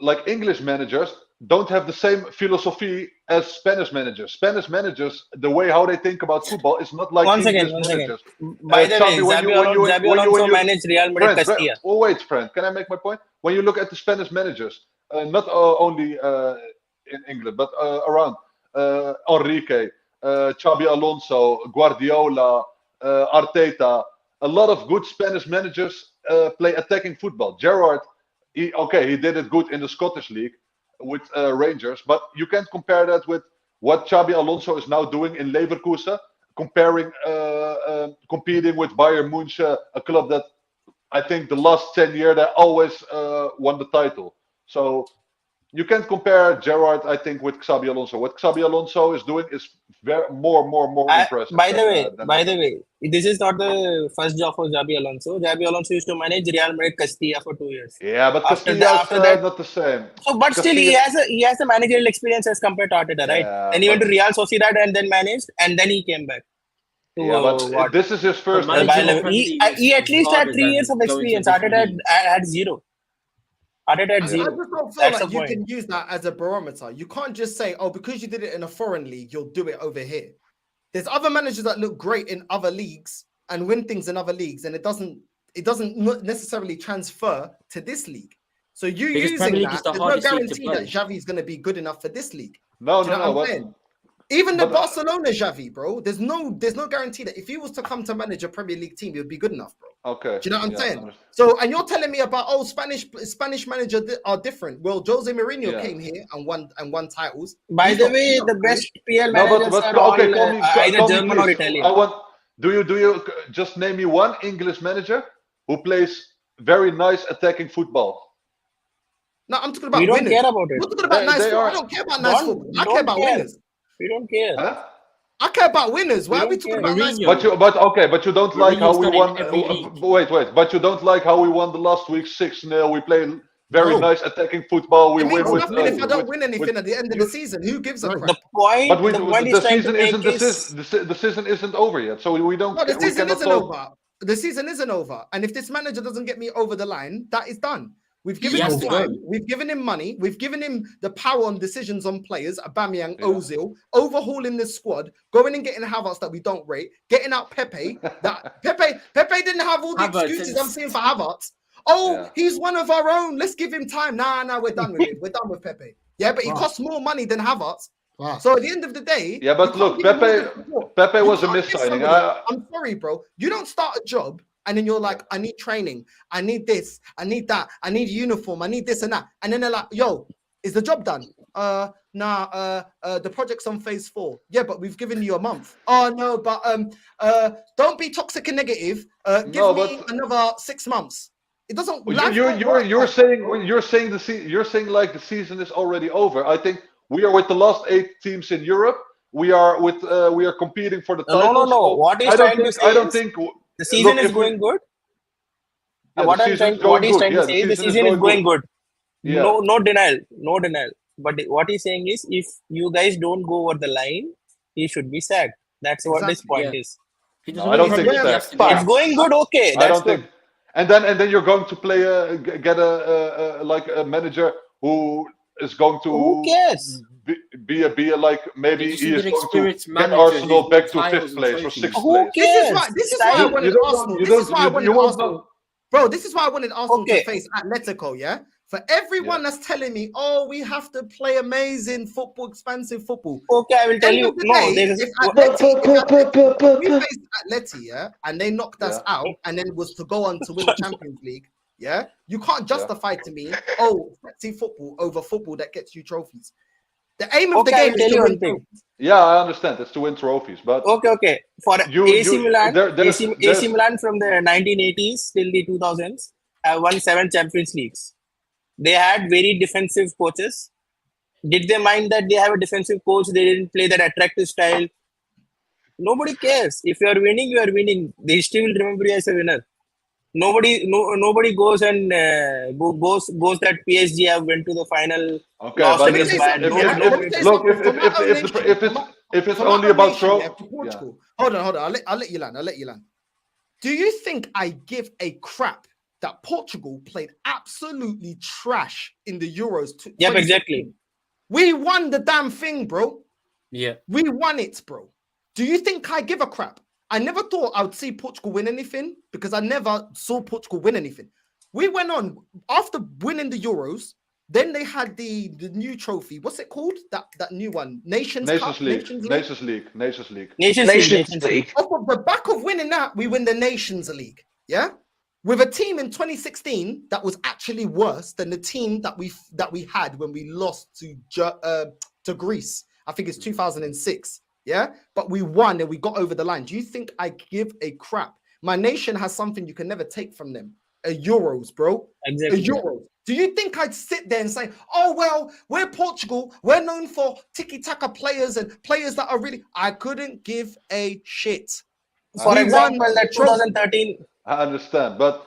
like English managers, don't have the same philosophy as Spanish managers. Spanish managers, the way how they think about football is not like English managers. By the way, Xabi Alonso managed Real Madrid Castilla. Oh wait, friend, can I make my point? When you look at the Spanish managers, not only in England but around, Enrique, Xabi Alonso, Guardiola, Arteta, a lot of good Spanish managers play attacking football. Gerrard, he did it good in the Scottish League with Rangers, but you can't compare that with what Xabi Alonso is now doing in Leverkusen, competing with Bayern Munich, a club that I think the last 10 years they always won the title. So you can't compare Gerrard, I think, with Xabi Alonso. What Xabi Alonso is doing is more impressive. By the way, this is not the first job for Xabi Alonso. Xabi Alonso used to manage Real Madrid Castilla for 2 years. Yeah, but Castilla is not the same. So, but still, he has a managerial experience as compared to Arteta, right? Yeah, and he went to Real Sociedad and then managed, and then he came back. But this is his first. He at least had 3 years of experience. Arteta had 0. Arteta at I zero. just don't feel That's like the you point. can use that as a barometer. You can't just say, oh, because you did it in a foreign league, you'll do it over here. There's other managers that look great in other leagues and win things in other leagues, and it doesn't necessarily transfer to this league. So you Because using Premier League that, is the there's no hardest league to guarantee that play. Xavi is going to be good enough for this league. No, Do you no, know no. what I'm saying? Even the Barcelona Xavi, bro, there's no guarantee that if he was to come to manage a Premier League team, he would be good enough, bro. Okay. Do you know what I'm Yeah, saying? So, and you're telling me about Spanish managers are different. Well, Jose Mourinho came here and won titles. By the way, the best PL managers are all either German please. or Italian. I want. Do you just name me one English manager who plays very nice attacking football? No, I'm talking about We don't winners. care about it. I'm not talking about nice football. I don't care about nice football. I care about winners. We don't care. Huh? I care about winners. Why are we talking about nice football? But you don't like how we won. Wait. But you don't like how we won the last week 6-0. We play very nice attacking football. We It win means with. nothing if I don't win anything at the end of the season. Who gives a crap? The point. But the point the he's trying season to make isn't is the season isn't over yet, so we don't. No, the we season cannot isn't talk. over. The season isn't over. And if this manager doesn't get me over the line, that is done. We've given him time. We've given him money. We've given him the power on decisions on players. Aubameyang, Ozil, overhauling the squad, going and getting Havertz that we don't rate, getting out Pepe. Pepe didn't have all the excuses I'm seeing for Havertz. Oh, he's one of our own. Let's give him time. Nah, we're done with it. We're done with Pepe. Yeah, but he costs more money than Havertz. So at the end of the day, Yeah, but look, Pepe was a mis-signing. I'm sorry, bro. You don't start a job and then you're like, I need training, I need this, I need that, I need uniform, I need this and that. And then they're like, yo, is the job done? The project's on phase 4. Yeah, but we've given you a month. Oh no, but don't be toxic and negative. Give me another 6 months. It doesn't. You're saying like the season is already over. I think we are with the last 8 teams in Europe. We are competing for the titles. No. What he's trying to say I don't is think the season is going good. What he's trying to say is the season is going good. Yeah. No denial. But what he's saying is, if you guys don't go over the line, he should be sacked. That's what his point is. No, I don't think it's going good. Okay, I don't good. think. And then you're going to play get a manager who is going to. Who cares? Be like maybe he is going to get Arsenal back to 5th place or 6th place. This is why I wanted Arsenal. This is why I wanted Arsenal. Bro, this is why I wanted Arsenal to face Atletico, yeah? For everyone that's telling me, oh, we have to play amazing football, expansive football. Okay, I will tell you. No, if we faced Atleti, yeah, and they knocked us out and then was to go on to win the Champions League, yeah, you can't justify to me, oh, sexy football over football that gets you trophies. The aim of the game is to win trophies. Yeah, I understand. It's to win trophies, but okay. For AC Milan from the 1980s till the 2000s, have won 7 Champions Leagues. They had very defensive coaches. Did they mind that they have a defensive coach? They didn't play that attractive style. Nobody cares. If you are winning, you are winning. They still will remember you as a winner. Nobody goes and goes that PSG have went to the final. Okay, but if it's only about Portugal. Hold on. I'll let you land. Do you think I give a crap that Portugal played absolutely trash in the Euros? Yep, exactly. We won the damn thing, bro. Yeah. We won it, bro. Do you think I give a crap? I never thought I would see Portugal win anything because I never saw Portugal win anything. We went on after winning the Euros. Then they had the new trophy. What's it called? That new one? Nations League. Nations League. Nations League. Off of the back of winning that, we win the Nations League. Yeah. With a team in 2016 that was actually worse than the team that we had when we lost to Greece. I think it's 2006. Yeah, but we won and we got over the line. Do you think I give a crap? My nation has something you can never take from them. A Euros, bro. Exactly. A Euros. Do you think I'd sit there and say, oh, well, we're Portugal. We're known for tiki-taka players and players that are really... I couldn't give a shit. For example, that 2013... I understand, but...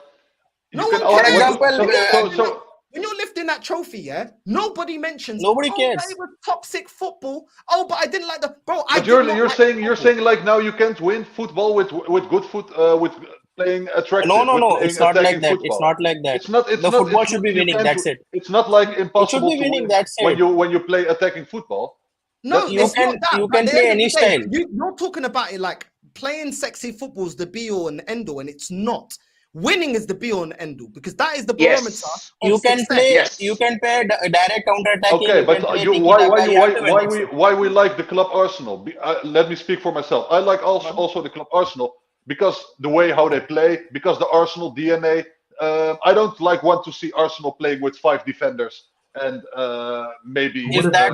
No one cares. For example... When you're lifting that trophy, yeah, nobody mentions. Nobody cares. It was toxic football. Oh, but I didn't like the bro. But you're saying like now you can't win football with good with playing attractive. No. With playing It's not like attacking that. football. It's not like that. It's not. The football should be winning. That's it. It's not like It should impossible be to winning. win That's it. when you play attacking football. No, You it's not that. you But can at the play end any of the day, style. you're talking about it like playing sexy football is the be all and end all, and it's not. Winning is the be all and end all because that is the barometer. Yes. You can success. play. Yes. You can play direct counter attacking. Okay, You but can play you, tiki-taka. why we like the club Arsenal? Let me speak for myself. I like also the club Arsenal because the way how they play, because the Arsenal DNA. I don't want to see Arsenal playing with 5 defenders and maybe. If I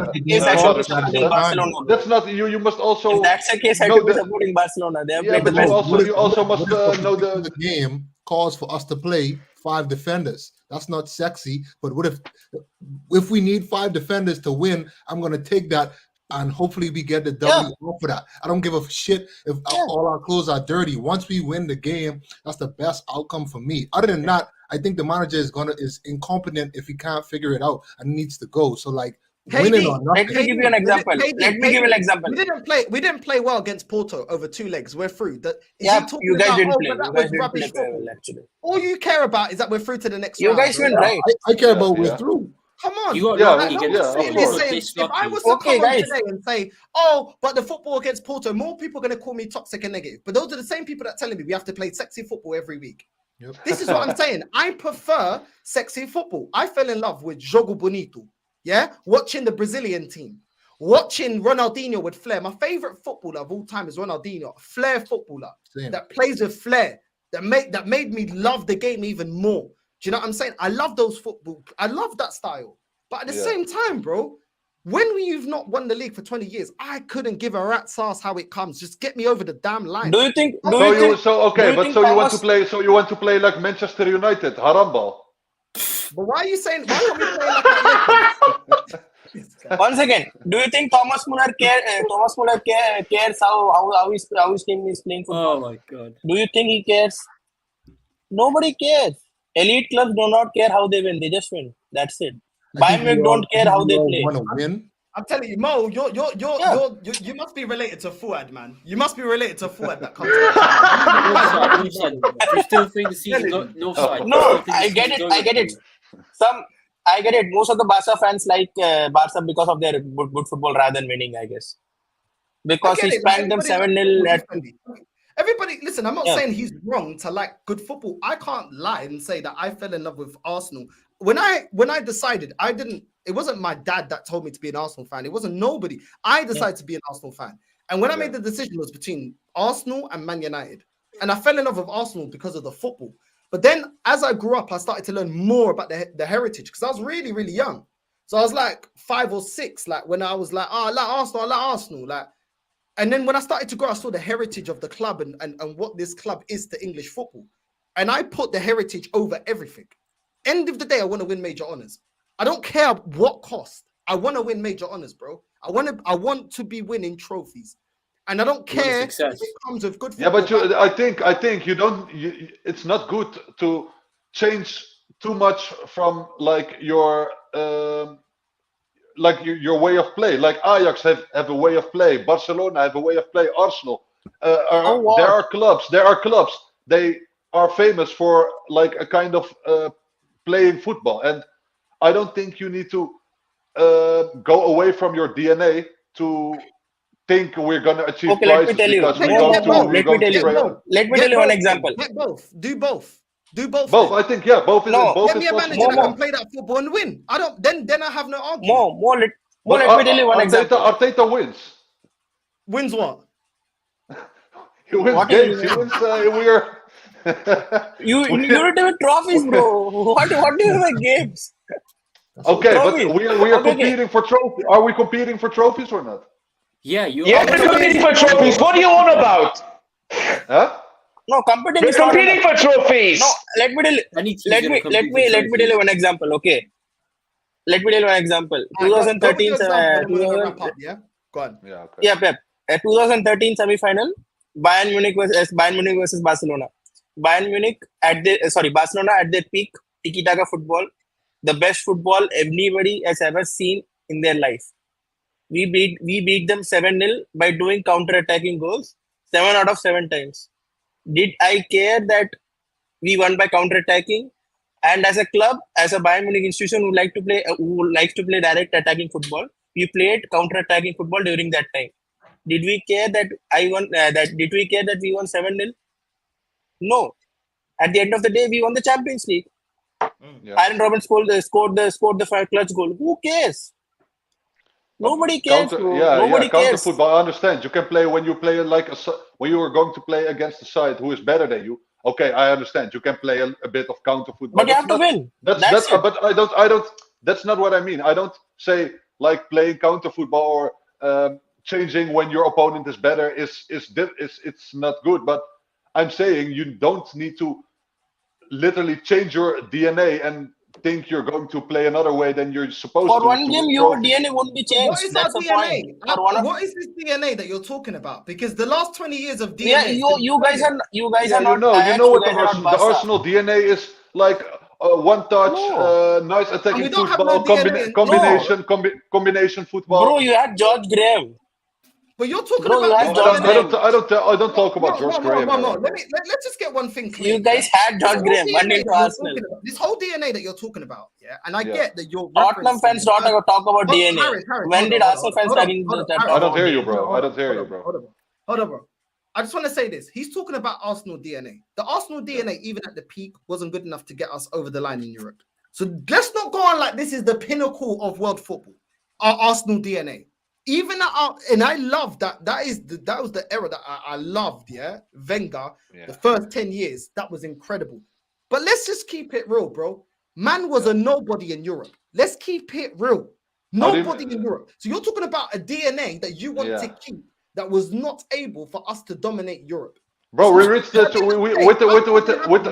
should be supporting Barcelona. That's not you. You must also. If that's the case, I should be supporting Barcelona. They have played the best. You also must know the game calls for us to play 5 defenders. That's not sexy. But what if we need 5 defenders to win? I'm gonna take that, and hopefully we get the W for that. I don't give a shit if all our clothes are dirty. Once we win the game, that's the best outcome for me. Other than that, I think the manager is incompetent if he can't figure it out and needs to go. So like winning or nothing. Let me give you an example. We didn't play well against Porto over 2 legs. We're through. You guys didn't play. You guys didn't play well, actually. All you care about is that we're through to the next You round. guys went right. I care about we're through. Come on. You got lucky against If I was to come on today and say, oh, but the football against Porto, more people are going to call me toxic and negative. But those are the same people that are telling me we have to play sexy football every week. This is what I'm saying. I prefer sexy football. I fell in love with Jogo Bonito. Yeah, watching the Brazilian team, watching Ronaldinho with flair. My favorite footballer of all time is Ronaldinho, a flair footballer that plays with flair, that made me love the game even more. Do you know what I'm saying? I love those football. I love that style. But at the same time, bro, when you've not won the league for 20 years, I couldn't give a rat's ass how it comes. Just get me over the damn line. Do you think? You want to play like Manchester United, Harambal. But why are you saying? Why can't we play like that? Once again, do you think Thomas Muller cares how his team is playing football? Oh my god! Do you think he cares? Nobody cares. Elite clubs do not care how they win; they just win. That's it. Bayern Munich don't care how they play. I'm telling you, Mo, you must be related to Fuad, man. You must be related to Fuad that comes. You still think the season Northside? No, I get it. I get it. I get it. Most of the Barca fans like Barca because of their good football rather than winning, I guess. Because he spanked them 7-0 Everybody, listen, I'm not saying he's wrong to like good football. I can't lie and say that I fell in love with Arsenal. When I decided, it wasn't my dad that told me to be an Arsenal fan. It wasn't nobody. I decided to be an Arsenal fan. And when I made the decision, it was between Arsenal and Man United. And I fell in love with Arsenal because of the football. But then as I grew up, I started to learn more about the heritage because I was really, really young. So I was like 5 or 6, like when I was like, I like Arsenal. Like, and then when I started to grow, I saw the heritage of the club and what this club is to English football. And I put the heritage over everything. End of the day, I want to win major honors. I don't care what cost. I want to win major honors, bro. I want to be winning trophies. And I don't care if it comes with good football. Yeah, but I think you don't. It's not good to change too much from like your way of play. Like Ajax have a way of play. Barcelona have a way of play. Arsenal. There are clubs. They are famous for like a kind of playing football, and I don't think you need to go away from your DNA to think we're gonna achieve prizes. Let me tell you. Let me tell you one example. Get both. Do both. Both. I think both. Get me a manager that can play that football and win. I don't. Then I have no argument. Let me tell you one example. Arteta wins. Wins what? He wins games. He wins. We're. You don't have trophies, bro. What do you have games? Okay, but we are competing for trophies. Are we competing for trophies or not? Yeah, you are competing for trophies. What do you want about? Huh? No, competing. We're competing for trophies. No, let me tell you one example. Okay, let me tell you one example. 2013. Yeah, go on. Yeah, okay. Yeah, Pep. 2013 semi-final. Bayern Munich versus Barcelona. Barcelona at their peak, tiki-taka football, the best football anybody has ever seen in their life. We beat them 7-0 by doing counter-attacking goals 7 out of 7 times. Did I care that we won by counter-attacking? And as a club, as a Bayern Munich institution who likes to play direct attacking football, we played counter-attacking football during that time. Did we care that Did we care that we won 7-0? No. At the end of the day, we won the Champions League. Aaron Robben scored the clutch goal. Who cares? Nobody cares. Nobody counter cares. football. I understand. You can play when you play when you are going to play against a side who is better than you. Okay, I understand. You can play a bit of counter football. But you have to win. But I don't. That's not what I mean. I don't say like playing counter football or changing when your opponent is better it's not good. But I'm saying you don't need to literally change your DNA and think you're going to play another way than you're supposed to. For one game, your DNA won't be changed. What is That's our the DNA? point. What is this DNA that you're talking about? Because the last 20 years of DNA. Yeah, you guys are not. You know what the Arsenal DNA is like. One touch, nice attacking football, combination football. Bro, you had George Graham. But you're talking about. I don't talk about George Graham. Let's just get one thing clear. You guys had George Graham. This whole DNA that you're talking about, yeah, and I get that you're. Tottenham fans don't talk about DNA. When did Arsenal fans start in the chapter? I don't hear you, bro. I don't hear you, bro. Hold on, bro. I just want to say this. He's talking about Arsenal DNA. The Arsenal DNA, even at the peak, wasn't good enough to get us over the line in Europe. So let's not go on like this is the pinnacle of world football. Our Arsenal DNA. Even and I love that. That was the era that I loved. Yeah, Wenger. The first 10 years that was incredible. But let's just keep it real, bro. Man was a nobody in Europe. Let's keep it real. Nobody in Europe. So you're talking about a DNA that you want to keep that was not able for us to dominate Europe. Bro, we reached that with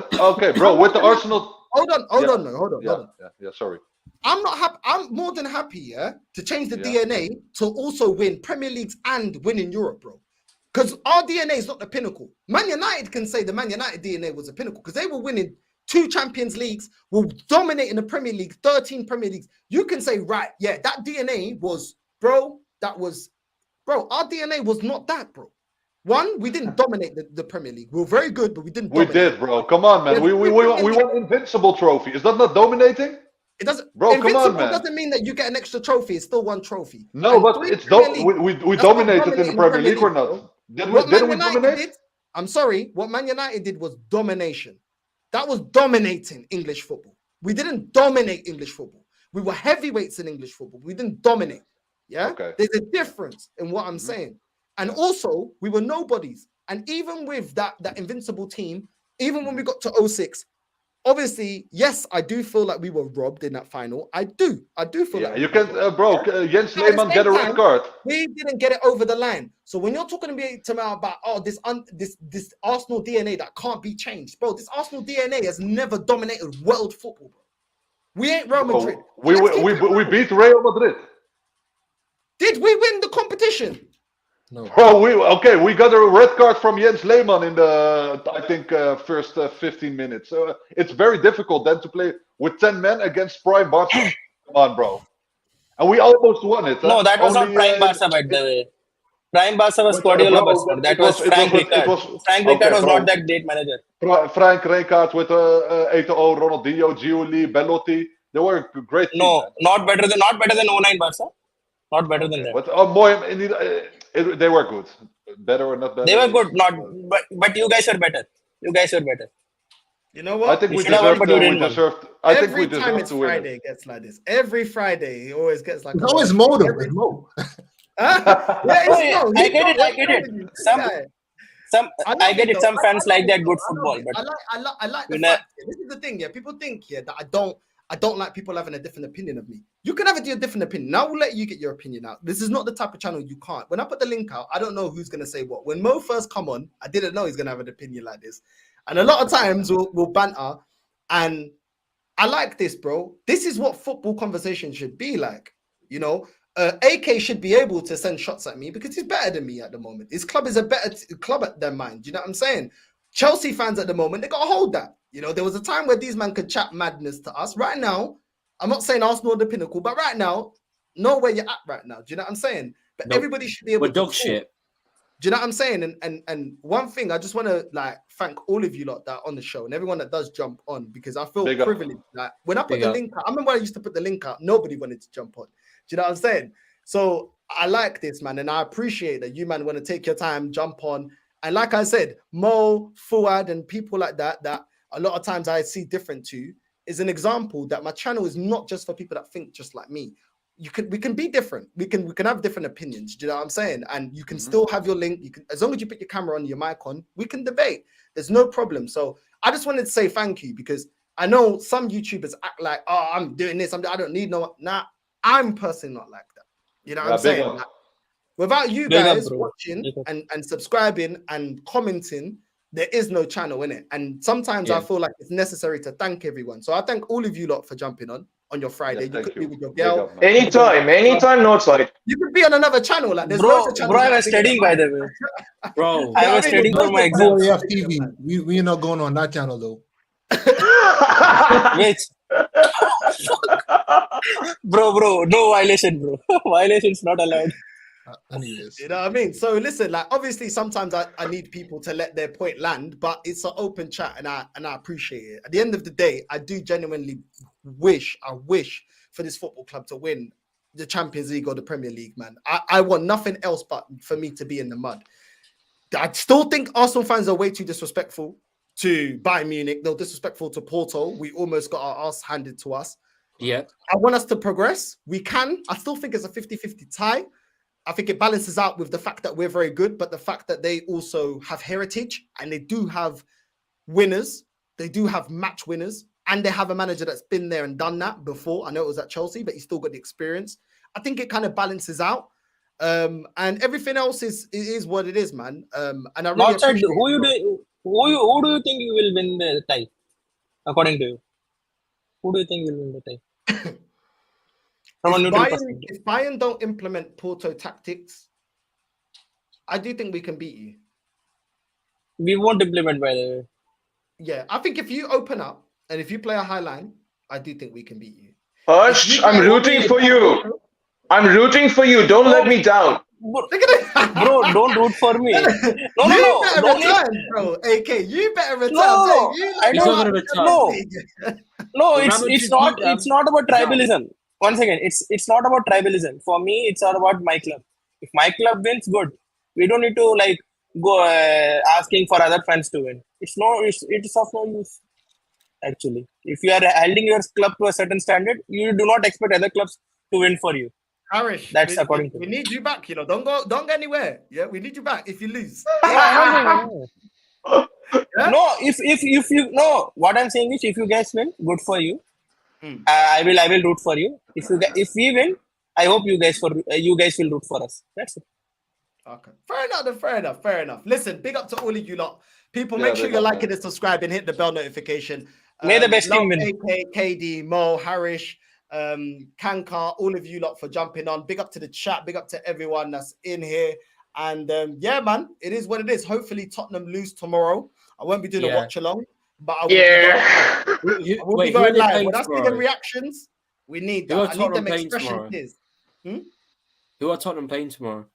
the Arsenal. Hold on. Yeah, sorry. I'm not happy. I'm more than happy, to change the DNA to also win Premier Leagues and win in Europe, bro. Because our DNA is not the pinnacle. Man United can say the Man United DNA was a pinnacle because they were winning 2 Champions Leagues, were dominating the Premier League, 13 Premier Leagues. You can say, right, yeah, that DNA was, bro, our DNA was not that, bro. One, we didn't dominate the Premier League. We were very good, but we didn't dominate. We did, bro. Come on, man. We won Invincible trophy. Is that not dominating? It doesn't, bro. Invincible Come on, man. Doesn't mean that you get an extra trophy. It's still one trophy. No, but it's we dominated in the Premier League or not? Didn't we dominate? I'm sorry. What Man United did was domination. That was dominating English football. We didn't dominate English football. We were heavyweights in English football. We didn't dominate. Yeah. Okay. There's a difference in what I'm saying. And also, we were nobodies. And even with that invincible team, even when we got to 06. Obviously, yes, I do feel like we were robbed in that final. I do feel like you can, bro. Jens Lehmann get a red card. We didn't get it over the line. So when you're talking to me about this Arsenal DNA that can't be changed, bro, this Arsenal DNA has never dominated world football, bro. We ain't Real Madrid. We beat Real Madrid. Did we win the competition? No. Bro, we got a red card from Jens Lehmann in the I think first 15 minutes. So it's very difficult then to play with 10 men against prime Barca. Come on, bro. And we almost won it. No, that was not prime Barca, by the way. Prime Barca was Guardiola. That was Frank Rijkaard. Frank Rijkaard was not that great manager. Frank Rijkaard with Eto'o, Ronaldinho, Giuli, Belotti. They were great. No, not better than 09 Barca. Not better than that. But they were good. Better or not better? They were good, but you guys are better. You guys are better. You know what? I think we deserved it's to win. Friday it gets like this. Every Friday, it always gets like. It's always Mo though. It's Mo. I get it. I get it. Some fans like that good football, but I like the fact. This is the thing, yeah. People think that I don't like people having a different opinion of me. You can have a different opinion. Now we'll let you get your opinion out. This is not the type of channel you can't. When I put the link out, I don't know who's going to say what. When Mo first come on, I didn't know he's going to have an opinion like this. And a lot of times we'll banter. And I like this, bro. This is what football conversation should be like. You know, AK should be able to send shots at me because he's better than me at the moment. His club is a better club than mine. Do you know what I'm saying? Chelsea fans at the moment, they got to hold that. You know, there was a time where these men could chat madness to us. Right now, I'm not saying Arsenal are the pinnacle, but right now, know where you're at right now. Do you know what I'm saying? But everybody should be able to dog shit. Do you know what I'm saying? And one thing I just want to like thank all of you lot that are on the show and everyone that does jump on, because I feel Big up. privileged. Like when I put the link out, I remember I used to put the link out, nobody wanted to jump on. Do you know what I'm saying? So I like this, man, and I appreciate that you, man, want to take your time, jump on. And like I said, Mo, Fuad, and people like that a lot of times I see different to, is an example that my channel is not just for people that think just like me. We can be different. We can have different opinions. Do you know what I'm saying? And you can still have your link. You can, as long as you put your camera on, your mic on, we can debate. There's no problem. So I just wanted to say thank you, because I know some YouTubers act like, oh, I'm doing this. I don't need no. Nah, I'm personally not like that. You know what I'm saying? Like, without you guys watching and subscribing and commenting, there is no channel in it. And sometimes I feel like it's necessary to thank everyone. So I thank all of you lot for jumping on your Friday. You could be with your girl. Anytime, Northside. You could be on another channel. Like there's Bro, loads of channels. I was studying, by the way. Bro, I was studying for my exam. Oh, yeah, TV. We're not going on that channel though. Which? bro, no violation, bro. Violation's not allowed. Anyways. You know what I mean? So listen, like obviously sometimes I need people to let their point land, but it's an open chat and I appreciate it. At the end of the day, I do genuinely wish for this football club to win the Champions League or the Premier League, man. I want nothing else but for me to be in the mud. I still think Arsenal fans are way too disrespectful to Bayern Munich. They're disrespectful to Porto. We almost got our ass handed to us. Yeah. I want us to progress. We can. I still think it's a 50-50 tie. I think it balances out with the fact that we're very good, but the fact that they also have heritage and they do have winners. They do have match winners, and they have a manager that's been there and done that before. I know it was at Chelsea, but he's still got the experience. I think it kind of balances out. And everything else is what it is, man. And I really appreciate who do you think you will win the tie? According to you, who do you think will win the tie? If Bayern don't implement Porto tactics, I do think we can beat you. We won't implement, by the way. Yeah, I think if you open up and if you play a high line, I do think we can beat you. Hush, I'm rooting for you. I'm rooting for you. Don't let me down. Look at it. Bro, don't root for me. No. You better return, bro. AK, you better return. No, it's not about tribalism. One second, it's not about tribalism. For me, it's all about my club. If my club wins, good. We don't need to like go asking for other fans to win. It's of no use. Actually, if you are holding your club to a certain standard, you do not expect other clubs to win for you. Harish, that's according to we need you back. You know, don't go anywhere. Yeah, we need you back if you lose. No, if you no, what I'm saying is, if you guys win, good for you. I will root for you. If we win, I hope you guys will root for us. That's it. Okay, fair enough. Listen, big up to all of you lot. People, make sure you're liking and subscribing, hit the bell notification. May the best team win. AK, KD, Mo, Harish, Kankar, all of you lot for jumping on. Big up to the chat. Big up to everyone that's in here. And yeah, man, it is what it is. Hopefully Tottenham lose tomorrow. I won't be doing a watch along. But I will be going live. When I see them reactions, we need that. I need them expressions. Who are Tottenham playing tomorrow?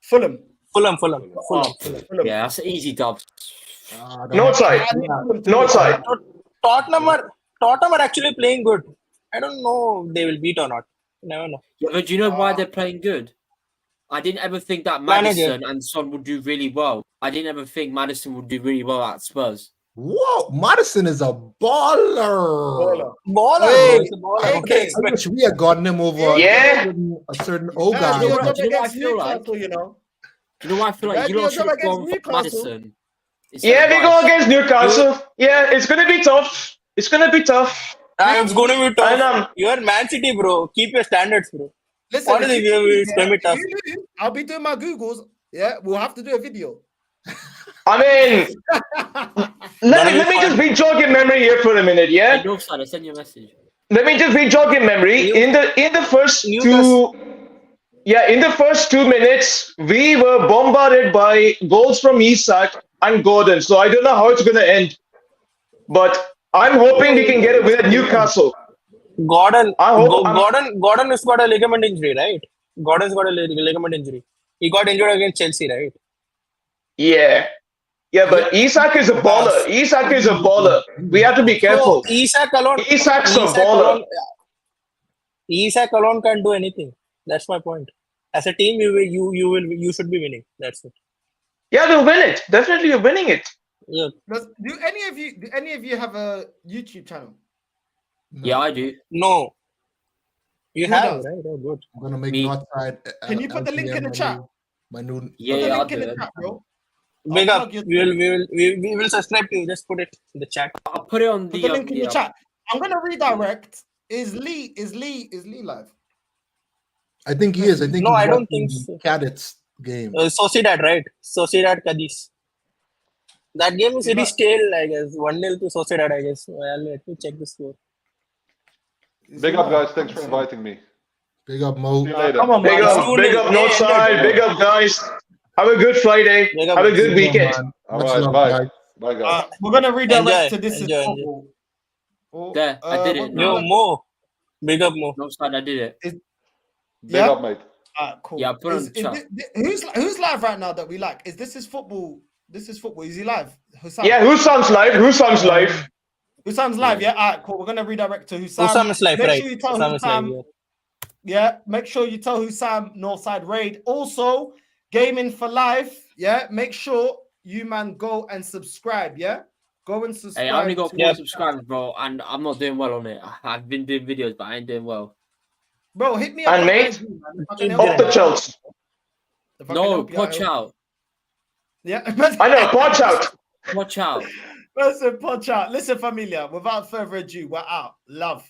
Fulham. Yeah, that's an easy dub. Northside. Tottenham are actually playing good. I don't know if they will beat or not. Never know. Yeah, but do you know why they're playing good? I didn't ever think that Maddison and Son would do really well. I didn't ever think Maddison would do really well at Spurs. Whoa, Madison is a baller. Okay. I wish we had gotten him over a certain old guy. Do you know what I feel like? You know? Do you know what I feel like? You lot should have gone for Maddison. Yeah, we go against Newcastle. Yeah, it's gonna be tough. It's gonna be tough. It's gonna be tough. You're Man City, bro. Keep your standards, bro. Listen, what is it's gonna be tough. I'll be doing my Googles. Yeah, we'll have to do a video. I mean, let me just be jogging memory here for a minute, yeah? Hey, Northside, I send you a message. Let me just be jogging memory. In the first first 2 minutes, we were bombarded by goals from Isak and Gordon. So I don't know how it's gonna end, but I'm hoping we can get it with Newcastle. Gordon has got a ligament injury, right? Gordon's got a ligament injury. He got injured against Chelsea, right? Yeah. Yeah, but Isak is a baller. Isak is a baller. We have to be careful. So Isak alone, Isak's a baller. Isak alone can't do anything. That's my point. As a team, you should be winning. That's it. Yeah, they'll win it. Definitely, you're winning it. Yeah. Do any of you have a YouTube channel? No. Yeah, I do. No. You Who have, does? right? Oh, good. I'm gonna make Me. Northside. Can you put the link in the chat? My new. Yeah, Put the yeah, I'll link do in the it. chat, bro. Big I'll up. plug We will subscribe to you. Just put it in the chat. I'll put it on Put the the link in the chat. I'm gonna redirect. Is Lee live? I think he is. I think No, he's I don't watching think so. Cadets game. Sociedad, right? Sociedad Cadiz. That game is very stale, I guess. 1-0 to Sociedad, I guess. Well, let me check the score. Big up, guys. Thanks for inviting me. Big up, Mo. See you later. Come on, Big man. up Northside. Big up, guys. Have a good Friday. Have a good weekend. All Much right, love, bye. guys. Bye, guys. We're gonna redirect Enjoy, to this enjoy, is enjoy. football. Oh, There, I did it. Yo, Mo. Big up, Mo. No side, I did it. Big Yeah? up, mate. Cool. Yeah, put it on Is the chat. who's live right now that we like? This is football. This is football. Is he live? Hussam? Yeah, Hussam's live. Hussam's live. Hussam's live. Yeah. All right. Cool. We're gonna redirect to Hussam. Hussam is live, Make right? sure you tell Hussam is live, Hussam. Yeah. Make sure you tell Hussam Northside Raid. Also, gaming for life. Yeah. Make sure you man go and subscribe. Yeah. Go and subscribe. Hey, I only got to 4 us. subscribers, bro, and I'm not doing well on it. I've been doing videos, but I ain't doing well. Bro, hit me up. And on mate, IG, man. If I can help off the you out. charts. If I can No, help you watch out. Yeah. I know, watch out. Watch out. Listen, punch out. Listen, familia, without further ado, we're out. Love.